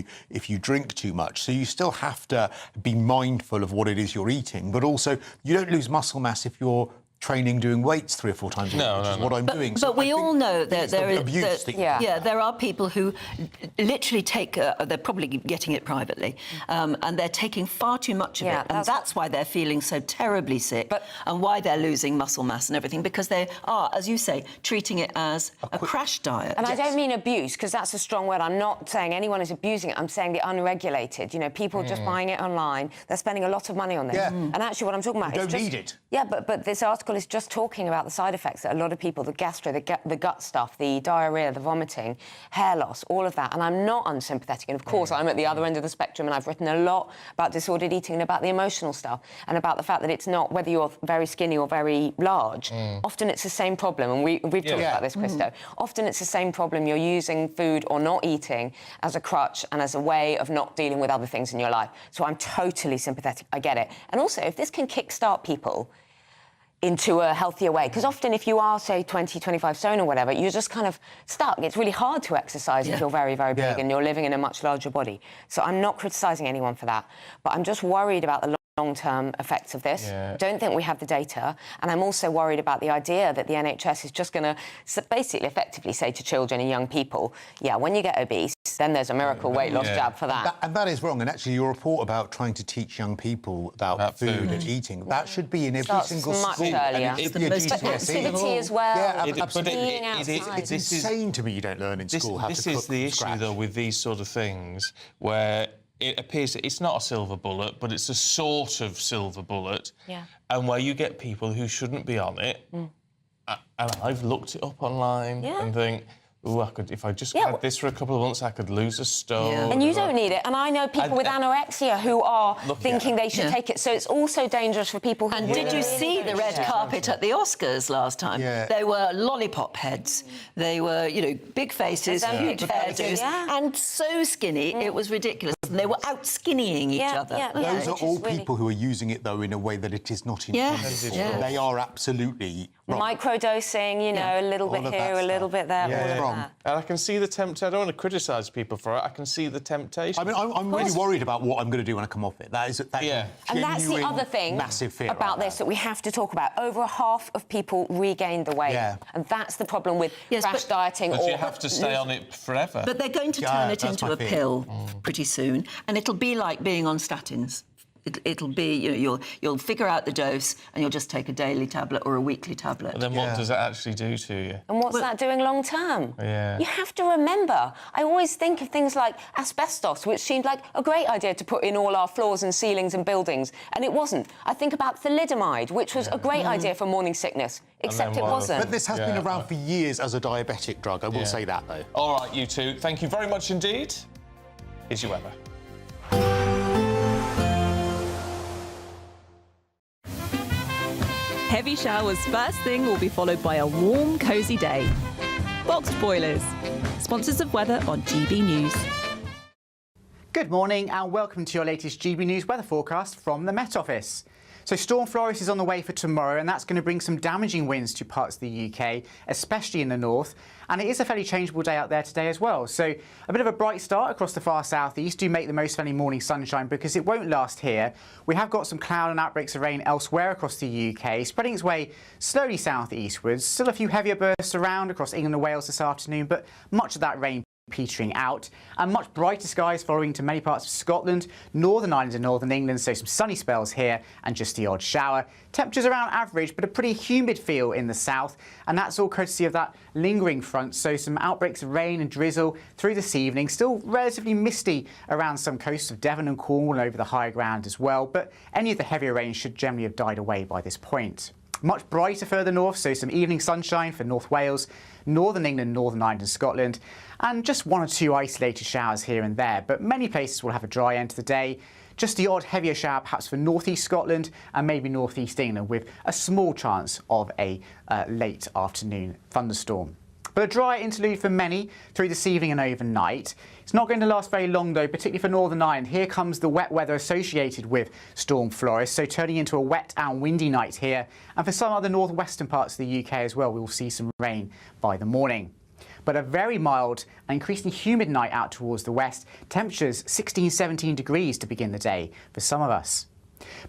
you drink too much. So you still have to be mindful of what it is you're eating. But also, you don't lose muscle mass if you're training doing weights 3 or 4 times a week, which is what I'm doing. But we all know that there is abuse. there are people who literally take. They're probably getting it privately, and they're taking far too much of it, and that's why they're feeling so terribly sick, and why they're losing muscle mass and everything, because they are, as you say, treating it as a crash diet. And I don't mean abuse, because that's a strong word. I'm not saying anyone is abusing it. I'm saying the unregulated. You know, people just buying it online. They're spending a lot of money on this. And actually, what I'm talking about You is don't just, need it. Yeah, but this article is just talking about the side effects that a lot of people, the gastro, the gut stuff, the diarrhea, the vomiting, hair loss, all of that. And I'm not unsympathetic. And of course, I'm at the other end of the spectrum, and I've written a lot about disordered eating and about the emotional stuff and about the fact that it's not whether you're very skinny or very large. Often it's the same problem, and we've talked about this, Christo. Often it's the same problem. You're using food or not eating as a crutch and as a way of not dealing with other things in your life. So I'm totally sympathetic. I get it. And also, if this can kickstart people into a healthier way, because often if you are, say, 20, 25 stone or whatever, you're just kind of stuck. It's really hard to exercise if you're very, very big and you're living in a much larger body. So I'm not criticising anyone for that, but I'm just worried about the long-term effects of this. Don't think we have the data, and I'm also worried about the idea that the NHS is just going to basically effectively say to children and young people, yeah, when you get obese, then there's a miracle weight loss jab for that. And that is wrong. And actually, your report about trying to teach young people about food and eating, that should be in every single much school. earlier. And It's the most activity as well. Yeah, absolutely. Being outside. It's insane to me you don't learn in school how to cook. This is the issue, though, with these sort of things, where it appears that it's not a silver bullet, but it's a sort of silver bullet, and where you get people who shouldn't be on it. And I've looked it up online and think, ooh, if I just had this for a couple of months, I could lose a stone. And you don't need it. And I know people with anorexia who are thinking they should take it. So it's also dangerous for people who... And did you see the red carpet at the Oscars last time? They were lollipop heads. They were, you know, big faces, huge hairdos, and so skinny, it was ridiculous. And they were out-skinnying each other. Those are all people who are using it, though, in a way that it is not intended. They are absolutely wrong. Microdosing, you know, a little bit here, a little bit there, all of that. And I can see the temptation. I don't want to criticise people for it. I can see the temptation. I mean, I'm really worried about what I'm going to do when I come off it. That is And that's the other thing massive fear about this that we have to talk about. Over half of people regained the weight. And that's the problem with crash dieting. But you have to stay on it forever. But they're going to turn it into a pill pretty soon, and it'll be like being on statins. It'll be, you know, you'll figure out the dose and you'll just take a daily tablet or a weekly tablet. But then what does that actually do to you? And what's that doing long term? Yeah. You have to remember, I always think of things like asbestos, which seemed like a great idea to put in all our floors and ceilings and buildings, and it wasn't. I think about thalidomide, which was a great idea for morning sickness, except it wasn't. But this has been around for years as a diabetic drug, I will say that, though. All right, you two, thank you very much indeed. Here's your weather. Heavy showers first thing will be followed by a warm, cosy day. Boxed Boilers, sponsors of weather on GB News. Good morning and welcome to your latest GB News weather forecast from the Met Office. So Storm Floris is on the way for tomorrow, and that's going to bring some damaging winds to parts of the UK, especially in the north. And it is a fairly changeable day out there today as well. So a bit of a bright start across the far southeast. Do make the most of any morning sunshine because it won't last here. We have got some cloud and outbreaks of rain elsewhere across the UK, spreading its way slowly southeastwards. Still a few heavier bursts around across England and Wales this afternoon, but much of that rain petering out, and much brighter skies following to many parts of Scotland, Northern Ireland and Northern England, so some sunny spells here and just the odd shower. Temperatures around average, but a pretty humid feel in the south, and that's all courtesy of that lingering front, so some outbreaks of rain and drizzle through this evening. Still relatively misty around some coasts of Devon and Cornwall and over the higher ground as well, but any of the heavier rain should generally have died away by this point. Much brighter further north, so some evening sunshine for North Wales, Northern England, Northern Ireland and Scotland, and just one or two isolated showers here and there, but many places will have a dry end to the day. Just the odd heavier shower perhaps for North East Scotland and maybe North East England, with a small chance of a late afternoon thunderstorm. But a dry interlude for many through this evening and overnight. It's not going to last very long though, particularly for Northern Ireland. Here comes the wet weather associated with Storm Floris, so turning into a wet and windy night here. And for some other northwestern parts of the UK as well, we will see some rain by the morning. But a very mild and increasingly humid night out towards the west. Temperatures 16-17 degrees to begin the day for some of us.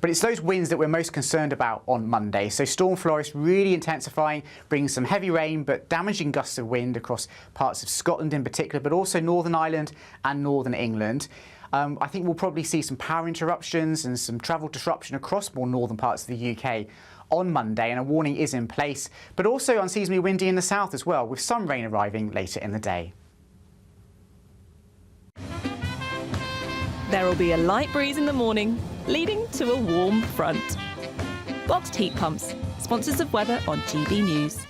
But it's those winds that we're most concerned about on Monday. So Storm Floris really intensifying, bringing some heavy rain but damaging gusts of wind across parts of Scotland in particular, but also Northern Ireland and Northern England. I think we'll probably see some power interruptions and some travel disruption across more northern parts of the UK on Monday, and a warning is in place, but also unseasonably windy in the south as well, with some rain arriving later in the day. There will be a light breeze in the morning, leading to a warm front. Boxed heat pumps, sponsors of weather on GB News.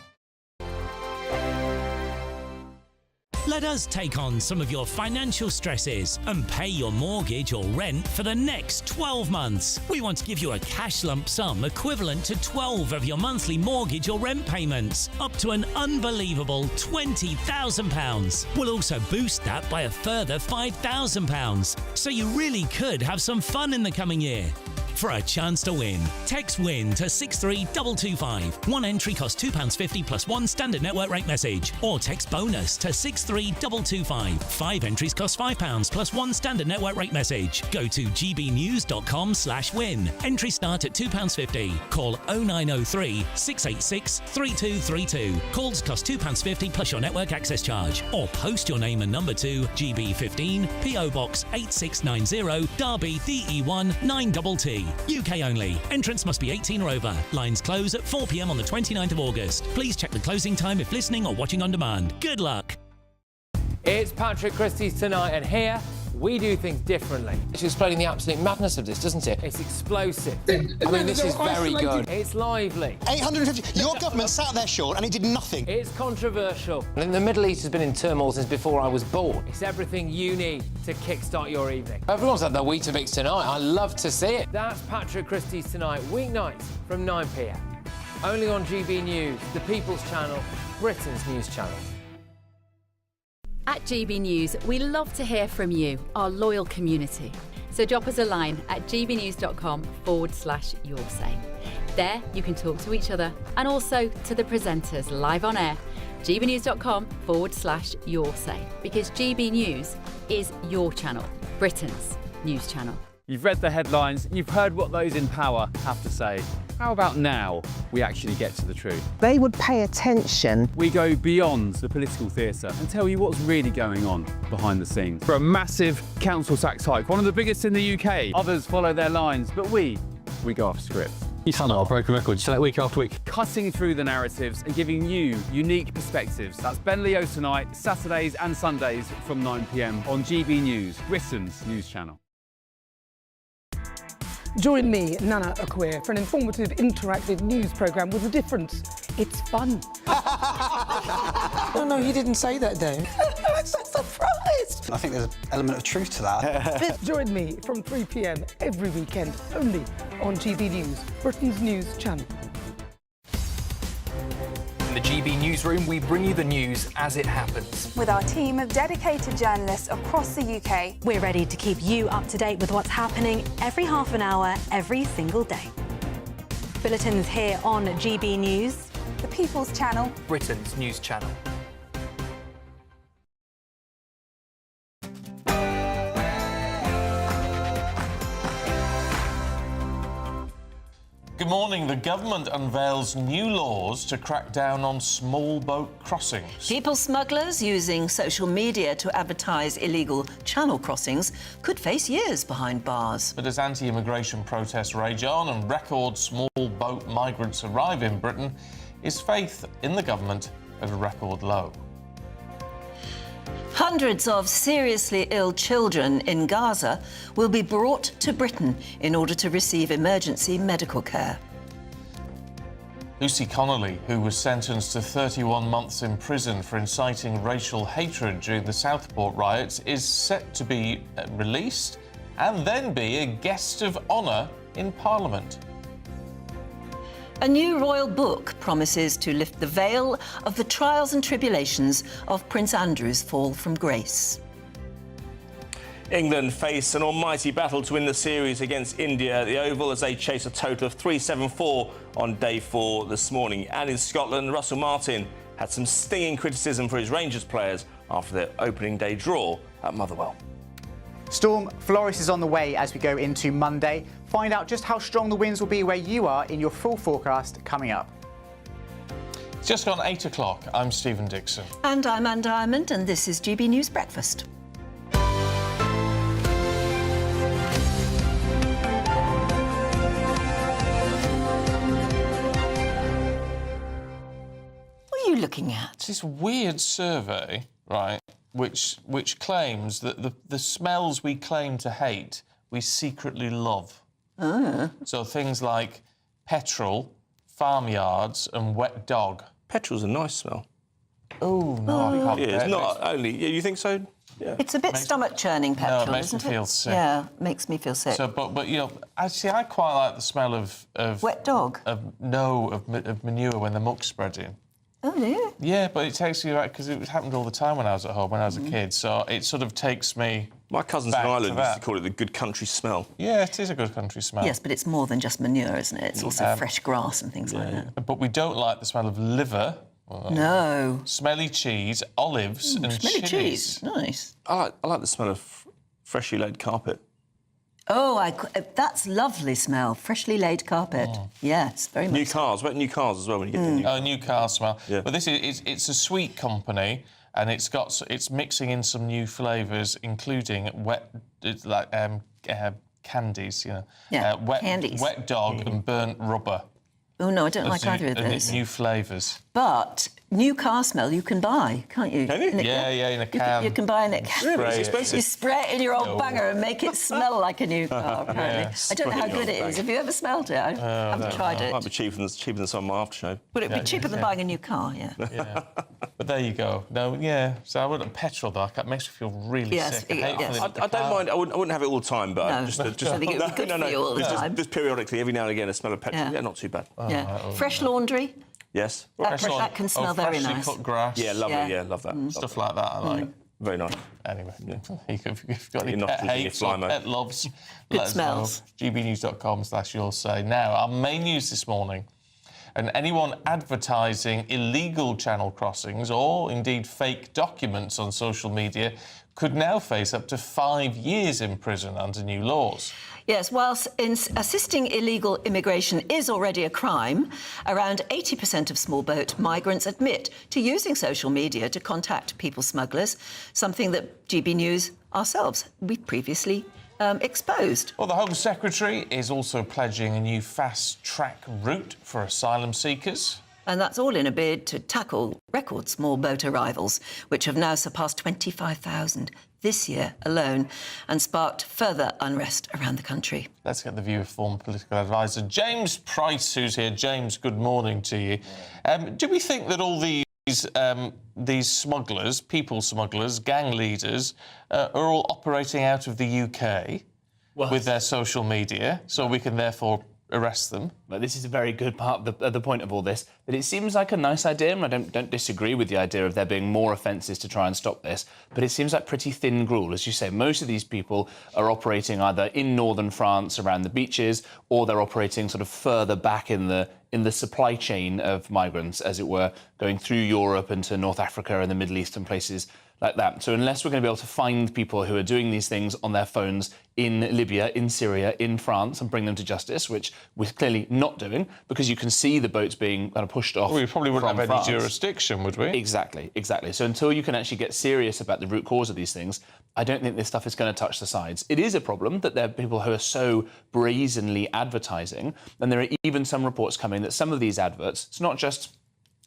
Let us take on some of your financial stresses and pay your mortgage or rent for the next 12 months. We want to give you a cash lump sum equivalent to 12 of your monthly mortgage or rent payments, up to an unbelievable £20,000. We'll also boost that by a further £5,000, so you really could have some fun in the coming year. For a chance to win, text WIN to 63225. One entry costs £2.50 plus one standard network rate message. Or text BONUS to 63225. 5 entries cost £5 plus one standard network rate message. Go to gbnews.com/win. Entries start at £2.50. Call 0903 686 3232. Calls cost £2.50 plus your network access charge. Or post your name and number to GB15 PO Box 8690 Derby DE1 9TT. UK only. Entrance must be 18 or over. Lines close at 4 p.m. on the 29th of August. Please check the closing time if listening or watching on demand. Good luck. It's Patrick Christie's Tonight, and here we do things differently. It's explaining the absolute madness of this, doesn't it? It's explosive. I mean, this is very good. It's lively. 850. Your government sat there, Sean, and it did nothing. It's controversial. And the Middle East has been in turmoil since before I was born. It's everything you need to kickstart your evening. Everyone's had their Weetabix tonight. I love to see it. That's Patrick Christie's Tonight, weeknights from 9 p.m. Only on GB News, the People's Channel, Britain's news channel. At GB News, we love to hear from you, our loyal community. So drop us a line at gbnews.com/yoursay. There you can talk to each other and also to the presenters live on air. gbnews.com/yoursay, because GB News is your channel, Britain's news channel. You've read the headlines, you've heard what those in power have to say. How about now we actually get to the truth? They would pay attention. We go beyond the political theatre and tell you what's really going on behind the scenes. For a massive council tax hike, one of the biggest in the UK. Others follow their lines, but we go off script. You sound like a broken record. You say that week after week. Cutting through the narratives and giving you unique perspectives. That's Ben Leo Tonight, Saturdays and Sundays from 9 p.m. on GB News, Britain's news channel. Join me, Nana Akwe, for an informative, interactive news programme with a difference. It's fun. No, he didn't say that, Dave. I'm so surprised. I think there's an element of truth to that. Join me from 3 p.m. every weekend, only on GB News, Britain's news channel. In the GB Newsroom, we bring you the news as it happens. With our team of dedicated journalists across the UK. We're ready to keep you up to date with what's happening every half an hour, every single day. Bulletins here on GB News, the People's Channel, Britain's news channel. Good morning. The government unveils new laws to crack down on small boat crossings. People smugglers using social media to advertise illegal channel crossings could face years behind bars. But as anti-immigration protests rage on and record small boat migrants arrive in Britain, is faith in the government at a record low. Hundreds of seriously ill children in Gaza will be brought to Britain in order to receive emergency medical care. Lucy Connolly, who was sentenced to 31 months in prison for inciting racial hatred during the Southport riots, is set to be released and then be a guest of honour in Parliament. A new royal book promises to lift the veil of the trials and tribulations of Prince Andrew's fall from grace. England face an almighty battle to win the series against India at the Oval as they chase a total of 374 on day 4 this morning. And in Scotland, Russell Martin had some stinging criticism for his Rangers players after their opening day draw at Motherwell. Storm Floris is on the way as we go into Monday. Find out just how strong the winds will be where you are in your full forecast coming up. It's just gone 8 o'clock. I'm Stephen Dixon. And I'm Anne Diamond, and this is GB News Breakfast. What are you looking at? It's this weird survey, right, which claims that the smells we claim to hate, we secretly love. So things like petrol, farmyards and wet dog. Petrol's a nice smell. Oh, no, I can't Yeah, bear it's not this. only... Yeah, you think so? Yeah. It's a bit stomach-churning petrol, No, it makes me isn't it? feel sick. Yeah, makes me feel sick. So, but you know, actually, I quite like the smell of Wet dog? Of manure when the milk's spreading. Oh, yeah? Yeah, but it takes you, because it happened all the time when I was at home, when I was a kid, so it sort of takes me My cousins back in to Ireland used that. to call it the good country smell. Yeah, it is a good country smell. Yes, but it's more than just manure, isn't it? It's also fresh grass and things like that. But we don't like the smell of liver. No. Smelly cheese, olives and Smelly chilies. cheese, nice. I like the smell of freshly laid carpet. Oh, that's lovely smell. Freshly laid carpet. Yes, very much. New cars. What about new cars as well when you get the new... Oh, new car smell. Yeah. But this is it's a sweet company, and it's mixing in some new flavours, including candies, you know. Yeah, candies. Wet dog and burnt rubber. Oh, no, I don't like either of And those. new flavours. But new car smell you can buy, can't you? Can you? Yeah, in a can. You can buy in a can. Really? It's expensive. You spray it in your old banger and make it smell like a new car, apparently. Yeah, I don't know how spray it good in it your is. old Have you ever smelled it? I haven't tried it. Might be cheaper than some of my aftershave. Would it be cheaper than buying a new car? Yeah. Yeah. But there you go. No, yeah. So I wouldn't petrol though. That makes me feel really Yes, sick. I hate yes. feeling I don't mind. I wouldn't have it all the time, but No. just I think it would be good for you all the time. Just periodically, every now and again, a smell of petrol. Yeah. Yeah, not too bad. Yeah. Fresh laundry. Yes. That can smell very freshly nice. cut grass. Yeah, lovely. Yeah. Yeah, love that. Stuff like that I like. Very nice. Anyway, if you've got any Your pet nostrils and your hates fly or mode. pet loves, Good let us smells. know. gbnews.com/you'll say. Now, our main news this morning. And anyone advertising illegal channel crossings or indeed fake documents on social media could now face up to 5 years in prison under new laws. Yes, whilst assisting illegal immigration is already a crime, around 80% of small boat migrants admit to using social media to contact people smugglers, something that GB News ourselves, we previously exposed. Well, the Home Secretary is also pledging a new fast-track route for asylum seekers. And that's all in a bid to tackle record small boat arrivals, which have now surpassed 25,000 this year alone and sparked further unrest around the country. Let's get the view of former political advisor James Price, who's here. James, good morning to you. Do we think that all these smugglers, people smugglers, gang leaders, are all operating out of the UK with their social media, so we can therefore arrest them? Well, this is a very good part of the point of all this, that it seems like a nice idea, and I don't disagree with the idea of there being more offences to try and stop this, but it seems like pretty thin gruel. As you say, most of these people are operating either in northern France around the beaches, or they're operating sort of further back in the supply chain of migrants, as it were, going through Europe into North Africa and the Middle East and places like that. So unless we're going to be able to find people who are doing these things on their phones in Libya, in Syria, in France, and bring them to justice, which we're clearly not doing, because you can see the boats being kind of pushed off. Well, we probably wouldn't have France. any jurisdiction, would we? Exactly, exactly. So until you can actually get serious about the root cause of these things, I don't think this stuff is going to touch the sides. It is a problem that there are people who are so brazenly advertising, and there are even some reports coming that some of these adverts, it's not just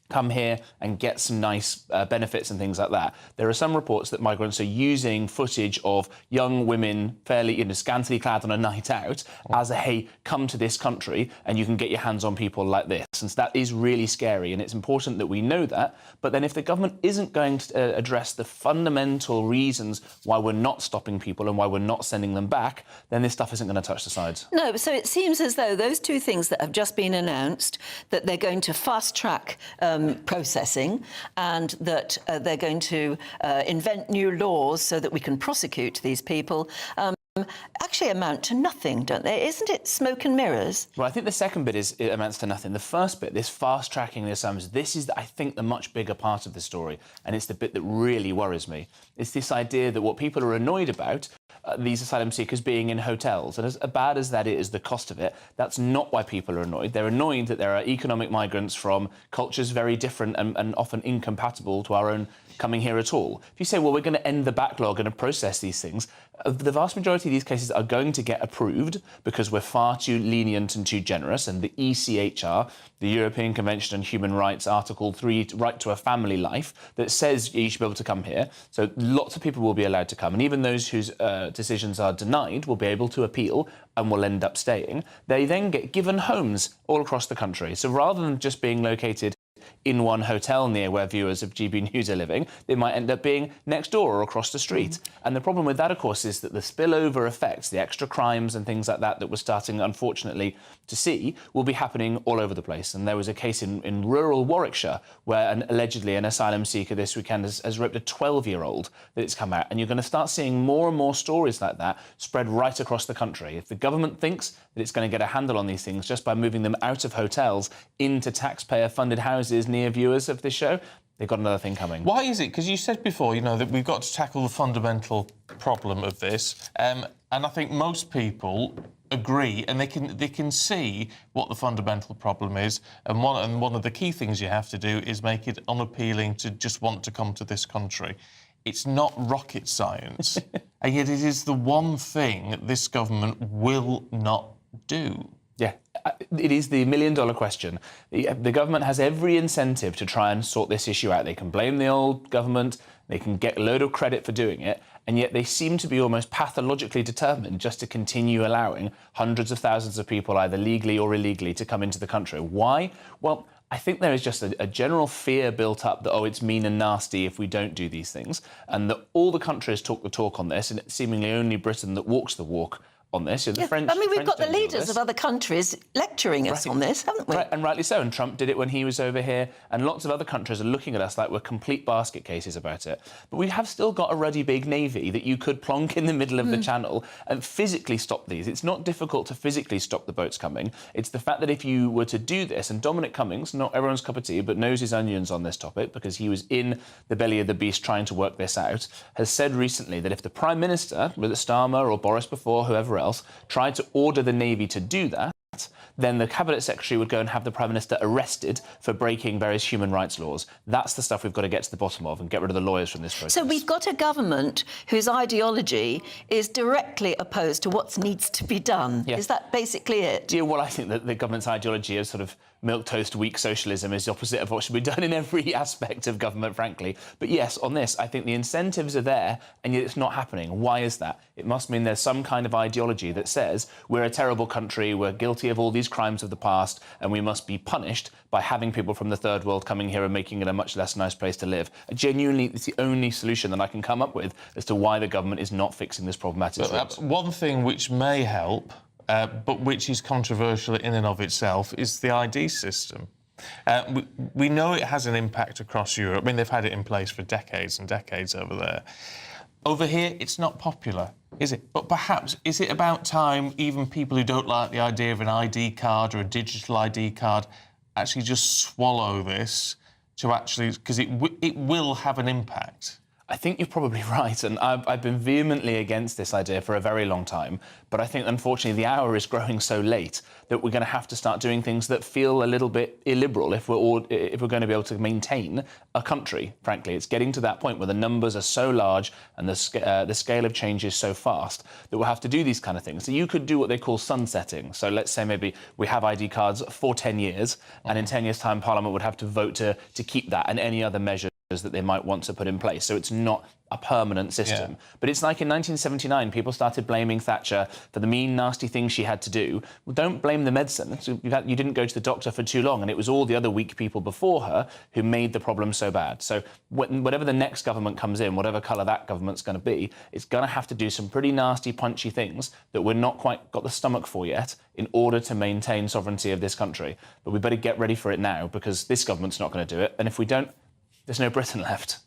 come here and get some nice benefits and things like that. There are some reports that migrants are using footage of young women fairly, scantily clad on a night out as a, hey, come to this country and you can get your hands on people like this. And so that is really scary, and it's important that we know that. But then if the government isn't going to address the fundamental reasons why we're not stopping people and why we're not sending them back, then this stuff isn't going to touch the sides. No, so it seems as though those two things that have just been announced, that they're going to fast-track processing, and that they're going to invent new laws so that we can prosecute these people, actually amount to nothing, don't they? Isn't it smoke and mirrors? Well, I think the second bit it amounts to nothing. The first bit, this fast-tracking the asylums, this is, I think, the much bigger part of the story, and it's the bit that really worries me. It's this idea that what people are annoyed about, these asylum seekers being in hotels, and as bad as that is, the cost of it, that's not why people are annoyed. They're annoyed that there are economic migrants from cultures very different and often incompatible to our own coming here at all. If you say, well, we're going to end the backlog and process these things, the vast majority of these cases are going to get approved because we're far too lenient and too generous, and the ECHR, the European Convention on Human Rights, Article 3, right to a family life, that says you should be able to come here. So lots of people will be allowed to come, and even those whose decisions are denied will be able to appeal and will end up staying. They then get given homes all across the country. So rather than just being located in one hotel near where viewers of GB News are living, they might end up being next door or across the street. And the problem with that, of course, is that the spillover effects, the extra crimes and things like that we're starting, unfortunately, to see, will be happening all over the place. And there was a case in rural Warwickshire where allegedly an asylum seeker this weekend has raped a 12-year-old that it's come out. And you're going to start seeing more and more stories like that spread right across the country. If the government thinks that it's going to get a handle on these things just by moving them out of hotels into taxpayer-funded houses near viewers of this show, they've got another thing coming. Why is it? Because you said before, that we've got to tackle the fundamental problem of this, and I think most people agree, and they can see what the fundamental problem is, and one of the key things you have to do is make it unappealing to just want to come to this country. It's not rocket science, and yet it is the one thing this government will not do. Yeah, it is the million-dollar question. The government has every incentive to try and sort this issue out. They can blame the old government, they can get a load of credit for doing it, and yet they seem to be almost pathologically determined just to continue allowing hundreds of thousands of people, either legally or illegally, to come into the country. Why? Well, I think there is just a general fear built up that, it's mean and nasty if we don't do these things, and that all the countries talk the talk on this, and it's seemingly only Britain that walks the walk on this. The French, we've got the leaders of other countries lecturing us on this, haven't we? Right, and rightly so. And Trump did it when he was over here, and lots of other countries are looking at us like we're complete basket cases about it. But we have still got a ruddy big navy that you could plonk in the middle of the channel and physically stop these. It's not difficult to physically stop the boats coming. It's the fact that if you were to do this, and Dominic Cummings, not everyone's cup of tea, but knows his onions on this topic because he was in the belly of the beast trying to work this out, has said recently that if the Prime Minister, whether it's Starmer or Boris before, whoever else, tried to order the Navy to do that, then the Cabinet Secretary would go and have the Prime Minister arrested for breaking various human rights laws. That's the stuff we've got to get to the bottom of and get rid of the lawyers from this process. So we've got a government whose ideology is directly opposed to what needs to be done. Yeah. Is that basically it? Yeah, well, I think that the government's ideology is sort of milquetoast weak socialism is the opposite of what should be done in every aspect of government, frankly. But yes, on this, I think the incentives are there, and yet it's not happening. Why is that? It must mean there's some kind of ideology that says we're a terrible country, we're guilty of all these crimes of the past, and we must be punished by having people from the third world coming here and making it a much less nice place to live. Genuinely, it's the only solution that I can come up with as to why the government is not fixing this problem at its roots. One thing which may help, but which is controversial in and of itself, is the ID system. We know it has an impact across Europe. I mean, they've had it in place for decades and decades over there. Over here, it's not popular, is it? But perhaps, is it about time even people who don't like the idea of an ID card or a digital ID card actually just swallow this to actually... because it will have an impact. I think you're probably right, and I've been vehemently against this idea for a very long time, but I think, unfortunately, the hour is growing so late that we're going to have to start doing things that feel a little bit illiberal if we're going to be able to maintain a country, frankly. It's getting to that point where the numbers are so large and the scale of change is so fast that we'll have to do these kind of things. So you could do what they call sunsetting. So let's say maybe we have ID cards for 10 years, and in 10 years' time, Parliament would have to vote to keep that and any other measures that they might want to put in place. So it's not a permanent system. Yeah. But it's like in 1979, people started blaming Thatcher for the mean, nasty things she had to do. Well, don't blame the medicine. So you didn't go to the doctor for too long, and it was all the other weak people before her who made the problem so bad. So whatever the next government comes in, whatever colour that government's going to be, it's going to have to do some pretty nasty, punchy things that we're not quite got the stomach for yet in order to maintain sovereignty of this country. But we better get ready for it now, because this government's not going to do it. And if we don't, there's no Britain left.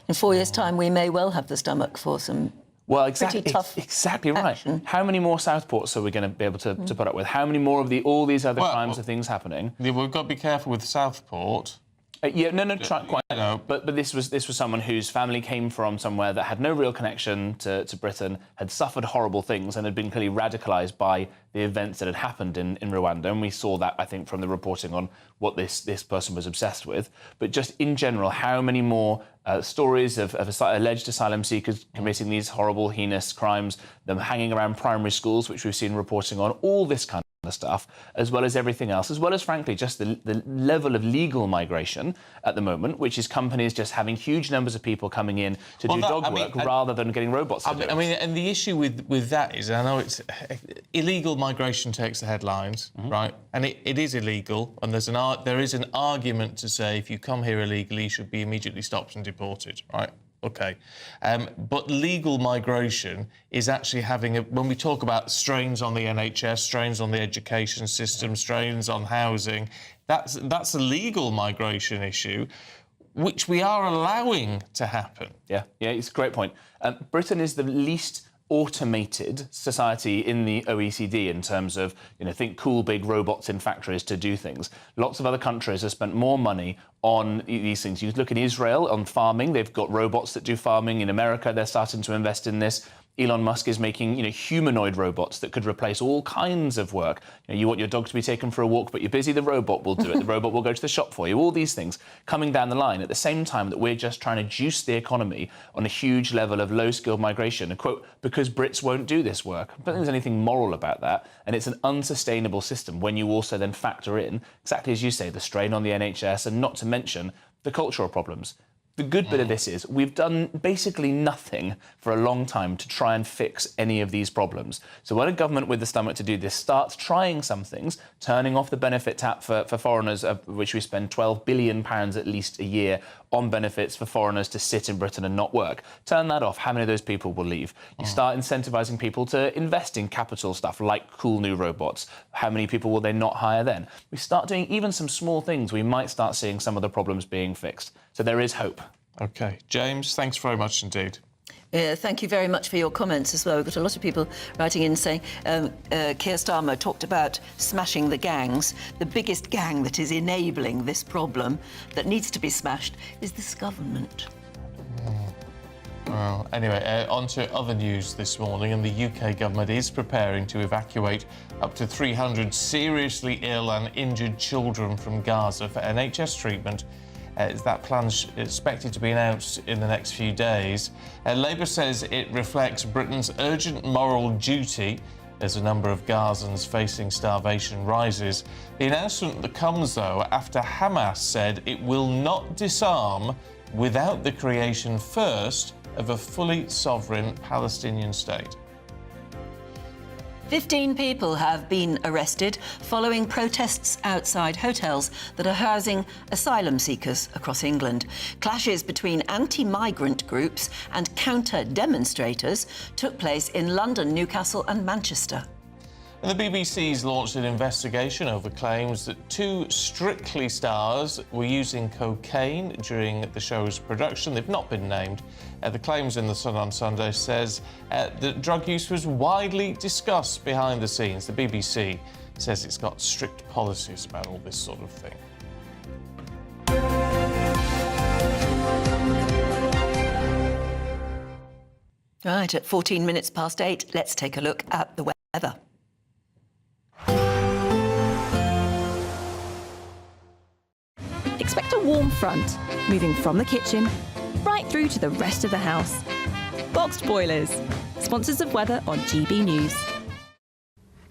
In 4 years' time, we may well have the stomach for some pretty tough exactly right. action. How many more Southports are we going to be able to put up with? How many more of all these other kinds of things happening? Yeah, we've got to be careful with Southport. But this was someone whose family came from somewhere that had no real connection to Britain, had suffered horrible things, and had been clearly radicalised by the events that had happened in Rwanda. And we saw that, I think, from the reporting on what this person was obsessed with. But just in general, how many more stories of alleged asylum seekers committing these horrible, heinous crimes, them hanging around primary schools, which we've seen reporting on, all this kind of stuff, as well as everything else, as well as, frankly, just the level of legal migration at the moment, which is companies just having huge numbers of people coming in to do dog work rather than getting robots to do it. I mean, and the issue with that is, I know it's illegal migration takes the headlines, right? And it is illegal, and there is an argument to say if you come here illegally, you should be immediately stopped and deported, right? OK. But legal migration is actually having when we talk about strains on the NHS, strains on the education system, strains on housing, that's a legal migration issue, which we are allowing to happen. Yeah, it's a great point. Britain is the least automated society in the OECD in terms of, think cool big robots in factories to do things. Lots of other countries have spent more money on these things. You look in Israel on farming, they've got robots that do farming. In America, they're starting to invest in this. Elon Musk is making, humanoid robots that could replace all kinds of work. You want your dog to be taken for a walk, but you're busy, the robot will do it. The robot will go to the shop for you. All these things coming down the line at the same time that we're just trying to juice the economy on a huge level of low-skilled migration. And quote, because Brits won't do this work. I don't think there's anything moral about that. And it's an unsustainable system when you also then factor in, exactly as you say, the strain on the NHS, and not to mention the cultural problems. The good bit of this is we've done basically nothing for a long time to try and fix any of these problems. So when a government with the stomach to do this starts trying some things, turning off the benefit tap for foreigners, of which we spend £12 billion at least a year on benefits for foreigners to sit in Britain and not work. Turn that off. How many of those people will leave? You start incentivising people to invest in capital stuff like cool new robots. How many people will they not hire then? We start doing even some small things, we might start seeing some of the problems being fixed. So there is hope. OK. James, thanks very much indeed. Thank you very much for your comments as well. We've got a lot of people writing in saying Keir Starmer talked about smashing the gangs. The biggest gang that is enabling this problem that needs to be smashed is this government. Well, anyway, on to other news this morning, and the UK government is preparing to evacuate up to 300 seriously ill and injured children from Gaza for NHS treatment. That plan's expected to be announced in the next few days. Labour says it reflects Britain's urgent moral duty as a number of Gazans facing starvation rises. The announcement comes, though, after Hamas said it will not disarm without the creation first of a fully sovereign Palestinian state. 15 people have been arrested following protests outside hotels that are housing asylum seekers across England. Clashes between anti-migrant groups and counter-demonstrators took place in London, Newcastle and Manchester. And the BBC's launched an investigation over claims that 2 Strictly stars were using cocaine during the show's production. They've not been named. The claims in The Sun on Sunday says that drug use was widely discussed behind the scenes. The BBC says it's got strict policies about all this sort of thing. Right, at 14 minutes past 8, let's take a look at the weather. Expect a warm front, moving from the kitchen right through to the rest of the house. Boxed Boilers, sponsors of weather on GB News.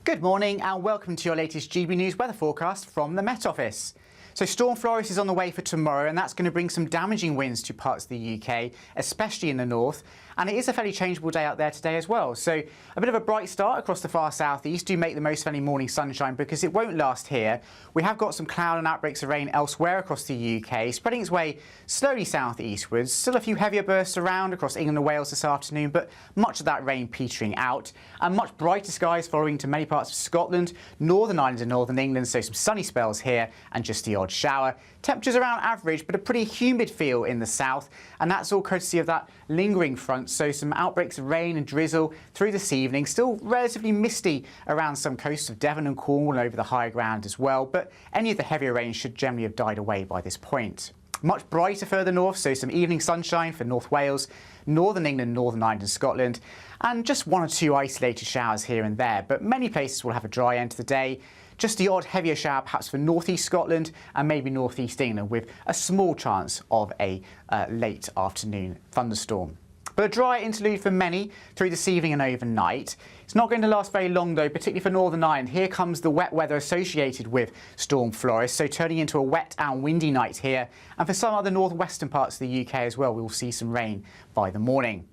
Good morning and welcome to your latest GB News weather forecast from the Met Office. So Storm Floris is on the way for tomorrow, and that's going to bring some damaging winds to parts of the UK, especially in the north. And it is a fairly changeable day out there today as well. So a bit of a bright start across the far southeast. Do make the most of any morning sunshine because it won't last here. We have got some cloud and outbreaks of rain elsewhere across the UK, spreading its way slowly southeastwards. Still a few heavier bursts around across England and Wales this afternoon, but much of that rain petering out. And much brighter skies following to many parts of Scotland, Northern Ireland and Northern England, so some sunny spells here and just the odd shower. Temperatures around average, but a pretty humid feel in the south, and that's all courtesy of that lingering front, so some outbreaks of rain and drizzle through this evening. Still relatively misty around some coasts of Devon and Cornwall and over the higher ground as well, but any of the heavier rain should generally have died away by this point. Much brighter further north, so some evening sunshine for North Wales, Northern England, Northern Ireland and Scotland, and just one or two isolated showers here and there, but many places will have a dry end to the day. Just the odd heavier shower perhaps for North East Scotland and maybe North East England, with a small chance of a late afternoon thunderstorm. But a dry interlude for many through this evening and overnight. It's not going to last very long though, particularly for Northern Ireland. Here comes the wet weather associated with Storm Floris, so turning into a wet and windy night here. And for some other northwestern parts of the UK as well, we will see some rain by the morning.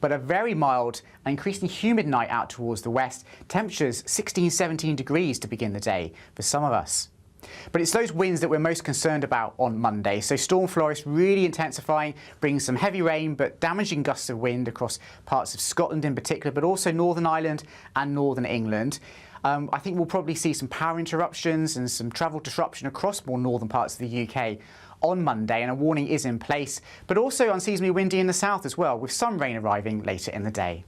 But a very mild and increasingly humid night out towards the west. Temperatures 16-17 degrees to begin the day for some of us. But it's those winds that we're most concerned about on Monday. So Storm Floris really intensifying, bringing some heavy rain but damaging gusts of wind across parts of Scotland in particular, but also Northern Ireland and Northern England. I think we'll probably see some power interruptions and some travel disruption across more northern parts of the UK on Monday, and a warning is in place, but also unseasonably windy in the south as well, with some rain arriving later in the day.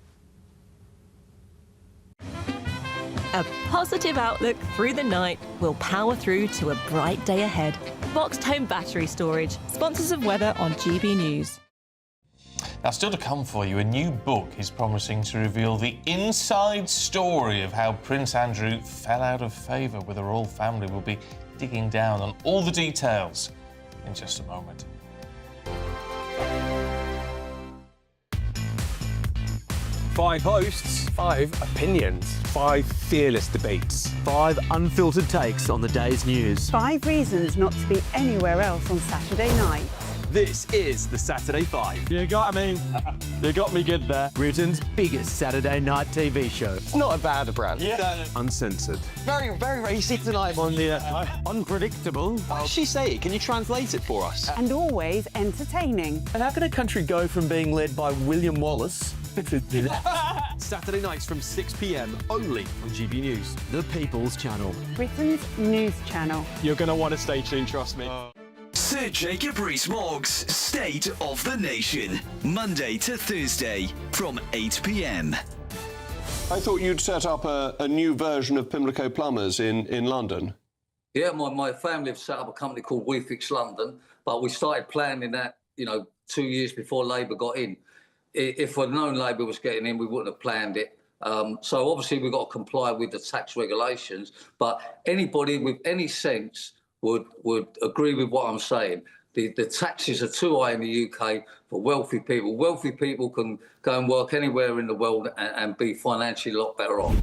A positive outlook through the night will power through to a bright day ahead. Boxed Home Battery Storage, sponsors of weather on GB News. Now, still to come for you, a new book is promising to reveal the inside story of how Prince Andrew fell out of favour with the royal family. We'll be digging down on all the details in just a moment. Five hosts, 5 opinions, 5 fearless debates, 5 unfiltered takes on the day's news. 5 reasons not to be anywhere else on Saturday night. This is the Saturday 5. You got me. You got me good there. Britain's biggest Saturday night TV show. It's not a bad brand. Yeah. Uncensored. Very, very racy tonight. On the unpredictable. What did she say? Can you translate it for us? And always entertaining. And how can a country go from being led by William Wallace to Saturday nights from 6 p.m. only on GB News, the People's Channel. Britain's news channel. You're going to want to stay tuned, trust me. Sir Jacob Rees-Mogg's State of the Nation, Monday to Thursday from 8 p.m. I thought you'd set up a new version of Pimlico Plumbers in London. Yeah, my family have set up a company called We Fix London, but we started planning that, 2 years before Labour got in. If we'd known Labour was getting in, we wouldn't have planned it. So obviously we've got to comply with the tax regulations, but anybody with any sense would agree with what I'm saying. The taxes are too high in the UK for wealthy people. Wealthy people can go and work anywhere in the world and be financially a lot better off.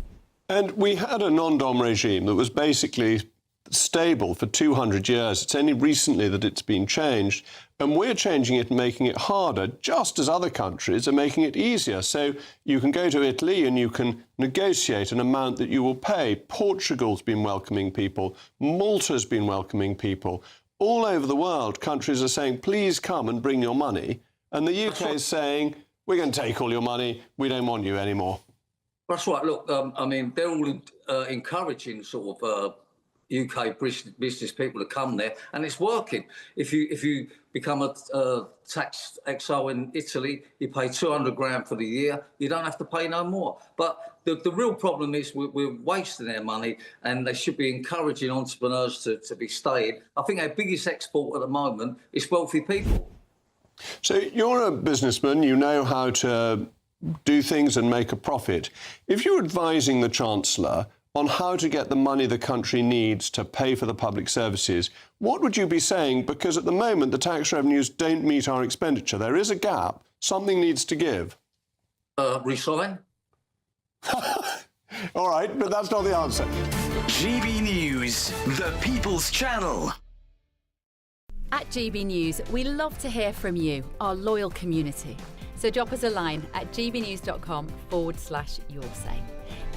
And we had a non-dom regime that was basically stable for 200 years. It's only recently that it's been changed. And we're changing it and making it harder, just as other countries are making it easier. So you can go to Italy and you can negotiate an amount that you will pay. Portugal's been welcoming people. Malta's been welcoming people. All over the world, countries are saying, please come and bring your money. And the UK is saying, we're going to take all your money. We don't want you anymore. That's right. Look, they're all encouraging sort of UK business people to come there, and it's working. If you become a tax exile in Italy, you pay 200 grand for the year. You don't have to pay no more. But the real problem is we're wasting their money, and they should be encouraging entrepreneurs to be staying. I think our biggest export at the moment is wealthy people. So you're a businessman. You know how to do things and make a profit. If you're advising the Chancellor on how to get the money the country needs to pay for the public services, what would you be saying? Because at the moment, the tax revenues don't meet our expenditure. There is a gap. Something needs to give. Resign. All right, but that's not the answer. GB News, the People's Channel. At GB News, we love to hear from you, our loyal community. So drop us a line at gbnews.com/yoursay.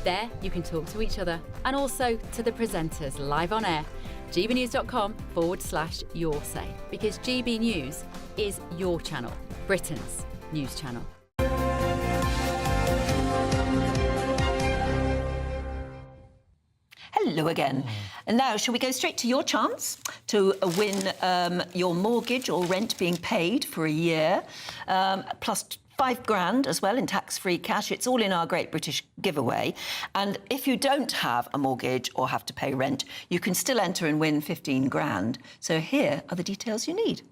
There, you can talk to each other and also to the presenters live on air. gbnews.com/yoursay, because GB News is your channel, Britain's news channel. Hello again. And now, shall we go straight to your chance to win your mortgage or rent being paid for a year, plus £5,000 as well in tax-free cash. It's all in our Great British Giveaway. And if you don't have a mortgage or have to pay rent, you can still enter and win £15,000. So here are the details you need.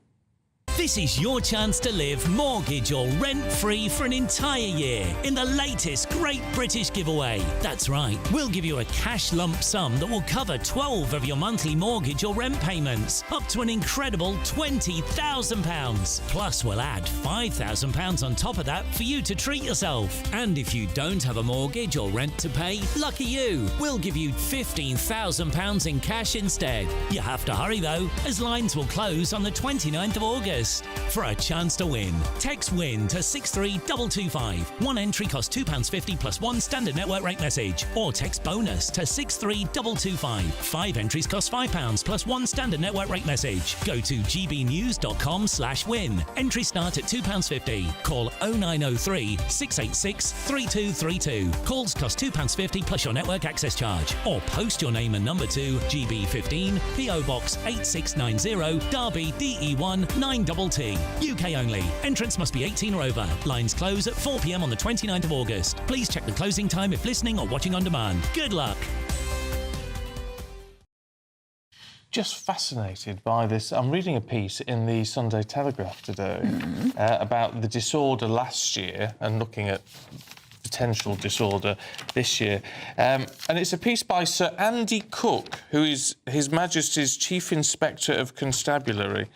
This is your chance to live mortgage or rent-free for an entire year in the latest Great British Giveaway. That's right, we'll give you a cash lump sum that will cover 12 of your monthly mortgage or rent payments, up to an incredible £20,000. Plus, we'll add £5,000 on top of that for you to treat yourself. And if you don't have a mortgage or rent to pay, lucky you, we'll give you £15,000 in cash instead. You have to hurry though, as lines will close on the 29th of August. For a chance to win, text WIN to 63225. One entry costs £2.50 plus one standard network rate message. Or text BONUS to 63225. 5 entries cost £5 plus one standard network rate message. Go to gbnews.com/win. Entries start at £2.50. Call 0903 686 3232. Calls cost £2.50 plus your network access charge. Or post your name and number to GB15 PO Box 8690 Derby DE1 9TT. UK only. Entrance must be 18 or over. Lines close at 4 p.m. on the 29th of August. Please check the closing time if listening or watching on demand. Good luck. Just fascinated by this. I'm reading a piece in the Sunday Telegraph today about the disorder last year and looking at potential disorder this year. And it's a piece by Sir Andy Cook, who is His Majesty's Chief Inspector of Constabulary.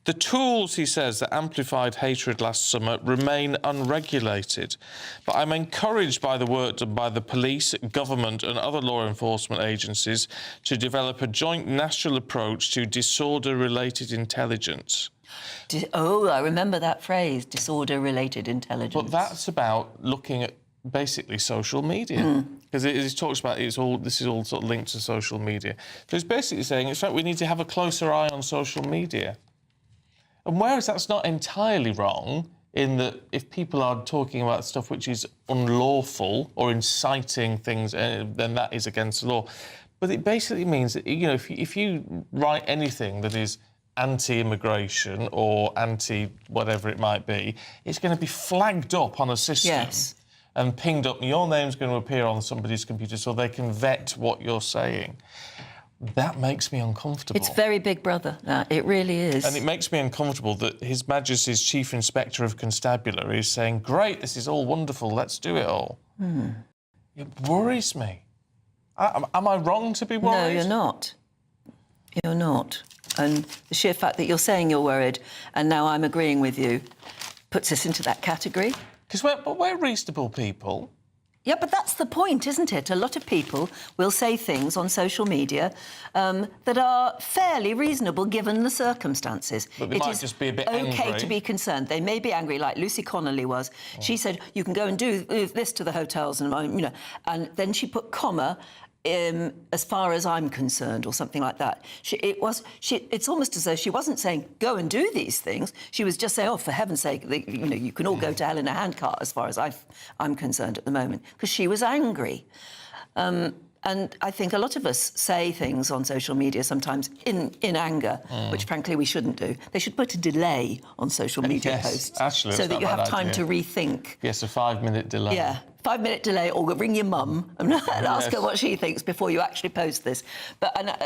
The tools, he says, that amplified hatred last summer remain unregulated. But I'm encouraged by the work done by the police, government and other law enforcement agencies to develop a joint national approach to disorder-related intelligence. I remember that phrase, disorder-related intelligence. But that's about looking at basically social media, because it talks about this is all sort of linked to social media. So it's basically saying, in fact, we need to have a closer eye on social media. And whereas that's not entirely wrong, in that if people are talking about stuff which is unlawful or inciting things, then that is against the law. But it basically means that, you know, if you write anything that is anti-immigration or anti-whatever it might be, it's going to be flagged up on a system. Yes. And pinged up, your name's going to appear on somebody's computer so they can vet what you're saying. That makes me uncomfortable. It's very Big Brother, it really is. And it makes me uncomfortable that His Majesty's Chief Inspector of Constabulary is saying, great, this is all wonderful, let's do it all. It worries me. Am I wrong to be worried? No, you're not. You're not. And the sheer fact that you're saying you're worried and now I'm agreeing with you puts us into that category. Because we're reasonable people. Yeah, but that's the point, isn't it? A lot of people will say things on social media that are fairly reasonable given the circumstances. But they might just be a bit angry. OK to be concerned. They may be angry, like Lucy Connolly was. She said, you can go and do this to the hotels, and you know, and then she put comma, as far as I'm concerned, or something like that. It's almost as though she wasn't saying, go and do these things. She was just saying, oh, for heaven's sake, you know, you can all go to hell in a handcart as far as I'm concerned at the moment, because she was angry. And And I think a lot of us say things on social media sometimes in anger, which frankly we shouldn't do. They should put a delay on social media posts actually, so that you have time to rethink. Yes, a 5-minute delay. Yeah, 5-minute delay, or ring your mum and ask her what she thinks before you actually post this.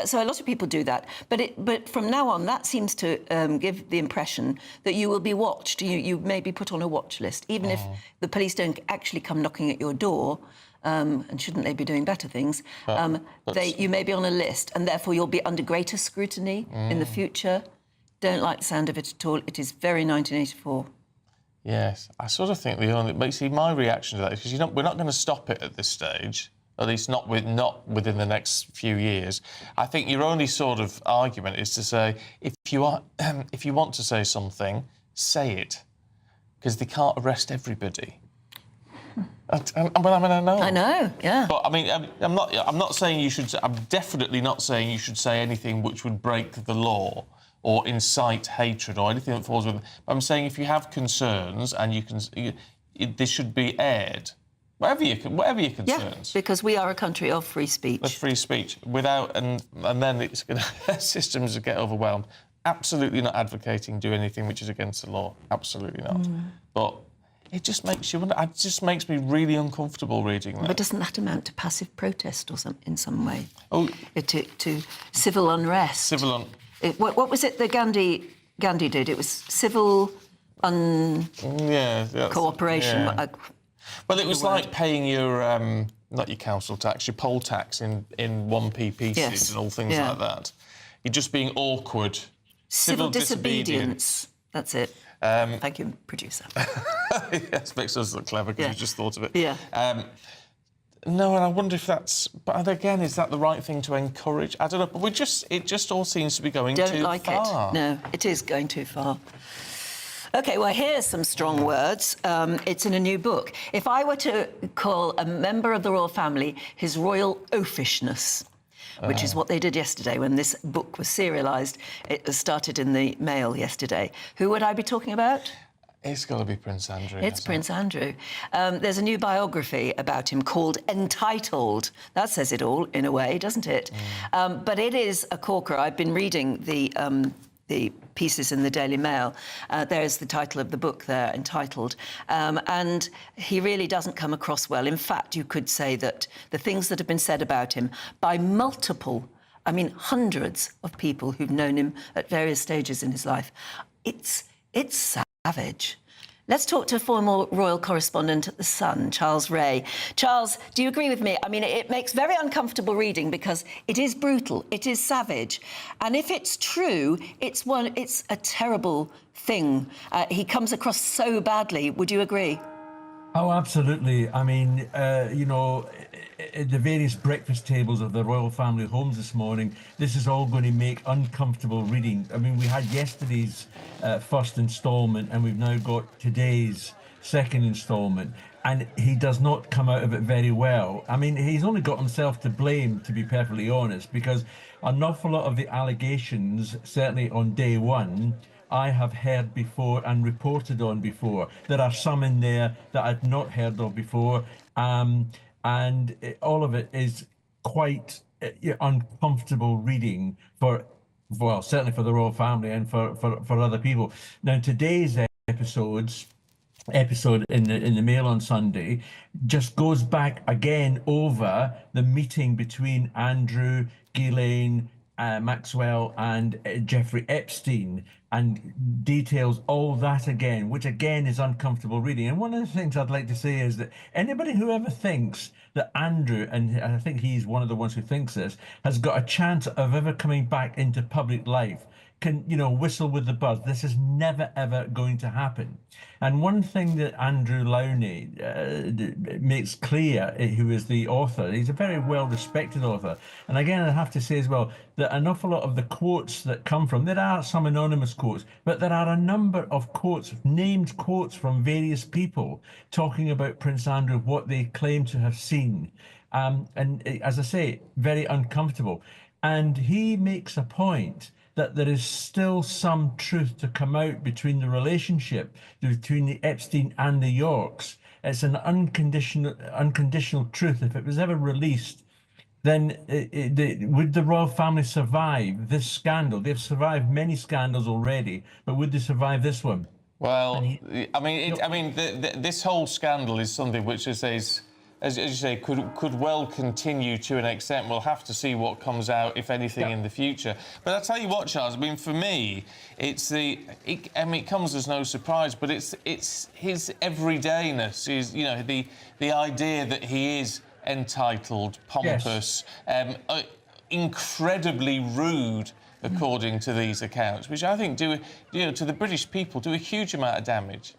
So a lot of people do that. But from now on, that seems to give the impression that you will be watched. You may be put on a watch list, even if the police don't actually come knocking at your door. And shouldn't they be doing better things? You may be on a list, and therefore you'll be under greater scrutiny in the future. Don't like the sound of it at all. It is very 1984. Yes, I sort of think but see, my reaction to that is because we're not going to stop it at this stage, at least not within the next few years. I think your only sort of argument is to say if you want to say something, say it, because they can't arrest everybody. I know. I know, yeah. But I mean, I'm not saying you should. I'm definitely not saying you should say anything which would break the law or incite hatred or anything that falls within. I'm saying if you have concerns and this should be aired, whatever your concerns. Yeah, because we are a country of free speech. Of free speech, and then it's going to systems get overwhelmed. Absolutely not advocating do anything which is against the law. Absolutely not. But it just makes you wonder. It just makes me really uncomfortable reading that. But doesn't that amount to passive protest or in some way? Oh, to civil unrest. What was it that Gandhi did? It was civil cooperation. Yeah. Well, it was like paying your not your council tax, your poll tax in 1p pieces and all things like that. You're just being awkward. Civil disobedience. That's it. Thank you, producer. Yes, makes us look clever because we just thought of it. Yeah. No, and I wonder if that's... But again, is that the right thing to encourage? I don't know, but it just all seems to be going too far. Don't like it. No, it is going too far. OK, well, here's some strong words. It's in a new book. If I were to call a member of the royal family His Royal Oafishness, which is what they did yesterday when this book was serialised, it was started in the Mail yesterday, who would I be talking about? It's got to be Prince Andrew. It's Prince Andrew. There's a new biography about him called Entitled. That says it all, in a way, doesn't it? But it is a corker. I've been reading the pieces in the Daily Mail. There's the title of the book there, Entitled. And he really doesn't come across well. In fact, you could say that the things that have been said about him by hundreds of people who've known him at various stages in his life, it's savage. Let's talk to former royal correspondent at The Sun, Charles Ray. Charles, do you agree with me? I mean, it makes very uncomfortable reading because it is brutal, it is savage. And if it's true, it's a terrible thing. He comes across so badly. Would you agree? Oh, absolutely. I mean, at the various breakfast tables of the royal family homes this morning, this is all going to make uncomfortable reading. I mean, we had yesterday's first instalment and we've now got today's second instalment, and he does not come out of it very well. I mean, he's only got himself to blame, to be perfectly honest, because an awful lot of the allegations, certainly on day one, I have heard before and reported on before. There are some in there that I'd not heard of before, and all of it is quite uncomfortable reading certainly for the royal family and for other people. Now, today's episode in the Mail on Sunday just goes back again over the meeting between Andrew, Ghislaine, Maxwell and Jeffrey Epstein, and details all that again, which again is uncomfortable reading. And one of the things I'd like to say is that anybody who ever thinks that Andrew, and I think he's one of the ones who thinks this, has got a chance of ever coming back into public life can, whistle with the birds. This is never, ever going to happen. And one thing that Andrew Lowney makes clear, who is the author, he's a very well-respected author. And again, I have to say as well, that an awful lot of the quotes that come from, there are some anonymous quotes, but there are a number of quotes, named quotes from various people talking about Prince Andrew, what they claim to have seen. And as I say, very uncomfortable. And he makes a point that there is still some truth to come out between the relationship between the Epstein and the Yorks. It's an unconditional truth. If it was ever released, then would the royal family survive this scandal? They've survived many scandals already, but would they survive this one? Well, this whole scandal is something which is, as you say, could well continue to an extent. We'll have to see what comes out, if anything, in the future. But I'll tell you what, Charles. I mean, for me, it comes as no surprise, but it's his everydayness. Is the idea that he is entitled, pompous, incredibly rude, according to these accounts, which I think to the British people do a huge amount of damage.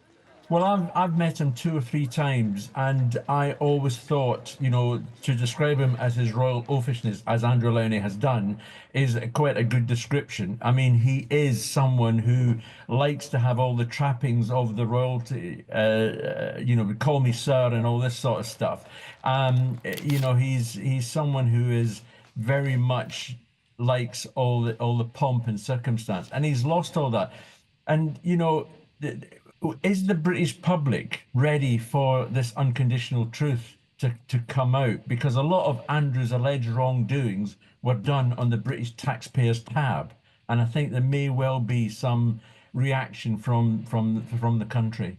Well, I've met him 2 or 3 times, and I always thought, to describe him as his royal oafishness, as Andrew Lownie has done, is quite a good description. I mean, he is someone who likes to have all the trappings of the royalty, call me sir and all this sort of stuff. He's someone who is very much likes all the pomp and circumstance, and he's lost all that. And is the British public ready for this unconditional truth to come out? Because a lot of Andrew's alleged wrongdoings were done on the British taxpayers' tab, and I think there may well be some reaction from the country.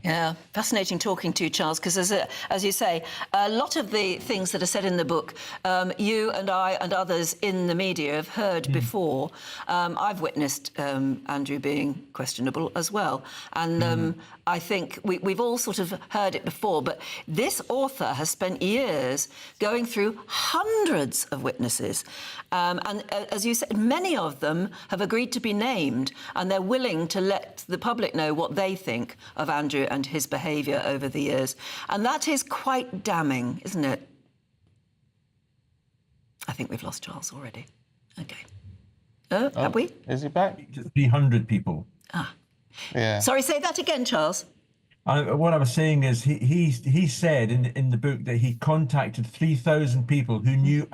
Yeah, fascinating talking to you, Charles, because as you say, a lot of the things that are said in the book, you and I and others in the media have heard before. I've witnessed Andrew being questionable as well. And I think we've all sort of heard it before, but this author has spent years going through hundreds of witnesses. And as you said, many of them have agreed to be named, and they're willing to let the public know what they think of Andrew and his behaviour over the years. And that is quite damning, isn't it? I think we've lost Charles already. OK. Have we? Is he back? 300 people. Ah. Yeah. Sorry, say that again, Charles. What I was saying is he said in the book that he contacted 3,000 people who knew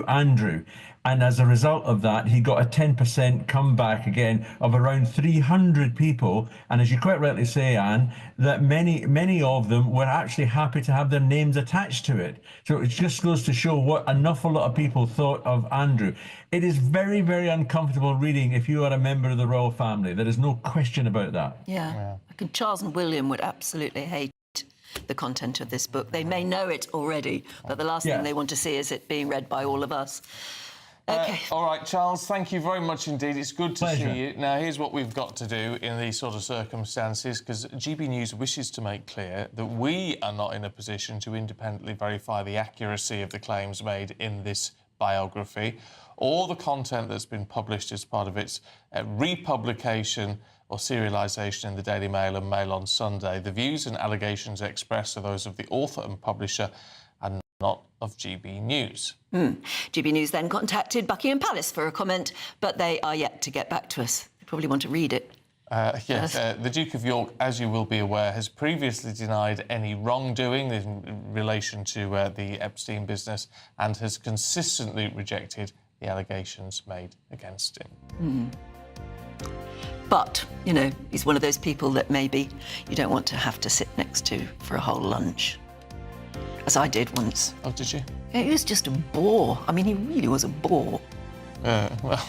Andrew, and as a result of that, he got a 10% comeback again of around 300 people. And as you quite rightly say, Anne, that many of them were actually happy to have their names attached to it. So it just goes to show what an awful lot of people thought of Andrew. It is very, very uncomfortable reading if you are a member of the royal family. There is no question about that. Yeah. I think Charles and William would absolutely hate the content of this book. They may know it already, but the last thing they want to see is it being read by all of us. Okay. All right, Charles, thank you very much indeed. It's good to see you. Now, here's what we've got to do in these sort of circumstances, because GB News wishes to make clear that we are not in a position to independently verify the accuracy of the claims made in this biography or the content that's been published as part of its republication or serialisation in the Daily Mail and Mail on Sunday. The views and allegations expressed are those of the author and publisher and not of GB News. GB News then contacted Buckingham Palace for a comment, but they are yet to get back to us. They probably want to read it. Yes, the Duke of York, as you will be aware, has previously denied any wrongdoing in relation to the Epstein business and has consistently rejected the allegations made against him. But, he's one of those people that maybe you don't want to have to sit next to for a whole lunch. As I did once. Oh, did you? Yeah, he was just a bore. I mean, he really was a bore. Well,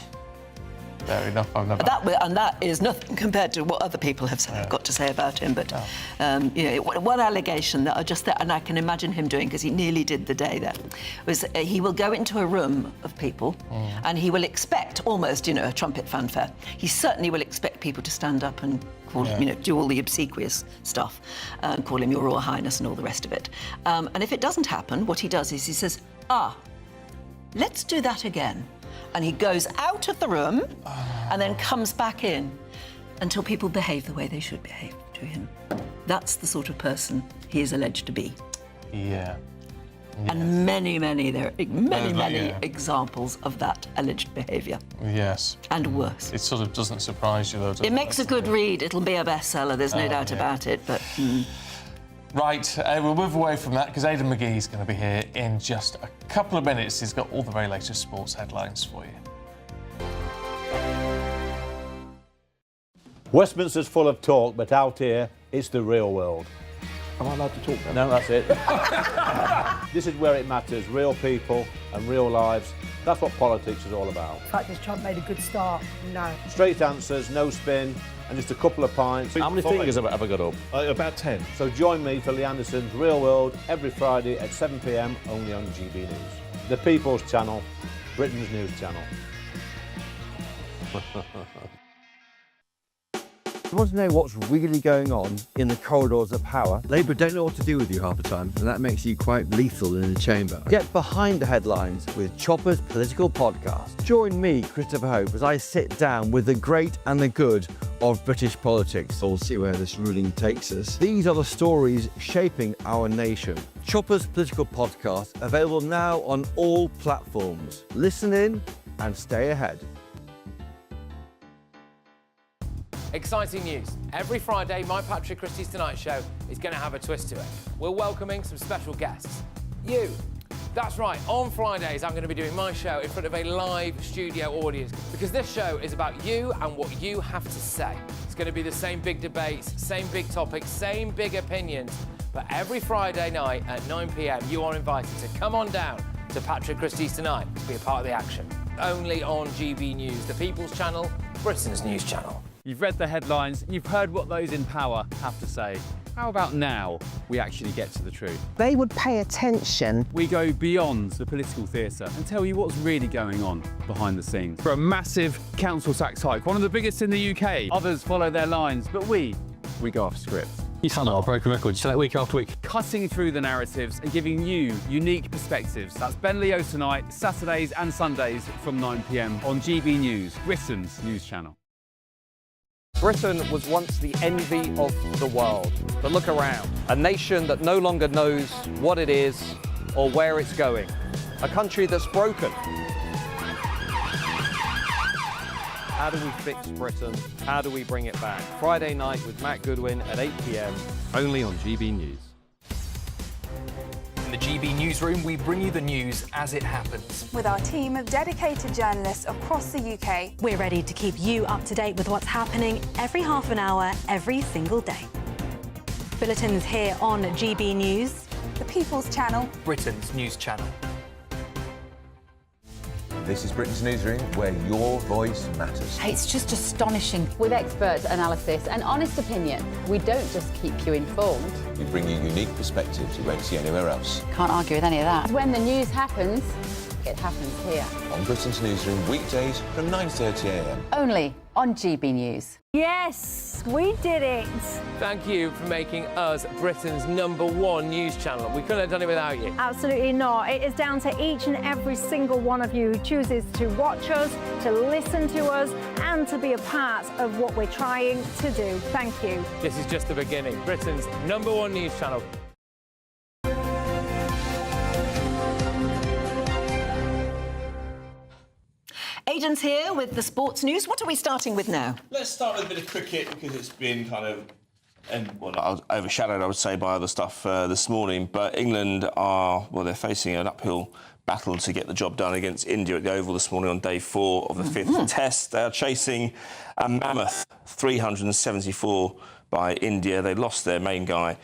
fair enough. I've never... And that is nothing compared to what other people have got to say about him. But, one allegation that I just... And I can imagine him doing, because he nearly did the day there, was he will go into a room of people and he will expect almost, a trumpet fanfare. He certainly will expect people to stand up and call, do all the obsequious stuff, and call him Your Royal Highness and all the rest of it. And if it doesn't happen, what he does is he says, let's do that again. And he goes out of the room and then comes back in until people behave the way they should behave to him. That's the sort of person he is alleged to be. Yeah. And many examples of that alleged behaviour. Yes. And worse. It sort of doesn't surprise you, though, does it? It makes a good read. It'll be a bestseller, there's no doubt about it, but... Right, we'll move away from that, because Aidan McGee is going to be here in just a couple of minutes. He's got all the very latest sports headlines for you. Westminster's full of talk, but out here, it's the real world. Am I allowed to talk now? No, that's it. This is where it matters, real people and real lives. That's what politics is all about. The fact is Trump made a good start. No. Straight answers, no spin, and just a couple of pints. How many fingers have I got up? About 10. So join me for Lee Anderson's Real World every Friday at 7 p.m. only on GB News. The People's Channel, Britain's news channel. You want to know what's really going on in the corridors of power? Labour don't know what to do with you half the time, and that makes you quite lethal in the chamber. Get behind the headlines with Chopper's Political Podcast. Join me, Christopher Hope, as I sit down with the great and the good of British politics. We'll see where this ruling takes us. These are the stories shaping our nation. Chopper's Political Podcast, available now on all platforms. Listen in and stay ahead. Exciting news. Every Friday, my Patrick Christie's Tonight Show is going to have a twist to it. We're welcoming some special guests. You. That's right, on Fridays, I'm going to be doing my show in front of a live studio audience because this show is about you and what you have to say. It's going to be the same big debates, same big topics, same big opinions. But every Friday night at 9 p.m, you are invited to come on down to Patrick Christie's Tonight to be a part of the action. Only on GB News, the People's Channel, Britain's news channel. You've read the headlines, you've heard what those in power have to say. How about now we actually get to the truth? They would pay attention. We go beyond the political theatre and tell you what's really going on behind the scenes. For a massive council tax hike, one of the biggest in the UK. Others follow their lines, but we go off script. You sound like a broken record. You say that week after week. Cutting through the narratives and giving you unique perspectives. That's Ben Leo Tonight, Saturdays and Sundays from 9 p.m. on GB News, Britain's news channel. Britain was once the envy of the world. But look around. A nation that no longer knows what it is or where it's going. A country that's broken. How do we fix Britain? How do we bring it back? Friday night with Matt Goodwin at 8 p.m. only on GB News. In the GB newsroom, we bring you the news as it happens. With our team of dedicated journalists across the UK. We're ready to keep you up to date with what's happening every half an hour, every single day. Bulletins here on GB News. The People's Channel. Britain's news channel. This is Britain's Newsroom, where your voice matters. It's just astonishing. With expert analysis and honest opinion, we don't just keep you informed. We bring you unique perspectives you won't see anywhere else. Can't argue with any of that. When the news happens, it happens here. On Britain's Newsroom, weekdays from 9:30 a.m. Only on GB News. Yes, we did it. Thank you for making us Britain's #1 news channel. We couldn't have done it without you. Absolutely not. It is down to each and every single one of you who chooses to watch us, to listen to us, and to be a part of what we're trying to do. Thank you. This is just the beginning. Britain's #1 news channel. Aidan's here with the sports news. What are we starting with now? Let's start with a bit of cricket because it's been kind of overshadowed, I would say, by other stuff this morning. But England they're facing an uphill battle to get the job done against India at the Oval this morning on day 4 of the 5th test. They are chasing a mammoth 374 by India. They lost their main guy,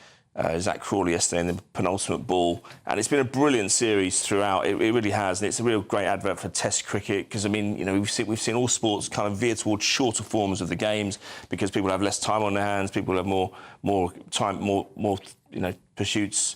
Zach Crawley, yesterday in the penultimate ball. And it's been a brilliant series throughout. It really has. And it's a real great advert for Test cricket because, I mean, you know, we've seen all sports kind of veer towards shorter forms of the games because people have less time on their hands, people have more time, more pursuits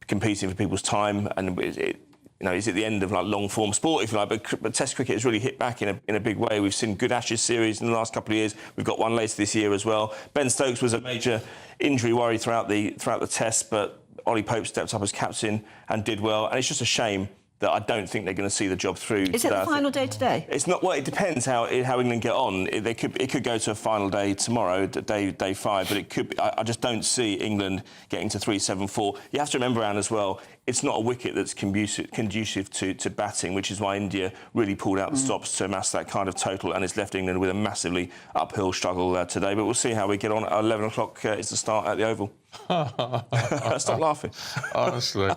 competing for people's time. And is it the end of like long-form sport, if you like? But Test cricket has really hit back in a big way. We've seen good Ashes series in the last couple of years. We've got one later this year as well. Ben Stokes was a major injury worry throughout the Test, but Ollie Pope stepped up as captain and did well. And it's just a shame that I don't think they're going to see the job through. Is it the final day today? It's not. Well, it depends how England get on. It could go to a final day tomorrow, day 5. But it could. I just don't see England getting to 374. You have to remember, Anne, as well. It's not a wicket that's conducive to batting, which is why India really pulled out the stops to amass that kind of total, and it's left England with a massively uphill struggle today. But we'll see how we get on. At 11 o'clock is the start at the Oval. Stop laughing. Honestly,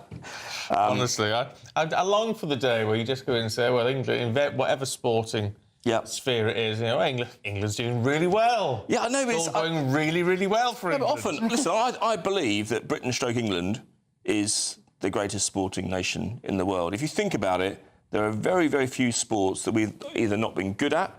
I long for the day where you just go in and say, well, England, invent whatever sporting sphere it is. You know, England's doing really well. Yeah, I know. It's all going really, really well for England. But often, listen, I believe that Britain/England is the greatest sporting nation in the world. If you think about it, there are very, very few sports that we've either not been good at,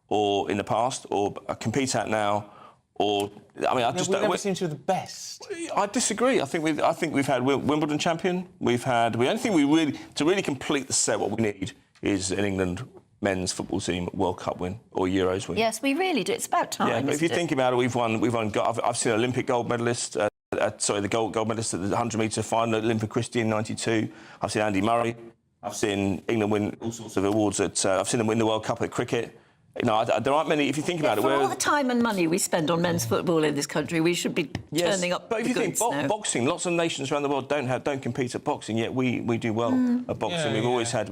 or in the past, or compete at now, or I mean, we never seem to be the best. I disagree. I think we've had Wimbledon champion. The only thing we really complete the set, what we need is an England men's football team World Cup win or Euros win. Yes, we really do. It's about time. Yeah, but if you think about it, we've won. I've seen an Olympic gold medalist. The gold medalist at the 100-metre final at Olympic Christie in '92. I've seen Andy Murray. I've seen England win all sorts of awards I've seen them win the World Cup at cricket. You know, there aren't many. If you think about it, for all the time and money we spend on men's football in this country, we should be turning up. But if you think boxing, lots of nations around the world don't compete at boxing. Yet we do well at boxing. We've always had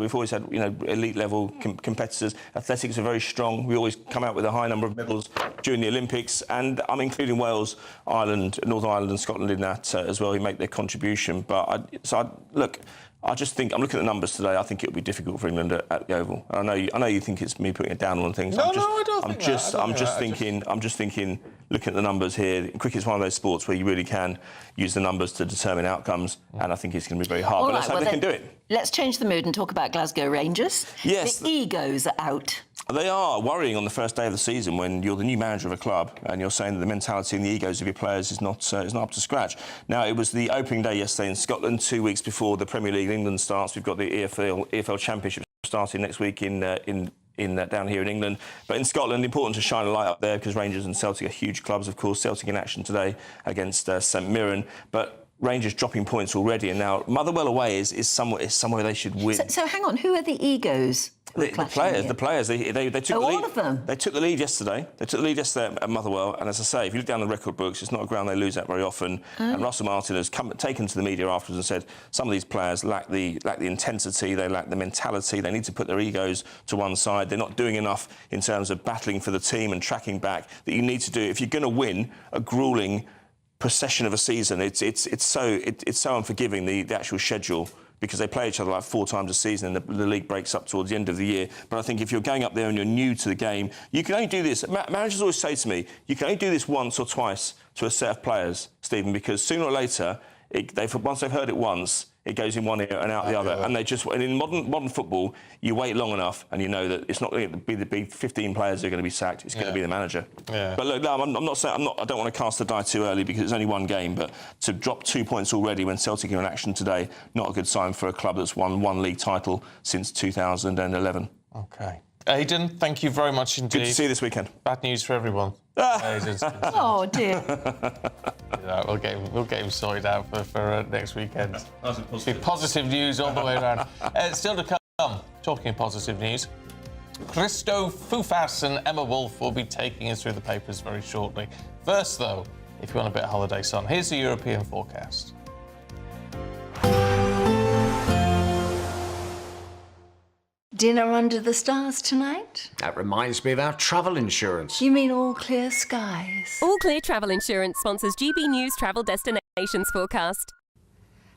elite level competitors. Athletics are very strong. We always come out with a high number of medals during the Olympics, and I'm including Wales, Ireland, Northern Ireland, and Scotland in that as well. Who make their contribution. Look. I just think I'm looking at the numbers today. I think it would be difficult for England at the Oval. I know you think it's me putting it down on things. I don't think that. I'm just thinking. Looking at the numbers here, cricket's one of those sports where you really can use the numbers to determine outcomes, and I think it's going to be very hard. But let's hope they can do it. Let's change the mood and talk about Glasgow Rangers. Yes, the egos are out. They are worrying on the first day of the season when you're the new manager of a club and you're saying that the mentality and the egos of your players is not up to scratch. Now, it was the opening day yesterday in Scotland, 2 weeks before the Premier League in England starts. We've got the EFL Championship starting next week down here in England. But in Scotland, important to shine a light up there because Rangers and Celtic are huge clubs, of course. Celtic in action today against St Mirren. But Rangers dropping points already, and now Motherwell away is somewhere they should win. So hang on, who are the egos? The players. They took the lead. All of them. They took the lead yesterday. At Motherwell, and as I say, if you look down the record books, it's not a ground they lose at very often. And Russell Martin has taken to the media afterwards and said some of these players lack the intensity, they lack the mentality. They need to put their egos to one side. They're not doing enough in terms of battling for the team and tracking back that you need to do if you're going to win a gruelling procession of a season. It's so unforgiving, the actual schedule, because they play each other like 4 times a season and the league breaks up towards the end of the year. But I think if you're going up there and you're new to the game, you can only do this. Managers always say to me, you can only do this once or twice to a set of players, Stephen, because sooner or later, once they've heard it once, it goes in one ear and out the other. And in modern football, you wait long enough and you know that it's not going to be the big 15 players who are going to be sacked. It's going to be the manager. Yeah. But look, no, I'm not saying I don't want to cast the die too early because it's only one game. But to drop 2 points already when Celtic are in action today, not a good sign for a club that's won one league title since 2011. OK. Aidan, thank you very much indeed. Good to see you this weekend. Bad news for everyone. Oh dear. Yeah, we'll get him sorted out for next weekend. Positive news all the way around. Still to come, talking of positive news, Christo Foufas and Emma Wolf will be taking us through the papers very shortly. First, though, if you want a bit of holiday sun, here's the European forecast. Dinner under the stars tonight? That reminds me of our travel insurance. You mean All Clear Skies? All Clear Travel Insurance sponsors GB News Travel Destinations Forecast.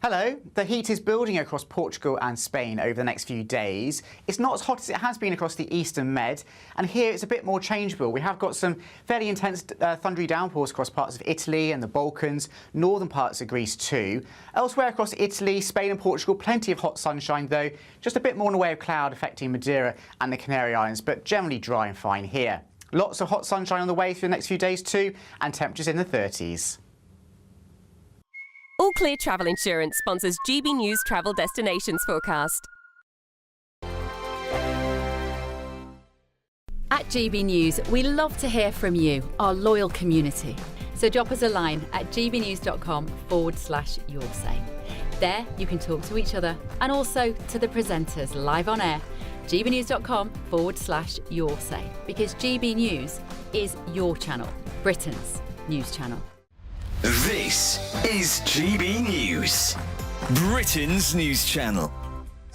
Hello. The heat is building across Portugal and Spain over the next few days. It's not as hot as it has been across the Eastern Med, and here it's a bit more changeable. We have got some fairly intense thundery downpours across parts of Italy and the Balkans, northern parts of Greece too. Elsewhere across Italy, Spain and Portugal, plenty of hot sunshine though, just a bit more in the way of cloud affecting Madeira and the Canary Islands, but generally dry and fine here. Lots of hot sunshine on the way through the next few days too, and temperatures in the 30s. All Clear Travel Insurance sponsors GB News Travel Destinations Forecast. At GB News, we love to hear from you, our loyal community. So drop us a line at gbnews.com/yoursay. There you can talk to each other and also to the presenters live on air. gbnews.com/yoursay, because GB News is your channel, Britain's news channel. This is GB News, Britain's news channel.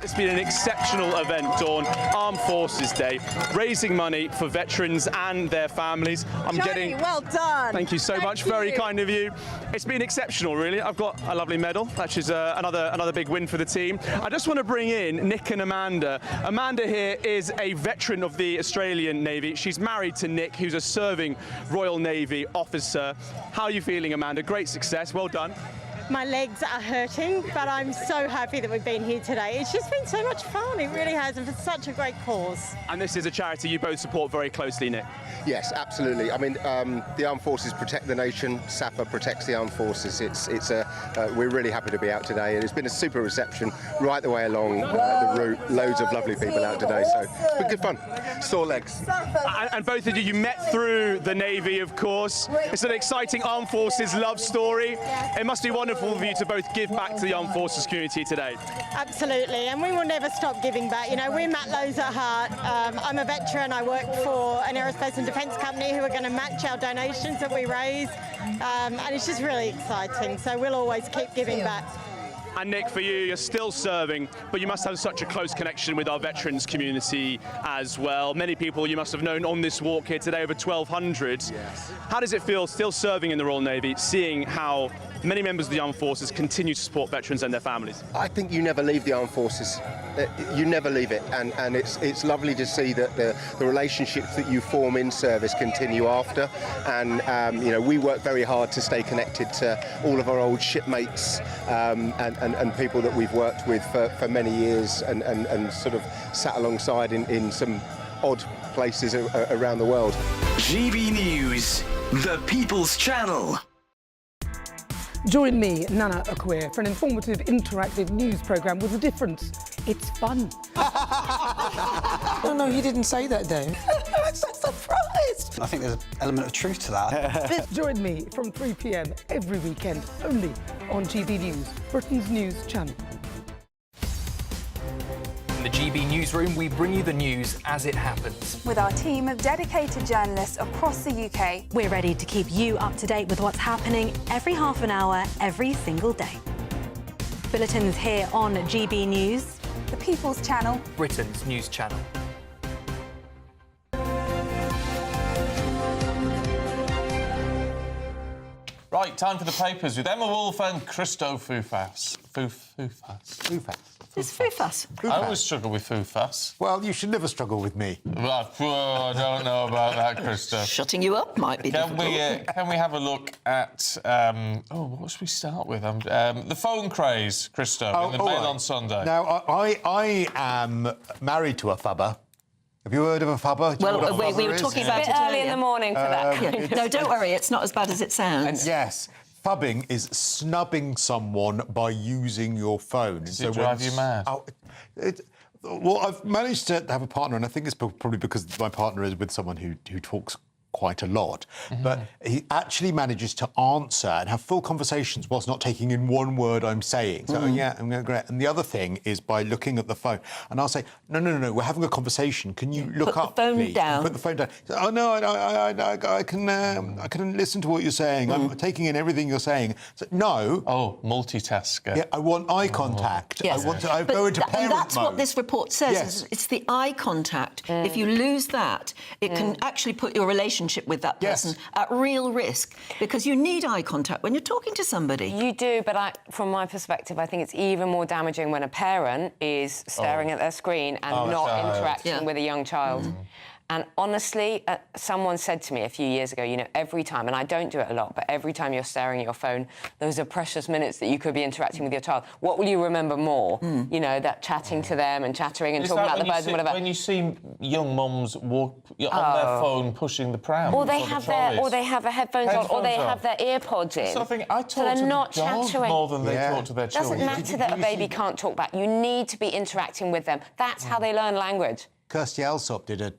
It's been an exceptional event, Dawn. Armed Forces Day, raising money for veterans and their families. Johnny, well done. Thank you so much. Very kind of you. It's been exceptional, really. I've got a lovely medal, which is another big win for the team. I just want to bring in Nick and Amanda. Amanda here is a veteran of the Australian Navy. She's married to Nick, who's a serving Royal Navy officer. How are you feeling, Amanda? Great success. Well done. My legs are hurting, but I'm so happy that we've been here today. It's just been so much fun, it really has, and for such a great cause. And this is a charity you both support very closely, Nick. Yes, absolutely. I mean, the Armed Forces protect the nation. SAPA protects the Armed Forces. We're really happy to be out today, and it's been a super reception right the way along the route. Loads of lovely people out today, so it's been good fun. Sore legs. And both of you met through the Navy, of course. It's an exciting Armed Forces love story. It must be wonderful for you to both give back to the Armed Forces community today. Absolutely, and we will never stop giving back. You know, we're Matlows at heart. I'm a veteran. I work for an aerospace and defence company who are going to match our donations that we raise, and it's just really exciting. So we'll always keep giving back. And Nick, for you, you're still serving, but you must have such a close connection with our veterans community as well. Many people you must have known on this walk here today, over 1,200. Yes. How does it feel still serving in the Royal Navy, seeing how many members of the Armed Forces continue to support veterans and their families? I think you never leave the Armed Forces. You never leave it, and it's lovely to see that the relationships that you form in service continue after. And you know, we work very hard to stay connected to all of our old shipmates and people that we've worked with for many years and sort of sat alongside in some odd places around the world. GB News, the People's Channel. Join me, Nana Akwe, for an informative, interactive news programme with a difference. It's fun. Oh, no, he didn't say that, Dave. I'm so surprised. I think there's an element of truth to that. Join me from 3 p.m. every weekend, only on GB News, Britain's news channel. In the GB Newsroom, we bring you the news as it happens. With our team of dedicated journalists across the UK. We're ready to keep you up to date with what's happening every half an hour, every single day. Bulletins here on GB News, the People's Channel, Britain's news channel. Right, time for the papers with Emma Wolfe and Christo Foufas. Foufas. It's Foufas. I always struggle with Foufas. Well, you should never struggle with me. Well, I don't know about that, Christo. Shutting you up might be difficult. Can we have a look at... what should we start with? The phone craze, Christo, in the Mail on Sunday. Now, I am married to a fubber. Have you heard of a fubber? Well, we were talking about it early in the morning for that. No, don't worry, it's not as bad as it sounds. Yes. Fubbing is snubbing someone by using your phone. Does it drive you mad? Well, I've managed to have a partner, and I think it's probably because my partner is with someone who talks quite a lot, but he actually manages to answer and have full conversations whilst not taking in one word I'm saying. So, yeah, I'm going to great. And the other thing is by looking at the phone, and I'll say, no, we're having a conversation. Can you look up, please? Put the phone down. Oh, no, I can listen to what you're saying. I'm taking in everything you're saying. So, no. Oh, multitasker. Yeah, I want eye contact. Yes. I go into parent and that's mode. what this report says. Yes. It's the eye contact. If you lose that, it can actually put your relationship with that person at real risk, because you need eye contact when you're talking to somebody. You do, but from my perspective, I think it's even more damaging when a parent is staring at their screen and not interacting with a young child. And honestly, someone said to me a few years ago, you know, every time, and I don't do it a lot, but every time you're staring at your phone, those are precious minutes that you could be interacting with your child. What will you remember more? You know, that chatting to them and chattering and talking about the birds and whatever. When you see young mums walk on their phone pushing the pram, or they have their headphones on, or they have their earpods in. I talk so they're to not the dog chattering more than they talk to their children. It doesn't matter that a baby can't talk back. You need to be interacting with them. That's how they learn language. Kirsty Allsop did a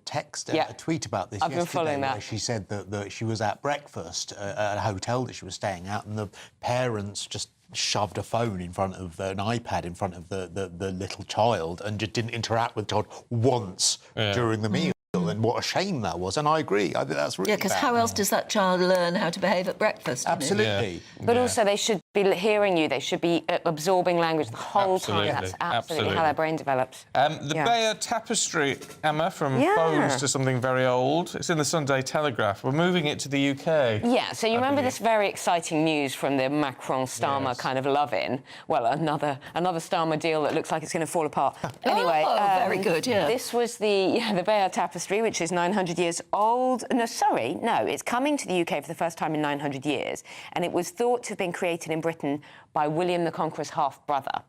tweet about this I've been following that. where she said that she was at breakfast at a hotel that she was staying at, and the parents just shoved a phone in front of an iPad in front of the little child and just didn't interact with the child once during the meal. and what a shame that was. And I agree. I think that's really because bad. how else does that child learn how to behave at breakfast? Absolutely. But also, they should be hearing you. They should be absorbing language the whole time. That's absolutely how their brain develops. The Bayer Tapestry, Emma, from Bones to something very old. It's in the Sunday Telegraph. We're moving it to the UK. Yeah, so you remember this very exciting news from the Macron-Starmer kind of love-in? Well, another Starmer deal that looks like it's going to fall apart. Anyway, very good, This was the Bayer Tapestry, which is 900 years old. No, it's coming to the UK for the first time in 900 years, and it was thought to have been created in Britain by William the Conqueror's half-brother.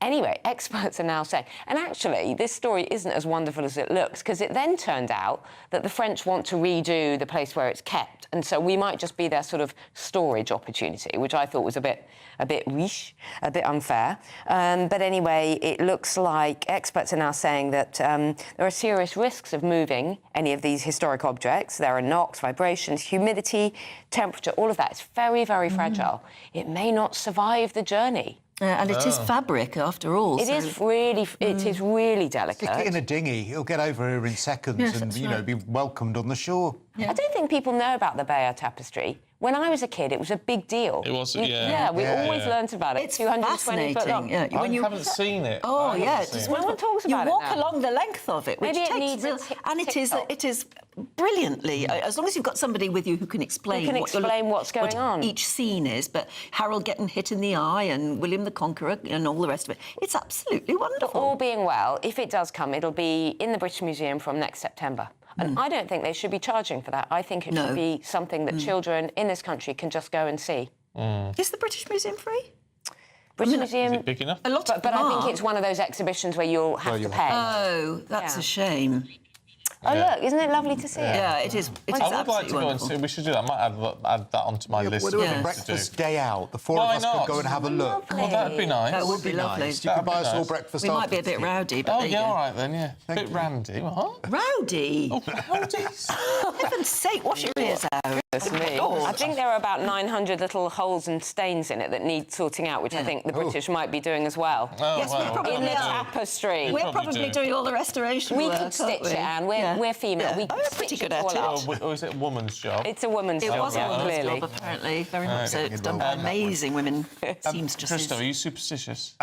Anyway, experts are now saying, and actually, this story isn't as wonderful as it looks, because it then turned out that the French want to redo the place where it's kept, and so we might just be their sort of storage opportunity, which I thought was a bit riche, a bit unfair. But anyway, it looks like experts are now saying that there are serious risks of moving any of these historic objects. There are knocks, vibrations, humidity, temperature, all of that. It's very, very fragile. It may not survive the journey. And it is fabric, after all. It is really delicate. Stick it in a dinghy. It'll get over here in seconds and, be welcomed on the shore. I don't think people know about the Bayer Tapestry. When I was a kid, it was a big deal. It was, we always learnt about it. It's 220 foot long. I haven't seen it. Oh, yeah. No one talks about it You walk now. along the length of it, which Maybe it takes needs and it is brilliantly, as long as you've got somebody with you who can explain, what's going on. Each scene is, but Harold getting hit in the eye and William the Conqueror and all the rest of it. It's absolutely wonderful. But all being well, if it does come, it'll be in the British Museum from next September. And I don't think they should be charging for that. I think it should be something that children in this country can just go and see. Is the British Museum free? British Museum... Is it big enough? A lot but I think it's one of those exhibitions where you'll have to pay. Oh, that's a shame. Oh, look, isn't it lovely to see it? Yeah, it is. It is I would like to go and see. We should do that. I might add that onto my list. We're doing a breakfast day out. The four of us could go and have a look. Well, that'd be nice. That would be lovely. Nice. You could buy us all breakfast. We might be a bit rowdy, but oh yeah, all right then. Yeah, a bit randy. What? Rowdy? Oh, rowdies! For heaven's sake, wash your ears out. That's me. I think there are about 900 little holes and stains in it that need sorting out, which I think the British might be doing as well. Oh, yes, well. we probably in the tapestry. We're probably doing all the restoration We work, could stitch it, Anne. We're female. We We're pretty good at it. Or is it a woman's job? It's a woman's It job. was a woman's clearly. job, apparently. Very much so. It's done by amazing women. Christopher, are you superstitious?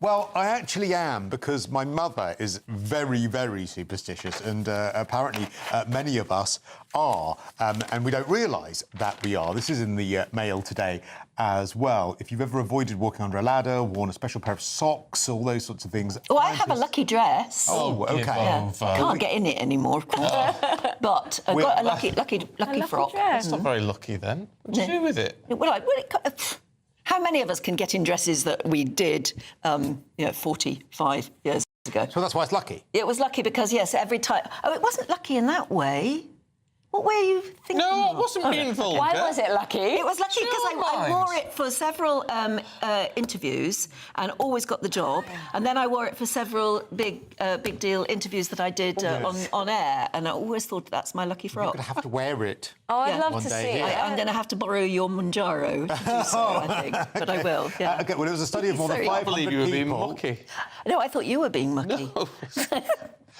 Well, I actually am, because my mother is very, very superstitious, and apparently many of us are, and we don't realise that we are. This is in the Mail today as well. If you've ever avoided walking under a ladder, worn a special pair of socks, all those sorts of things. Oh, I have a lucky dress. Oh, OK. Can't get in it anymore, of course. But I've got a lucky frock. That's not very lucky, then. What do you do with it? Well, how many of us can get in dresses that we did, 45 years ago? So that's why it's lucky? It was lucky because, yes, every time... Oh, it wasn't lucky in that way. What way are you thinking? No, it wasn't being vulgar. Why was it lucky? It was lucky because I wore it for several interviews and always got the job. And then I wore it for several big deal interviews that I did on air. And I always thought that's my lucky frock. You're going to have to wear it. Oh, I'd love to see it. I'm going to have to borrow your Manjaro to do so, I think. But I will, yeah. OK, well, it was a study of more than 500 people. I believe you were being mucky. No, I thought you were being mucky. No.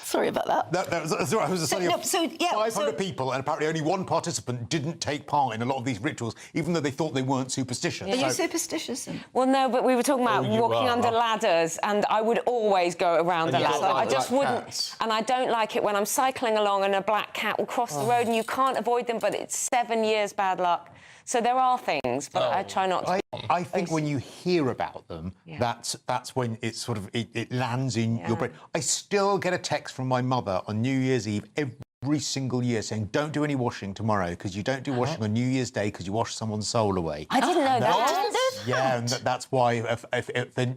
Sorry about that. It was a study of 500 people, and apparently only one participant didn't take part in a lot of these rituals, even though they thought they weren't superstitious. Are you superstitious? Well, no, but we were talking about walking under ladders, and I would always go around the ladder. I just wouldn't. And I don't like it when I'm cycling along and a black cat will cross the road and you can't avoid them, but it's 7 years bad luck. So there are things, but I try not to. I think when you hear about them, that's when it's sort of it lands in your brain. I still get a text from my mother on New Year's Eve every single year saying, don't do any washing tomorrow, because you don't do washing on New Year's Day because you wash someone's soul away. I didn't know that. Yeah, and that's why.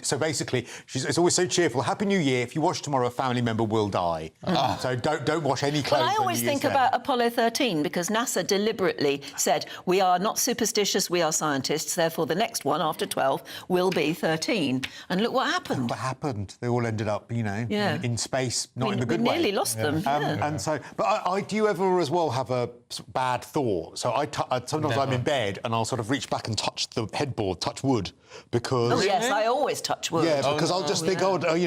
So basically, it's always so cheerful. Happy New Year. If you wash tomorrow, a family member will die. So don't wash any clothes. Well, I always think about Apollo 13 because NASA deliberately said we are not superstitious, we are scientists. Therefore, the next one after 12 will be 13. And look what happened. What happened? They all ended up, in space, not in the good way. We nearly lost them. And so, but do you ever as well have a bad thought? So sometimes I'm in bed and I'll sort of reach back and touch the headboard, touch touch wood because... Oh, yes, I always touch wood. Yeah, because I'll just think,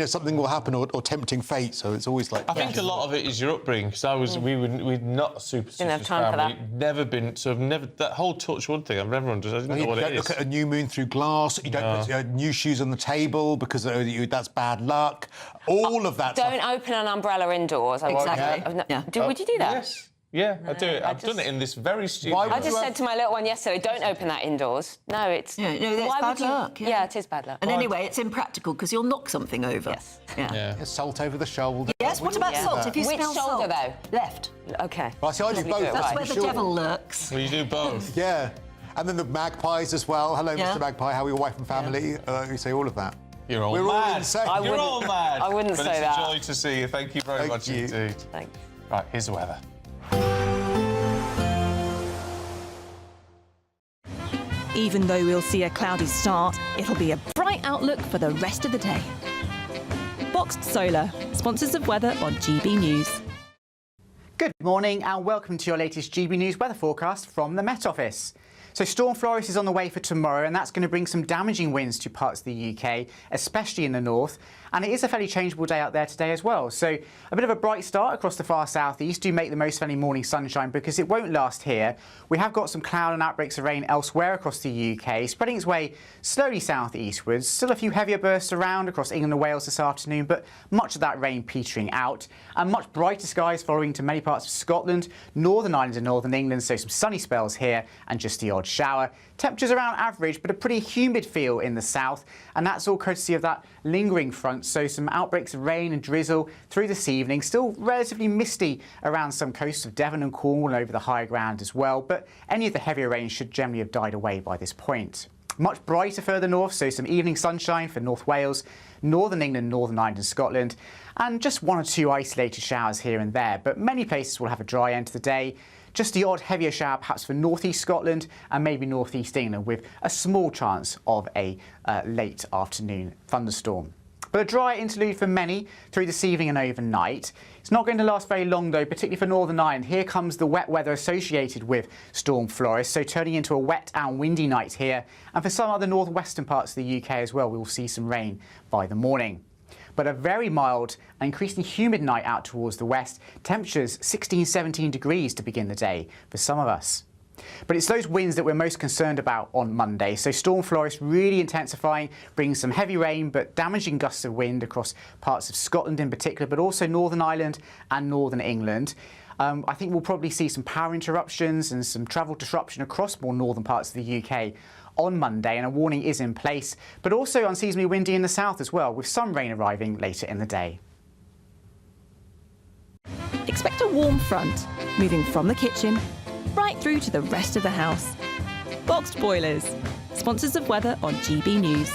something will happen or tempting fate, so it's always like... I think a lot of it is your upbringing, because we'd not a superstitious family. Never been, that whole touch wood thing, I've never understood. I didn't know what it is. You don't look at a new moon through glass, you don't put new shoes on the table because that's bad luck. All of that Don't open an umbrella indoors. Exactly. Would you do that? Yes. Yeah, I do it. I've done it in this very studio. I just said to my little one yesterday, don't open that indoors. No, it's... No, that's bad luck. Yeah, it is bad luck. And anyway, it's impractical because you'll knock something over. Yes. Yeah. Salt over the shoulder. Yes, what about salt? If you Which smell shoulder, salt? though? Left. OK. Well, see, I do both. That's where the devil lurks. Well, you do both. Yeah. And then the magpies as well. Hello, Mr. Magpie, how are your wife and family? You say all of that. You're all We're mad. all insane. You're all mad. I wouldn't say that. But it's a joy to see you. Thank you very much indeed. Thanks. Right, here's the weather. Even though we'll see a cloudy start, it'll be a bright outlook for the rest of the day. Boxed Solar, sponsors of weather on GB News. Good morning and welcome to your latest GB News weather forecast from the Met Office. So Storm Floris is on the way for tomorrow, and that's going to bring some damaging winds to parts of the UK, especially in the north. And it is a fairly changeable day out there today as well. So a bit of a bright start across the far southeast. Do make the most of any morning sunshine because it won't last here. We have got some cloud and outbreaks of rain elsewhere across the UK, spreading its way slowly southeastwards. Still a few heavier bursts around across England and Wales this afternoon, but much of that rain petering out. And much brighter skies following to many parts of Scotland, Northern Ireland and Northern England, so some sunny spells here and just the odd shower. Temperatures around average, but a pretty humid feel in the south, and that's all courtesy of that lingering front, so some outbreaks of rain and drizzle through this evening. Still relatively misty around some coasts of Devon and Cornwall and over the high ground as well, but any of the heavier rain should generally have died away by this point. Much brighter further north, so some evening sunshine for North Wales, Northern England, Northern Ireland and Scotland, and just one or two isolated showers here and there, but many places will have a dry end to the day. Just the odd heavier shower perhaps for northeast Scotland and maybe northeast England, with a small chance of a late afternoon thunderstorm. But a dry interlude for many through this evening and overnight. It's not going to last very long though, particularly for Northern Ireland. Here comes the wet weather associated with Storm Floris, so turning into a wet and windy night here. And for some other northwestern parts of the UK as well, we will see some rain by the morning. But a very mild and increasingly humid night out towards the west. Temperatures 16-17 degrees to begin the day for some of us. But it's those winds that we're most concerned about on Monday. So Storm Floris really intensifying, bringing some heavy rain but damaging gusts of wind across parts of Scotland in particular, but also Northern Ireland and Northern England. I think we'll probably see some power interruptions and some travel disruption across more northern parts of the UK on Monday, and a warning is in place, but also unseasonably windy in the south as well, with some rain arriving later in the day. Expect a warm front, moving from the kitchen right through to the rest of the house. Boxed Boilers, sponsors of weather on GB News.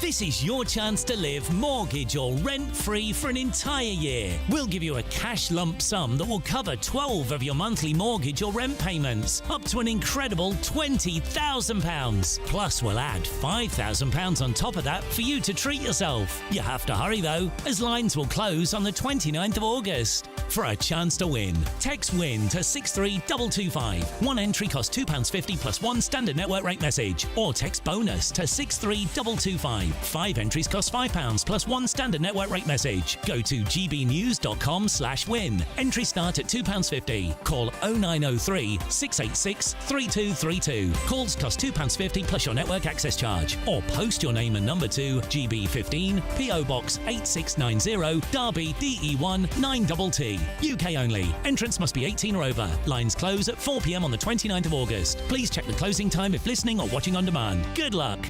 This is your chance to live mortgage or rent-free for an entire year. We'll give you a cash lump sum that will cover 12 of your monthly mortgage or rent payments, up to an incredible £20,000. Plus, we'll add £5,000 on top of that for you to treat yourself. You have to hurry though, as lines will close on the 29th of August. For a chance to win, text WIN to 63225. One entry costs £2.50 plus one standard network rate message, or text BONUS to 63225. 5 entries cost £5 plus one standard network rate message. Go to gbnews.com/win. Entries start at £2.50. Call 0903 686 3232. Calls cost £2.50 plus your network access charge. Or post your name and number to GB15 PO Box 8690 Derby DE1 9TT. UK only. Entrance must be 18 or over. Lines close at 4 p.m. on the 29th of August. Please check the closing time if listening or watching on demand. Good luck.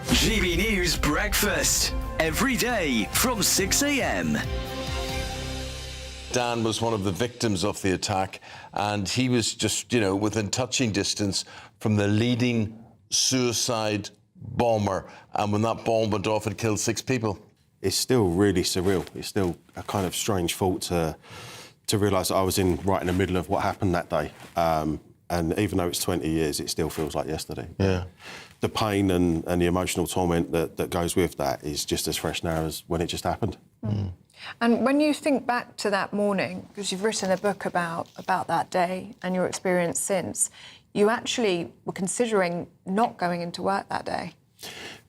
GB News Breakfast, every day from 6 a.m. Dan was one of the victims of the attack, and he was just, within touching distance from the leading suicide bomber. And when that bomb went off, it killed 6 people. It's still really surreal. It's still a kind of strange thought to realise that I was right in the middle of what happened that day. And even though it's 20 years, it still feels like yesterday. Yeah. The pain and the emotional torment that goes with that is just as fresh now as when it just happened. Mm. And when you think back to that morning, because you've written a book about that day and your experience since, you actually were considering not going into work that day.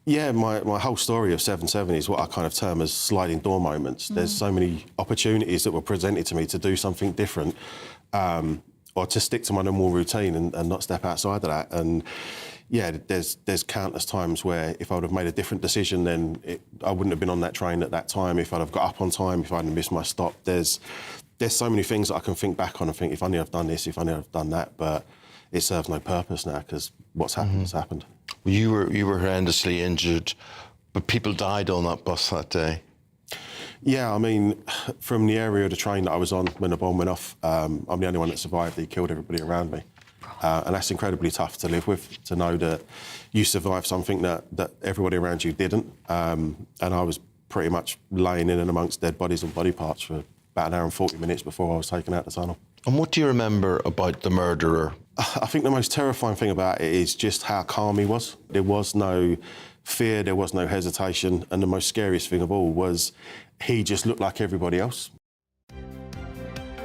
Yeah, my whole story of 7/7 is what I kind of term as sliding door moments. There's so many opportunities that were presented to me to do something different, or to stick to my normal routine and not step outside of that. And yeah, there's countless times where if I would have made a different decision, then I wouldn't have been on that train at that time. If I'd have got up on time, if I hadn't missed my stop, there's so many things that I can think back on and think, if only I've done this, if only I've done that. But it serves no purpose now because what's happened has happened. You were horrendously injured, but people died on that bus that day. Yeah, I mean, from the area of the train that I was on when the bomb went off, I'm the only one that survived. They killed everybody around me. And that's incredibly tough to live with, to know that you survived something that everybody around you didn't. And I was pretty much laying in and amongst dead bodies and body parts for about an hour and 40 minutes before I was taken out the tunnel. And what do you remember about the murderer? I think the most terrifying thing about it is just how calm he was. There was no fear, there was no hesitation, and the most scariest thing of all was he just looked like everybody else.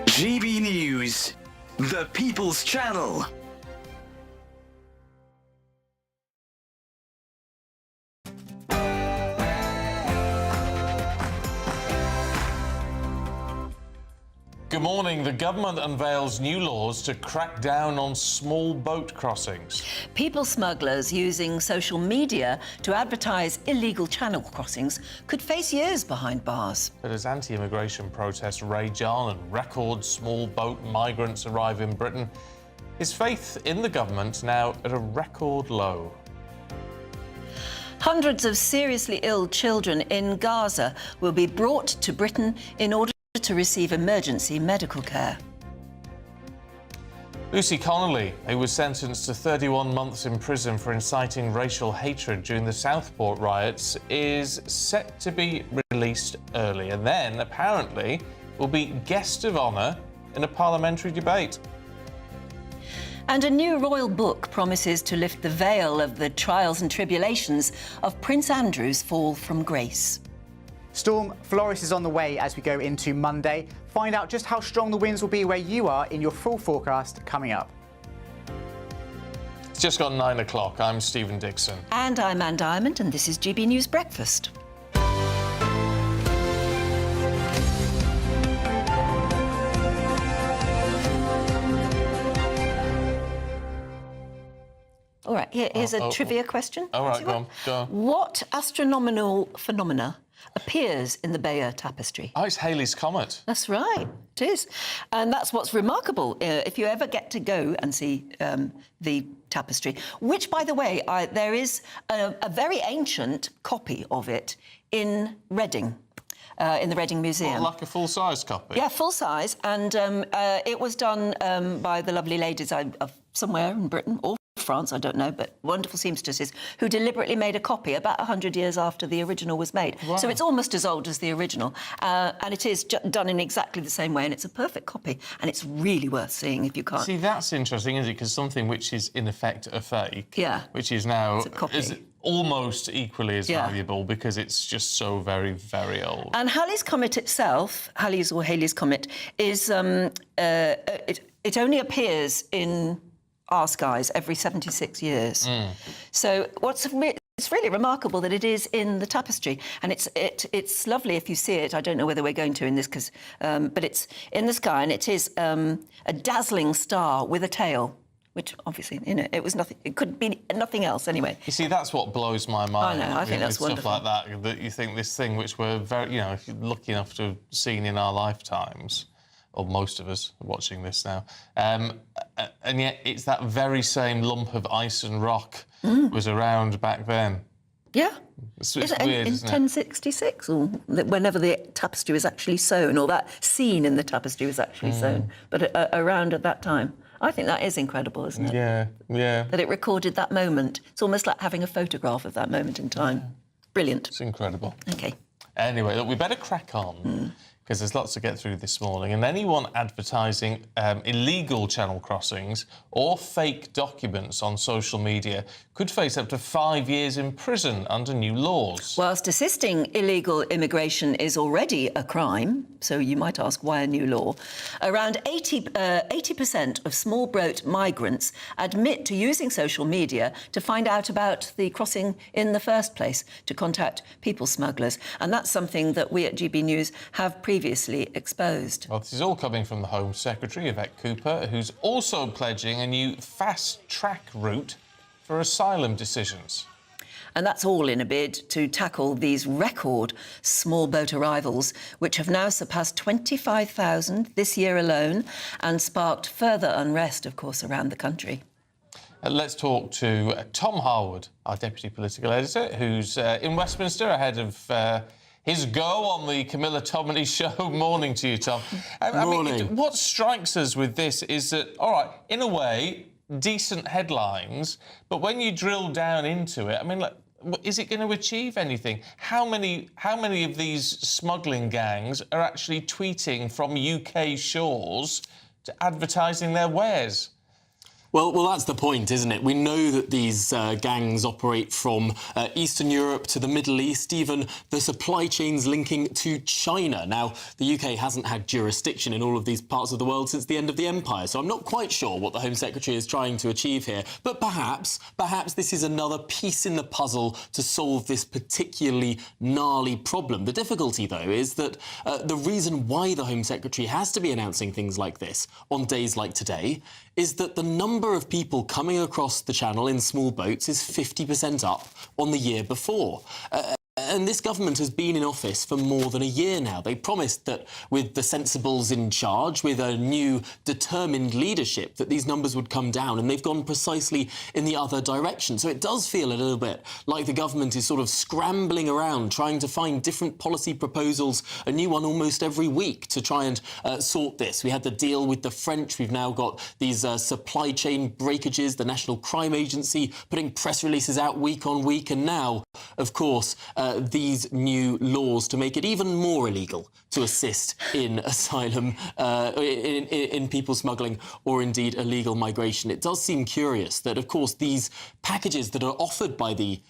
GB News, the People's Channel. Good morning. The government unveils new laws to crack down on small boat crossings. People smugglers using social media to advertise illegal channel crossings could face years behind bars. But as anti-immigration protests rage on and record small boat migrants arrive in Britain, is faith in the government now at a record low? Hundreds of seriously ill children in Gaza will be brought to Britain in order to receive emergency medical care. Lucy Connolly, who was sentenced to 31 months in prison for inciting racial hatred during the Southport riots, is set to be released early and then, apparently, will be guest of honour in a parliamentary debate. And a new royal book promises to lift the veil of the trials and tribulations of Prince Andrew's fall from grace. Storm Floris is on the way as we go into Monday. Find out just how strong the winds will be where you are in your full forecast coming up. It's just gone 9 o'clock. I'm Stephen Dixon. And I'm Anne Diamond, and this is GB News Breakfast. All right, here's a trivia question. All right, go on. What astronomical phenomena appears in the Bayeux Tapestry? Oh, it's Halley's Comet. That's right, it is. And that's what's remarkable. If you ever get to go and see the tapestry, which, by the way, there is a very ancient copy of it in Reading. In the Reading Museum. What, like a full-size copy? Yeah, full-size. And it was done by the lovely ladies of somewhere in Britain, or France, I don't know, but wonderful seamstresses who deliberately made a copy about 100 years after the original was made. Wow. So it's almost as old as the original. And it is done in exactly the same way, and it's a perfect copy, and it's really worth seeing if you can't. See, that's interesting, isn't it? Because something which is, in effect, a fake, which is now is almost equally as valuable because it's just so very, very old. And Halley's Comet itself, Halley's or Halley's Comet, is it only appears in our skies every 76 years. So it's really remarkable that it is in the tapestry, and it's lovely if you see it. I don't know whether we're going to in this, but it's in the sky, and it is a dazzling star with a tail. Which obviously, it was nothing. It could be nothing else anyway. You see, that's what blows my mind. I know. I think that's wonderful. Stuff like that. That you think this thing, which we're very, lucky enough to have seen in our lifetimes, or most of us watching this now, and yet it's that very same lump of ice and rock was around back then. Yeah. It's weird, in isn't it? 1066, or whenever the tapestry was actually sewn, or that scene in the tapestry was actually sewn, but around at that time. I think that is incredible, isn't it? Yeah. That it recorded that moment. It's almost like having a photograph of that moment in time. Brilliant. It's incredible. OK. Anyway, look, we better crack on, because there's lots to get through this morning. And anyone advertising illegal channel crossings or fake documents on social media could face up to 5 years in prison under new laws. Whilst assisting illegal immigration is already a crime, so you might ask why a new law, around 80% of small boat migrants admit to using social media to find out about the crossing in the first place, to contact people smugglers. And that's something that we at GB News have previously exposed. Well, this is all coming from the Home Secretary, Yvette Cooper, who's also pledging a new fast-track route for asylum decisions. And that's all in a bid to tackle these record small boat arrivals, which have now surpassed 25,000 this year alone and sparked further unrest, of course, around the country. Let's talk to Tom Harwood, our Deputy Political Editor, who's in Westminster ahead of his go on the Camilla Tominey show. Morning to you, Tom. Morning. I mean, what strikes us with this is that, all right, in a way, decent headlines, but when you drill down into it, I mean, like, is it going to achieve anything? How many of these smuggling gangs are actually tweeting from UK shores to advertising their wares? Well, that's the point, isn't it? We know that these gangs operate from Eastern Europe to the Middle East, even the supply chains linking to China. Now, the UK hasn't had jurisdiction in all of these parts of the world since the end of the empire, so I'm not quite sure what the Home Secretary is trying to achieve here. But perhaps this is another piece in the puzzle to solve this particularly gnarly problem. The difficulty, though, is that the reason why the Home Secretary has to be announcing things like this on days like today is that the number of people coming across the Channel in small boats is 50% up on the year before. And this government has been in office for more than a year now. They promised that with the sensibles in charge, with a new determined leadership, that these numbers would come down, and they've gone precisely in the other direction. So it does feel a little bit like the government is sort of scrambling around, trying to find different policy proposals, a new one almost every week, to try and sort this. We had the deal with the French. We've now got these supply chain breakages, the National Crime Agency putting press releases out week on week, and now, of course, these new laws to make it even more illegal to assist in asylum, in people smuggling, or indeed illegal migration. It does seem curious that, of course, these packages that are offered by the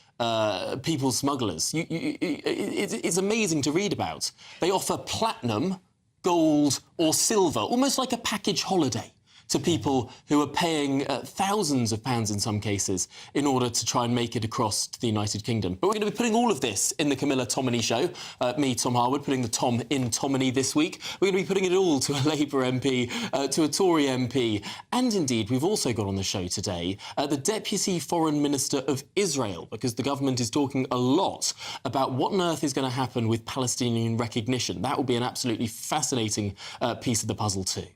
people smugglers, it's amazing to read about. They offer platinum, gold, or silver, almost like a package holiday, to people who are paying thousands of pounds in some cases in order to try and make it across to the United Kingdom. But we're going to be putting all of this in the Camilla Tominey show. Me, Tom Harwood, putting the Tom in Tominey this week. We're going to be putting it all to a Labour MP, to a Tory MP. And indeed, we've also got on the show today the Deputy Foreign Minister of Israel, because the government is talking a lot about what on earth is going to happen with Palestinian recognition. That will be an absolutely fascinating piece of the puzzle too.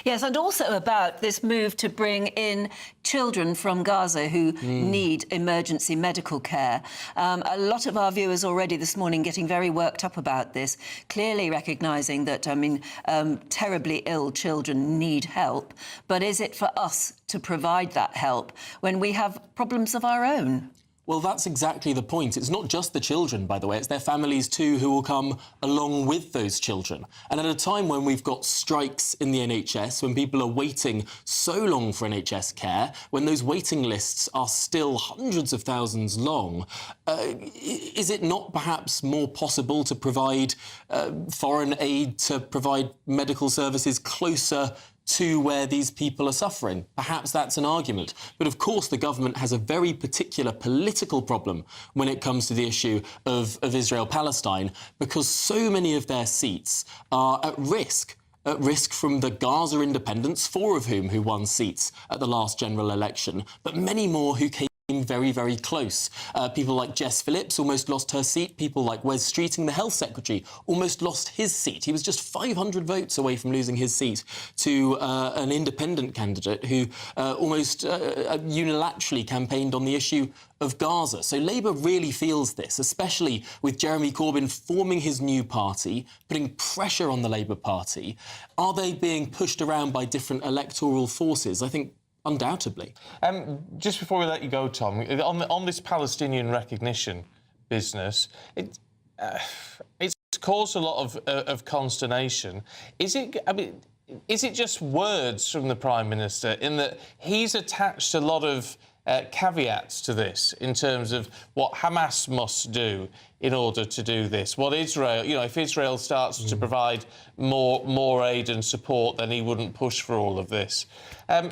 Yes, and also about this move to bring in children from Gaza who need emergency medical care. A lot of our viewers already this morning getting very worked up about this, clearly recognising that, terribly ill children need help. But is it for us to provide that help when we have problems of our own? Well, that's exactly the point. It's not just the children, by the way. It's their families, too, who will come along with those children. And at a time when we've got strikes in the NHS, when people are waiting so long for NHS care, when those waiting lists are still hundreds of thousands long, is it not perhaps more possible to provide foreign aid, to provide medical services closer to where these people are suffering? Perhaps that's an argument. But of course, the government has a very particular political problem when it comes to the issue of Israel-Palestine, because so many of their seats are at risk from the Gaza independents, 4 of whom won seats at the last general election, but many more who came very, very close. People like Jess Phillips almost lost her seat. People like Wes Streeting, the Health Secretary, almost lost his seat. He was just 500 votes away from losing his seat to an independent candidate who almost unilaterally campaigned on the issue of Gaza. So Labour really feels this, especially with Jeremy Corbyn forming his new party, putting pressure on the Labour Party. Are they being pushed around by different electoral forces? I think undoubtedly. Just before we let you go, Tom, on this Palestinian recognition business, it's caused a lot of consternation. Is it just words from the Prime Minister in that he's attached a lot of caveats to this in terms of what Hamas must do in order to do this? What Israel, if Israel starts to provide more aid and support, then he wouldn't push for all of this.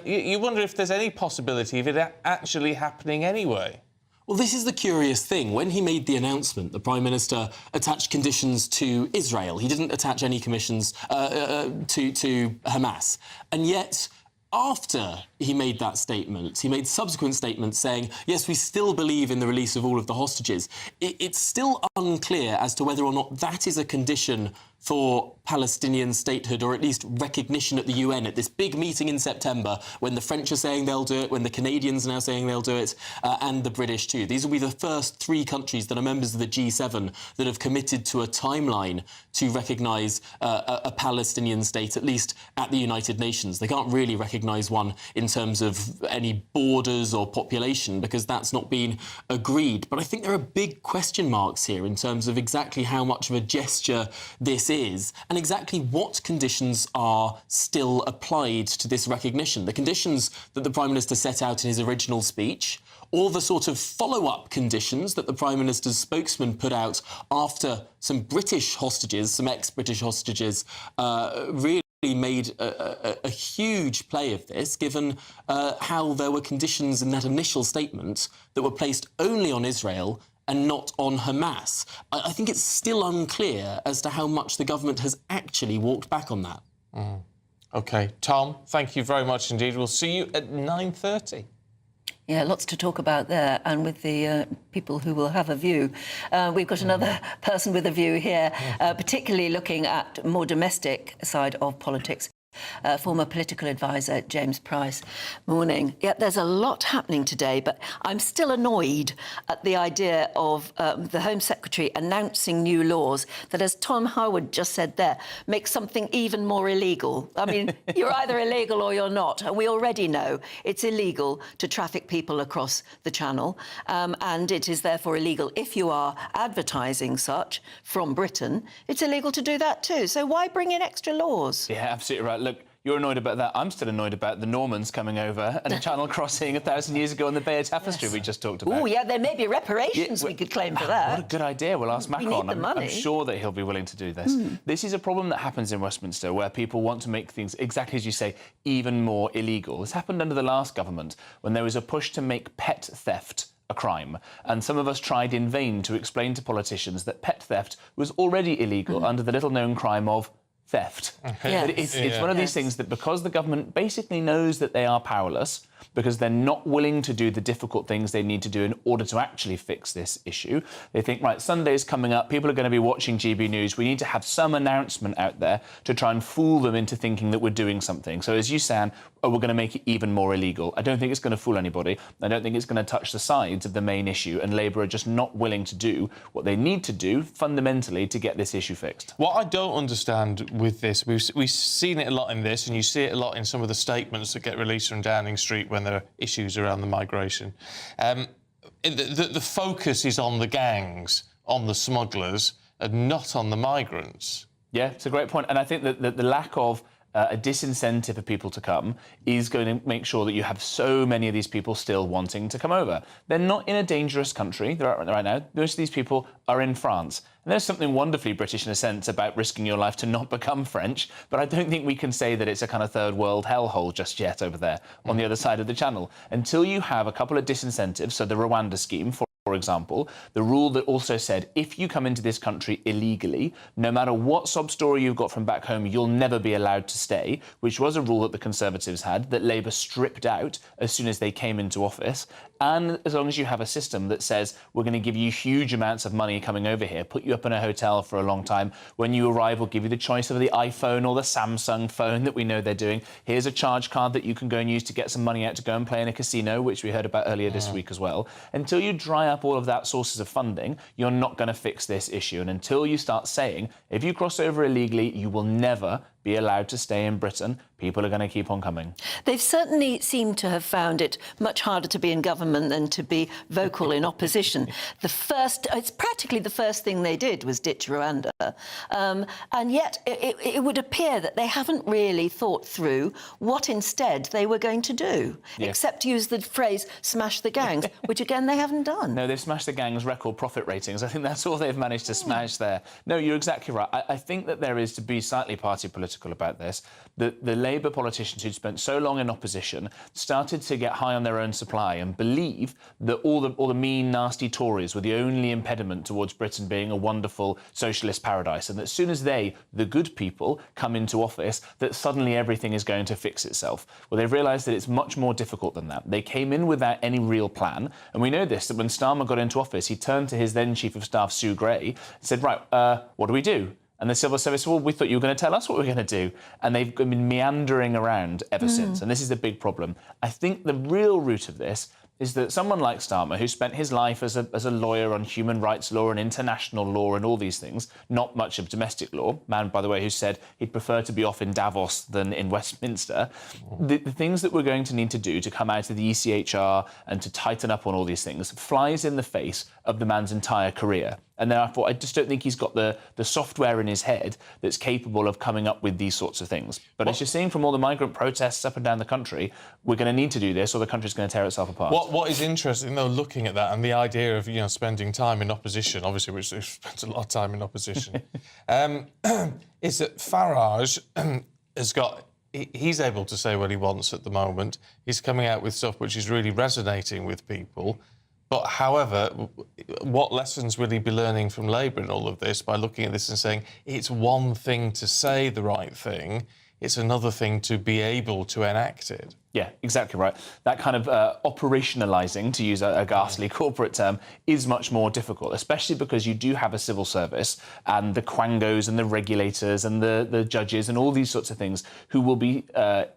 You wonder if there's any possibility of it actually happening anyway. Well, this is the curious thing. When he made the announcement, the Prime Minister attached conditions to Israel. He didn't attach any conditions to Hamas. And yet, after he made that statement, he made subsequent statements saying, yes, we still believe in the release of all of the hostages. It's still unclear as to whether or not that is a condition for Palestinian statehood, or at least recognition at the UN at this big meeting in September, when the French are saying they'll do it, when the Canadians are now saying they'll do it, and the British too. These will be the first 3 countries that are members of the G7 that have committed to a timeline to recognise a Palestinian state, at least at the United Nations. They can't really recognise one in terms of any borders or population, because that's not been agreed. But I think there are big question marks here in terms of exactly how much of a gesture this is, and exactly what conditions are still applied to this recognition. The conditions that the Prime Minister set out in his original speech, or the sort of follow-up conditions that the Prime Minister's spokesman put out after some British hostages, some ex-British hostages, really made a huge play of this, given how there were conditions in that initial statement that were placed only on Israel and not on Hamas. I think it's still unclear as to how much the government has actually walked back on that. OK. Tom, thank you very much indeed. We'll see you at 9:30. Yeah, lots to talk about there, and with the people who will have a view. We've got another person with a view here, particularly looking at more domestic side of politics. Former political advisor James Price. Morning. Yeah, there's a lot happening today, but I'm still annoyed at the idea of the Home Secretary announcing new laws that, as Tom Howard just said there, make something even more illegal. I mean, you're either illegal or you're not, and we already know it's illegal to traffic people across the Channel, and it is therefore illegal if you are advertising such from Britain. It's illegal to do that too. So why bring in extra laws? Yeah, absolutely right. Look, you're annoyed about that. I'm still annoyed about the Normans coming over and the Channel crossing 1,000 years ago on the Bay of Tapestry we just talked about. Oh, yeah, there may be reparations we could claim for that. What a good idea. We'll ask Macron. We need the money. I'm sure that he'll be willing to do this. This is a problem that happens in Westminster, where people want to make things, exactly as you say, even more illegal. This happened under the last government, when there was a push to make pet theft a crime. And some of us tried in vain to explain to politicians that pet theft was already illegal under the little-known crime of theft. Yes. But it's one of these things that, because the government basically knows that they are powerless, because they're not willing to do the difficult things they need to do in order to actually fix this issue, they think, right, Sunday's coming up, people are going to be watching GB News, we need to have some announcement out there to try and fool them into thinking that we're doing something. So as you say, we're going to make it even more illegal. I don't think it's going to fool anybody. I don't think it's going to touch the sides of the main issue, and Labour are just not willing to do what they need to do fundamentally to get this issue fixed. What I don't understand with this, we've seen it a lot in this, and you see it a lot in some of the statements that get released from Downing Street when there are issues around the migration. The focus is on the gangs, on the smugglers, and not on the migrants. Yeah, it's a great point. And I think that the lack of a disincentive for people to come is going to make sure that you have so many of these people still wanting to come over. They're not in a dangerous country right now. Most of these people are in France. And there's something wonderfully British in a sense about risking your life to not become French, but I don't think we can say that it's a kind of third world hellhole just yet over there on the other side of the Channel. Until you have a couple of disincentives, so the Rwanda scheme, for example, the rule that also said if you come into this country illegally, no matter what sob story you've got from back home, you'll never be allowed to stay, which was a rule that the Conservatives had, that Labour stripped out as soon as they came into office. And as long as you have a system that says we're going to give you huge amounts of money coming over here, put you up in a hotel for a long time, when you arrive we'll give you the choice of the iPhone or the Samsung phone that we know they're doing. Here's a charge card that you can go and use to get some money out to go and play in a casino, which we heard about earlier this week as well. Until you dry up all of that sources of funding, you're not going to fix this issue. And until you start saying, if you cross over illegally, you will never be allowed to stay in Britain, people are going to keep on coming. They've certainly seemed to have found it much harder to be in government than to be vocal in opposition. It's practically the first thing they did was ditch Rwanda. And yet it would appear that they haven't really thought through what instead they were going to do, except use the phrase smash the gangs, which again they haven't done. No, they've smashed the gangs' record profit ratings. I think that's all they've managed to smash there. No, you're exactly right. I think that there is to be slightly party political about this. The Labour politicians who'd spent so long in opposition started to get high on their own supply and believe that all the mean, nasty Tories were the only impediment towards Britain being a wonderful socialist paradise, and that as soon as they, the good people, come into office, that suddenly everything is going to fix itself. Well, they've realised that it's much more difficult than that. They came in without any real plan, and we know this, that when Starmer got into office, he turned to his then Chief of Staff, Sue Gray, and said, right, what do we do? And the civil service said, well, we thought you were going to tell us what we were going to do. And they've been meandering around ever since. And this is a big problem. I think the real root of this is that someone like Starmer, who spent his life as a lawyer on human rights law and international law and all these things, not much of domestic law, man, by the way, who said he'd prefer to be off in Davos than in Westminster, the things that we're going to need to do to come out of the ECHR and to tighten up on all these things flies in the face of the man's entire career. And therefore, I just don't think he's got the software in his head that's capable of coming up with these sorts of things. But as you're seeing from all the migrant protests up and down the country, we're going to need to do this or the country's going to tear itself apart. What is interesting, though, looking at that and the idea of, spending time in opposition, obviously, which we've spent a lot of time in opposition, is that Farage has got... He's able to say what he wants at the moment. He's coming out with stuff which is really resonating with people. But, however, what lessons will he be learning from Labour in all of this by looking at this and saying it's one thing to say the right thing, it's another thing to be able to enact it? Yeah, exactly right. That kind of operationalising, to use a ghastly corporate term, is much more difficult, especially because you do have a civil service and the quangos and the regulators and the judges and all these sorts of things who will be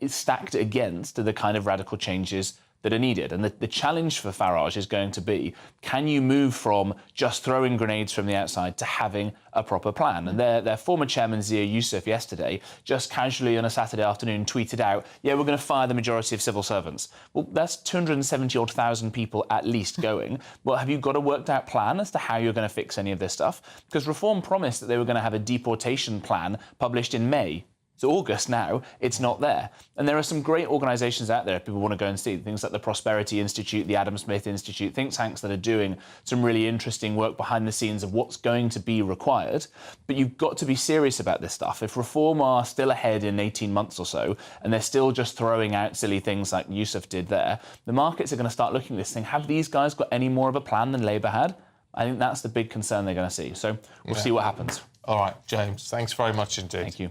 stacked against the kind of radical changes that are needed. And the challenge for Farage is going to be, can you move from just throwing grenades from the outside to having a proper plan? And their former chairman, Zia Yusuf, yesterday, just casually on a Saturday afternoon tweeted out, yeah, we're going to fire the majority of civil servants. Well, that's 270,000 people at least going. Well, have you got a worked out plan as to how you're going to fix any of this stuff? Because Reform promised that they were going to have a deportation plan published in May. It's August now, it's not there. And there are some great organisations out there if people want to go and see, things like the Prosperity Institute, the Adam Smith Institute, think tanks that are doing some really interesting work behind the scenes of what's going to be required. But you've got to be serious about this stuff. If Reform are still ahead in 18 months or so, and they're still just throwing out silly things like Yusuf did there, the markets are going to start looking at this thing, have these guys got any more of a plan than Labour had? I think that's the big concern they're going to see. So we'll see what happens. All right, James, thanks very much indeed. Thank you.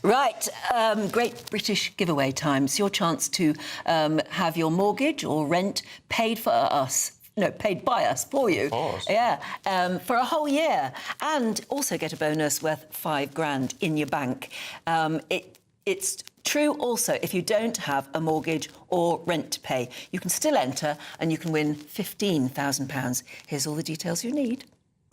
Right, great British giveaway time. It's your chance to have your mortgage or rent paid for us. No, paid by us for you. Yeah, for a whole year. And also get a bonus worth £5,000 in your bank. It's true also if you don't have a mortgage or rent to pay. You can still enter and you can win £15,000. Here's all the details you need.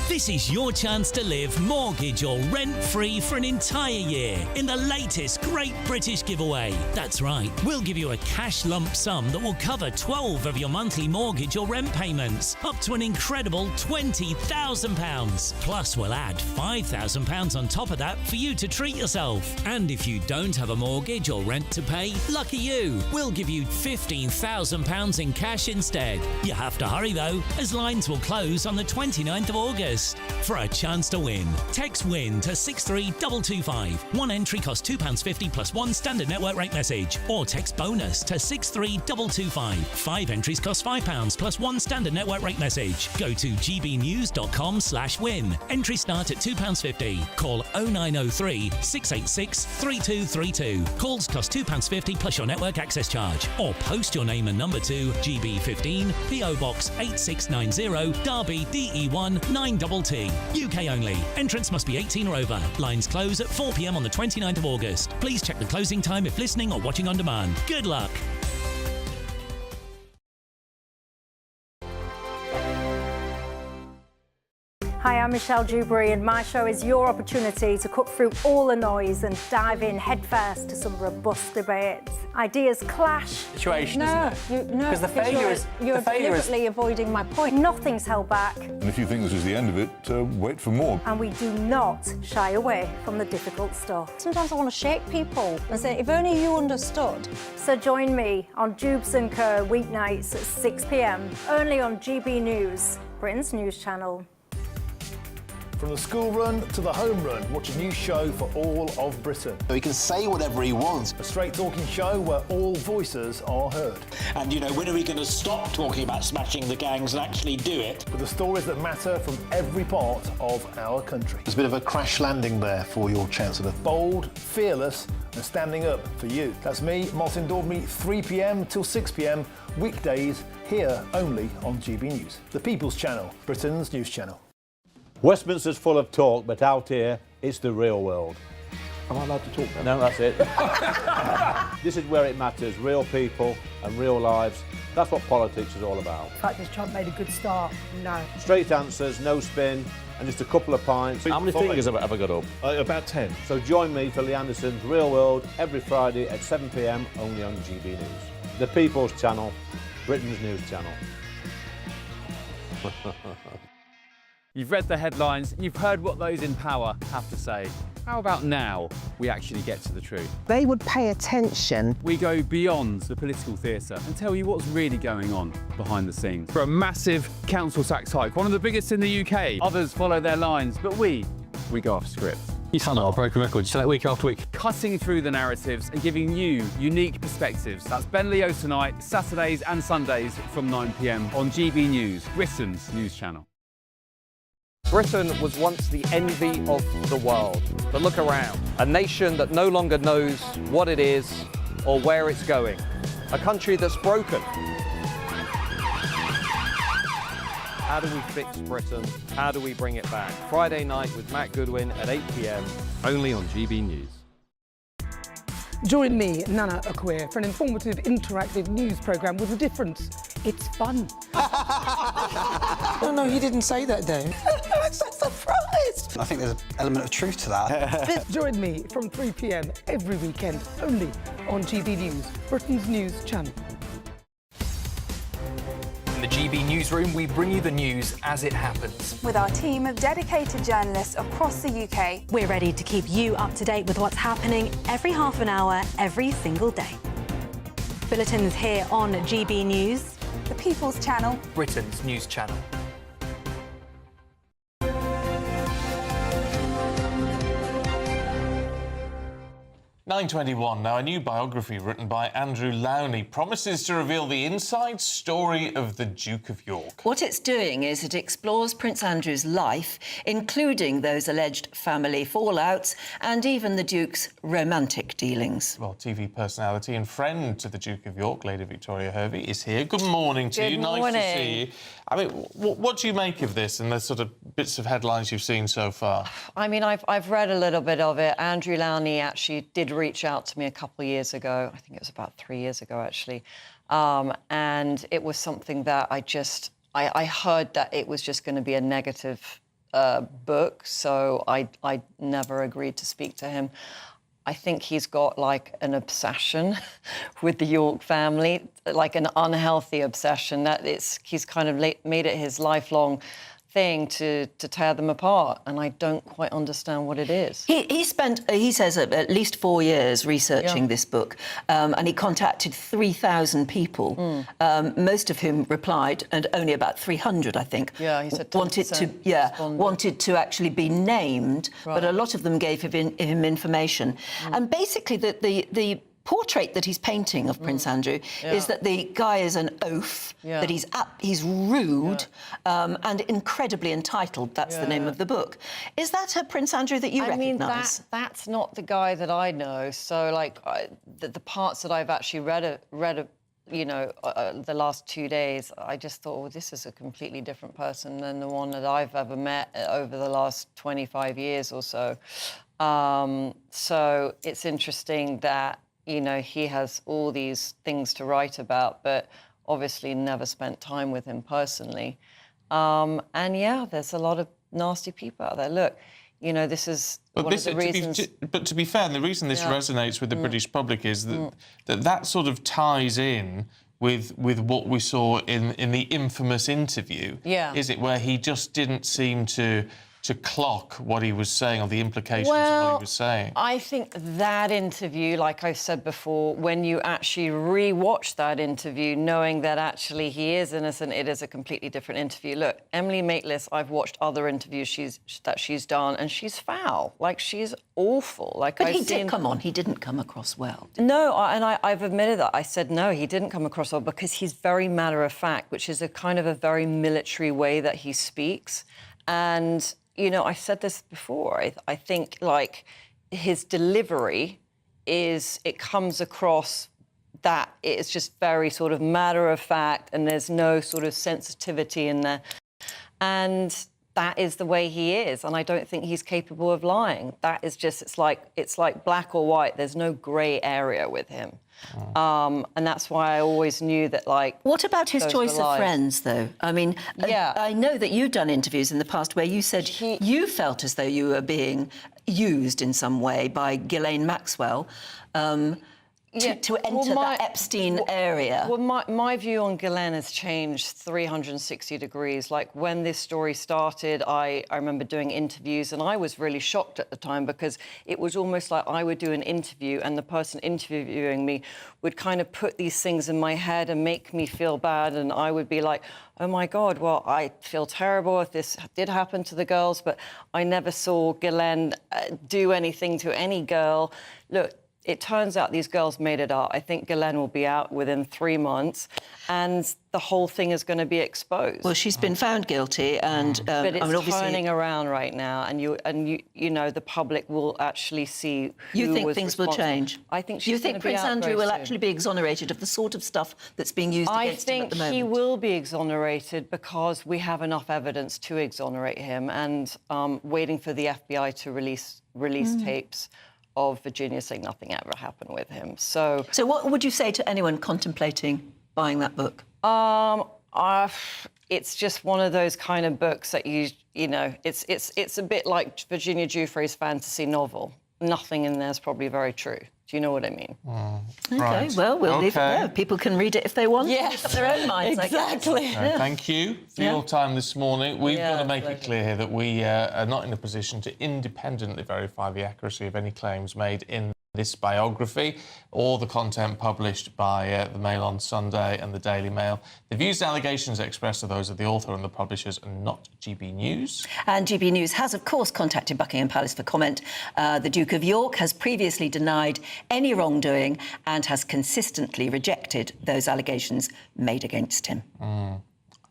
This is your chance to live mortgage or rent-free for an entire year in the latest Great British Giveaway. That's right, we'll give you a cash lump sum that will cover 12 of your monthly mortgage or rent payments, up to an incredible £20,000. Plus, we'll add £5,000 on top of that for you to treat yourself. And if you don't have a mortgage or rent to pay, lucky you, we'll give you £15,000 in cash instead. You have to hurry though, as lines will close on the 29th of August. For a chance to win, text WIN to 63225. One entry costs £2.50 plus one standard network rate message. Or text BONUS to 63225. 5 entries cost £5 plus one standard network rate message. Go to gbnews.com/win. Entries start at £2.50. Call 0903 686 3232. Calls cost £2.50 plus your network access charge. Or post your name and number to GB15 PO Box 8690 Derby DE1 9TT. UK only. Entrance must be 18 or over. Lines close at 4 p.m. on the 29th of August. Please check the closing time if listening or watching on demand. Good luck. Hi, I'm Michelle Dewberry, and my show is your opportunity to cut through all the noise and dive in headfirst to some robust debates. Ideas clash. Situation, isn't it? Because the failure is you're deliberately avoiding my point. Nothing's held back, And if you think this is the end of it, wait for more. and we do not shy away from the difficult stuff. Sometimes I want to shake people and say, if only you understood. So join me on Jubes and Co weeknights at 6 p.m. only on GB News, Britain's news channel. From the school run to the home run, watch a new show for all of Britain. So he can say whatever he wants. A straight talking show where all voices are heard. And, you know, when are we going to stop talking about smashing the gangs and actually do it? With the stories that matter from every part of our country. There's a bit of a crash landing there for your Chancellor. Bold, fearless, and standing up for you. That's me, Martin Daubney, 3 p.m. till 6 p.m. weekdays, here only on GB News. The People's Channel, Britain's news channel. Westminster's full of talk, but out here, it's the real world. Am I allowed to talk now? No, that's it. This is where it matters, real people and real lives. That's what politics is all about. The fact is Trump made a good start. No. Straight answers, no spin, and just a couple of pints. How many fingers have I got up? About 10. So join me for Lee Anderson's Real World every Friday at 7 p.m. only on GB News. The People's Channel, Britain's news channel. You've read the headlines, you've heard what those in power have to say. How about now we actually get to the truth? They would pay attention. We go beyond the political theatre and tell you what's really going on behind the scenes. For a massive council tax hike, one of the biggest in the UK. Others follow their lines, but we go off script. You sound like a broken record. You say that week after week. Cutting through the narratives and giving you unique perspectives. That's Ben Leo tonight, Saturdays and Sundays from 9 p.m. on GB News, Britain's news channel. Britain was once the envy of the world. But look around. A nation that no longer knows what it is or where it's going. A country that's broken. How do we fix Britain? How do we bring it back? Friday night with Matt Goodwin at 8 p.m. only on GB News. Join me, Nana Akwe, for an informative, interactive news programme with a difference. It's fun. No, he didn't say that, Dave. I'm so surprised. I think there's an element of truth to that. Join me from 3 p.m. every weekend, only on GB News, Britain's news channel. In the GB newsroom, we bring you the news as it happens. With our team of dedicated journalists across the UK. We're ready to keep you up to date with what's happening every half an hour, every single day. Bulletins here on GB News. The People's Channel. Britain's news channel. 9:21 now. A new biography written by Andrew Lowney promises to reveal the inside story of the Duke of York. What it's doing is it explores Prince Andrew's life, including those alleged family fallouts and even the Duke's romantic dealings. Well, TV personality and friend to the Duke of York, Lady Victoria Hervey, is here. Good morning to you. Nice to see you. I mean, what do you make of this and the sort of bits of headlines you've seen so far? I mean, I've read a little bit of it. Andrew Lowney actually did reach out to me a couple of years ago. I think it was about 3 years ago, actually. And it was something that I heard that it was just going to be a negative book, so I never agreed to speak to him. I think he's got, like, an obsession with the York family, like an unhealthy obsession, that he's kind of made it his lifelong thing to tear them apart, and I don't quite understand what it is. He spent, he says, at least 4 years researching this book, and he contacted 3,000 people, most of whom replied, and only about 300, I think, he said wanted to actually be named, but a lot of them gave him information. And basically, the portrait that he's painting of Prince Andrew is that the guy is an oaf, that he's rude and incredibly entitled. That's the name of the book. Is that a Prince Andrew that you recognise? That's not the guy that I know. So, like, the parts that I've actually read, the last 2 days, I just thought, well, this is a completely different person than the one that I've ever met over the last 25 years or so. So it's interesting that, you know, he has all these things to write about, but obviously never spent time with him personally. And yeah, there's a lot of nasty people out there. Look, you know, this is one of the reasons... But to be fair, and the reason this resonates with the British public is that that sort of ties in with what we saw in the infamous interview. Yeah. Is it where he just didn't seem to clock what he was saying or the implications of what he was saying? I think that interview, like I said before, when you actually re-watch that interview, knowing that actually he is innocent, it is a completely different interview. Look, Emily Maitlis, I've watched other interviews that she's done, and she's foul. Like, she's awful. Like, but he did come on. He didn't come across well. No, I've admitted that. I said, no, he didn't come across well because he's very matter-of-fact, which is a kind of a very military way that he speaks. And... you know, I said this before. I think, like, his delivery it comes across that it's just very sort of matter-of-fact and there's no sort of sensitivity in there. And that is the way he is, and I don't think he's capable of lying. That is just, it's like black or white. There's no grey area with him. And that's why I always knew that, like... What about his choice of friends, though? I mean, I know that you've done interviews in the past where you said you felt as though you were being used in some way by Ghislaine Maxwell to enter that Epstein area. Well, my view on Ghislaine has changed 360 degrees. Like, when this story started, I remember doing interviews, and I was really shocked at the time because it was almost like I would do an interview and the person interviewing me would kind of put these things in my head and make me feel bad, and I would be like, oh, my God, well, I feel terrible if this did happen to the girls, but I never saw Ghislaine do anything to any girl. Look, it turns out these girls made it up. I think Ghislaine will be out within 3 months, and the whole thing is going to be exposed. Well, she's been found guilty, and but it's obviously turning around right now, and you know, the public will actually see who you think was things will change. I think you think Prince Andrew will actually be exonerated of the sort of stuff that's being used against him at the moment? I think he will be exonerated because we have enough evidence to exonerate him, and waiting for the FBI to release tapes of Virginia saying nothing ever happened with him. So what would you say to anyone contemplating buying that book? It's just one of those kind of books that you know, it's a bit like Virginia Giuffre's fantasy novel. Nothing in there is probably very true. Do you know what I mean? OK, well, we'll leave it there. People can read it if they want. Yes, make up their own minds, exactly. Thank you for your time this morning. We've got to make it clear here that we are not in a position to independently verify the accuracy of any claims made in this biography or the content published by the Mail on Sunday and the Daily Mail. The views and allegations expressed are those of the author and the publishers and not GB News. And GB News has, of course, contacted Buckingham Palace for comment. The Duke of York has previously denied any wrongdoing and has consistently rejected those allegations made against him.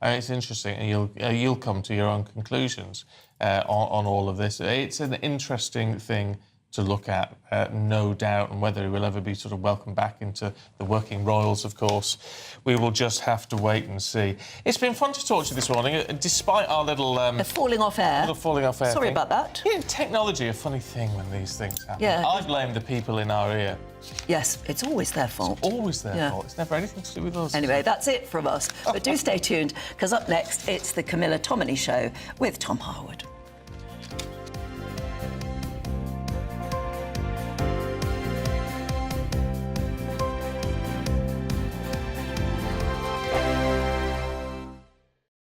It's interesting, and you'll come to your own conclusions on all of this. It's an interesting thing to look at, no doubt, and whether he will ever be sort of welcomed back into the working royals, of course, we will just have to wait and see. It's been fun to talk to you this morning, despite our little... falling off air. Sorry about that. Yeah, technology, a funny thing when these things happen. Yeah. I blame the people in our ear. Yes, it's always their fault. It's always their fault. It's never anything to do with us. Anyway, that's it from us. But do stay tuned, because up next, it's the Camilla Tominey Show with Tom Harwood.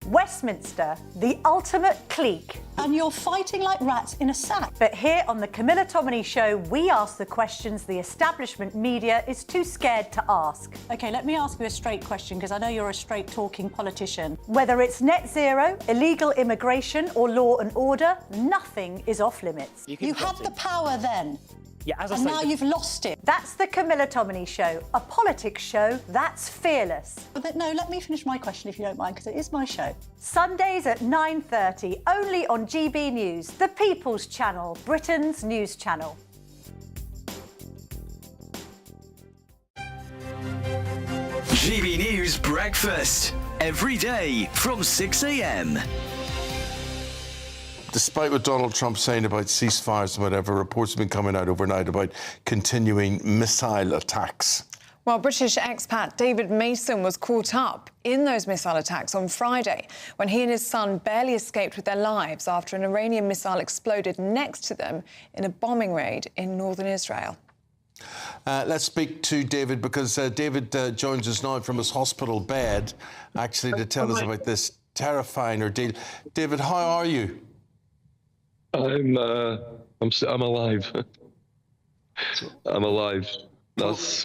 Westminster, the ultimate clique. And you're fighting like rats in a sack. But here on the Camilla Tominey Show, we ask the questions the establishment media is too scared to ask. OK, let me ask you a straight question, because I know you're a straight-talking politician. Whether it's net zero, illegal immigration or law and order, nothing is off limits. You had the power then. Yeah, as I and say, now you've lost it. That's the Camilla Tominey Show, a politics show that's fearless. But no, let me finish my question if you don't mind, because it is my show. Sundays at 9:30, only on GB News, the People's Channel, Britain's news channel. GB News Breakfast, every day from 6 a.m. Despite what Donald Trump's saying about ceasefires and whatever, reports have been coming out overnight about continuing missile attacks. Well, British expat David Mason was caught up in those missile attacks on Friday when he and his son barely escaped with their lives after an Iranian missile exploded next to them in a bombing raid in northern Israel. Let's speak to David because David joins us now from his hospital bed, actually, to tell us about this terrifying ordeal. David, how are you? I'm alive. I'm alive. That's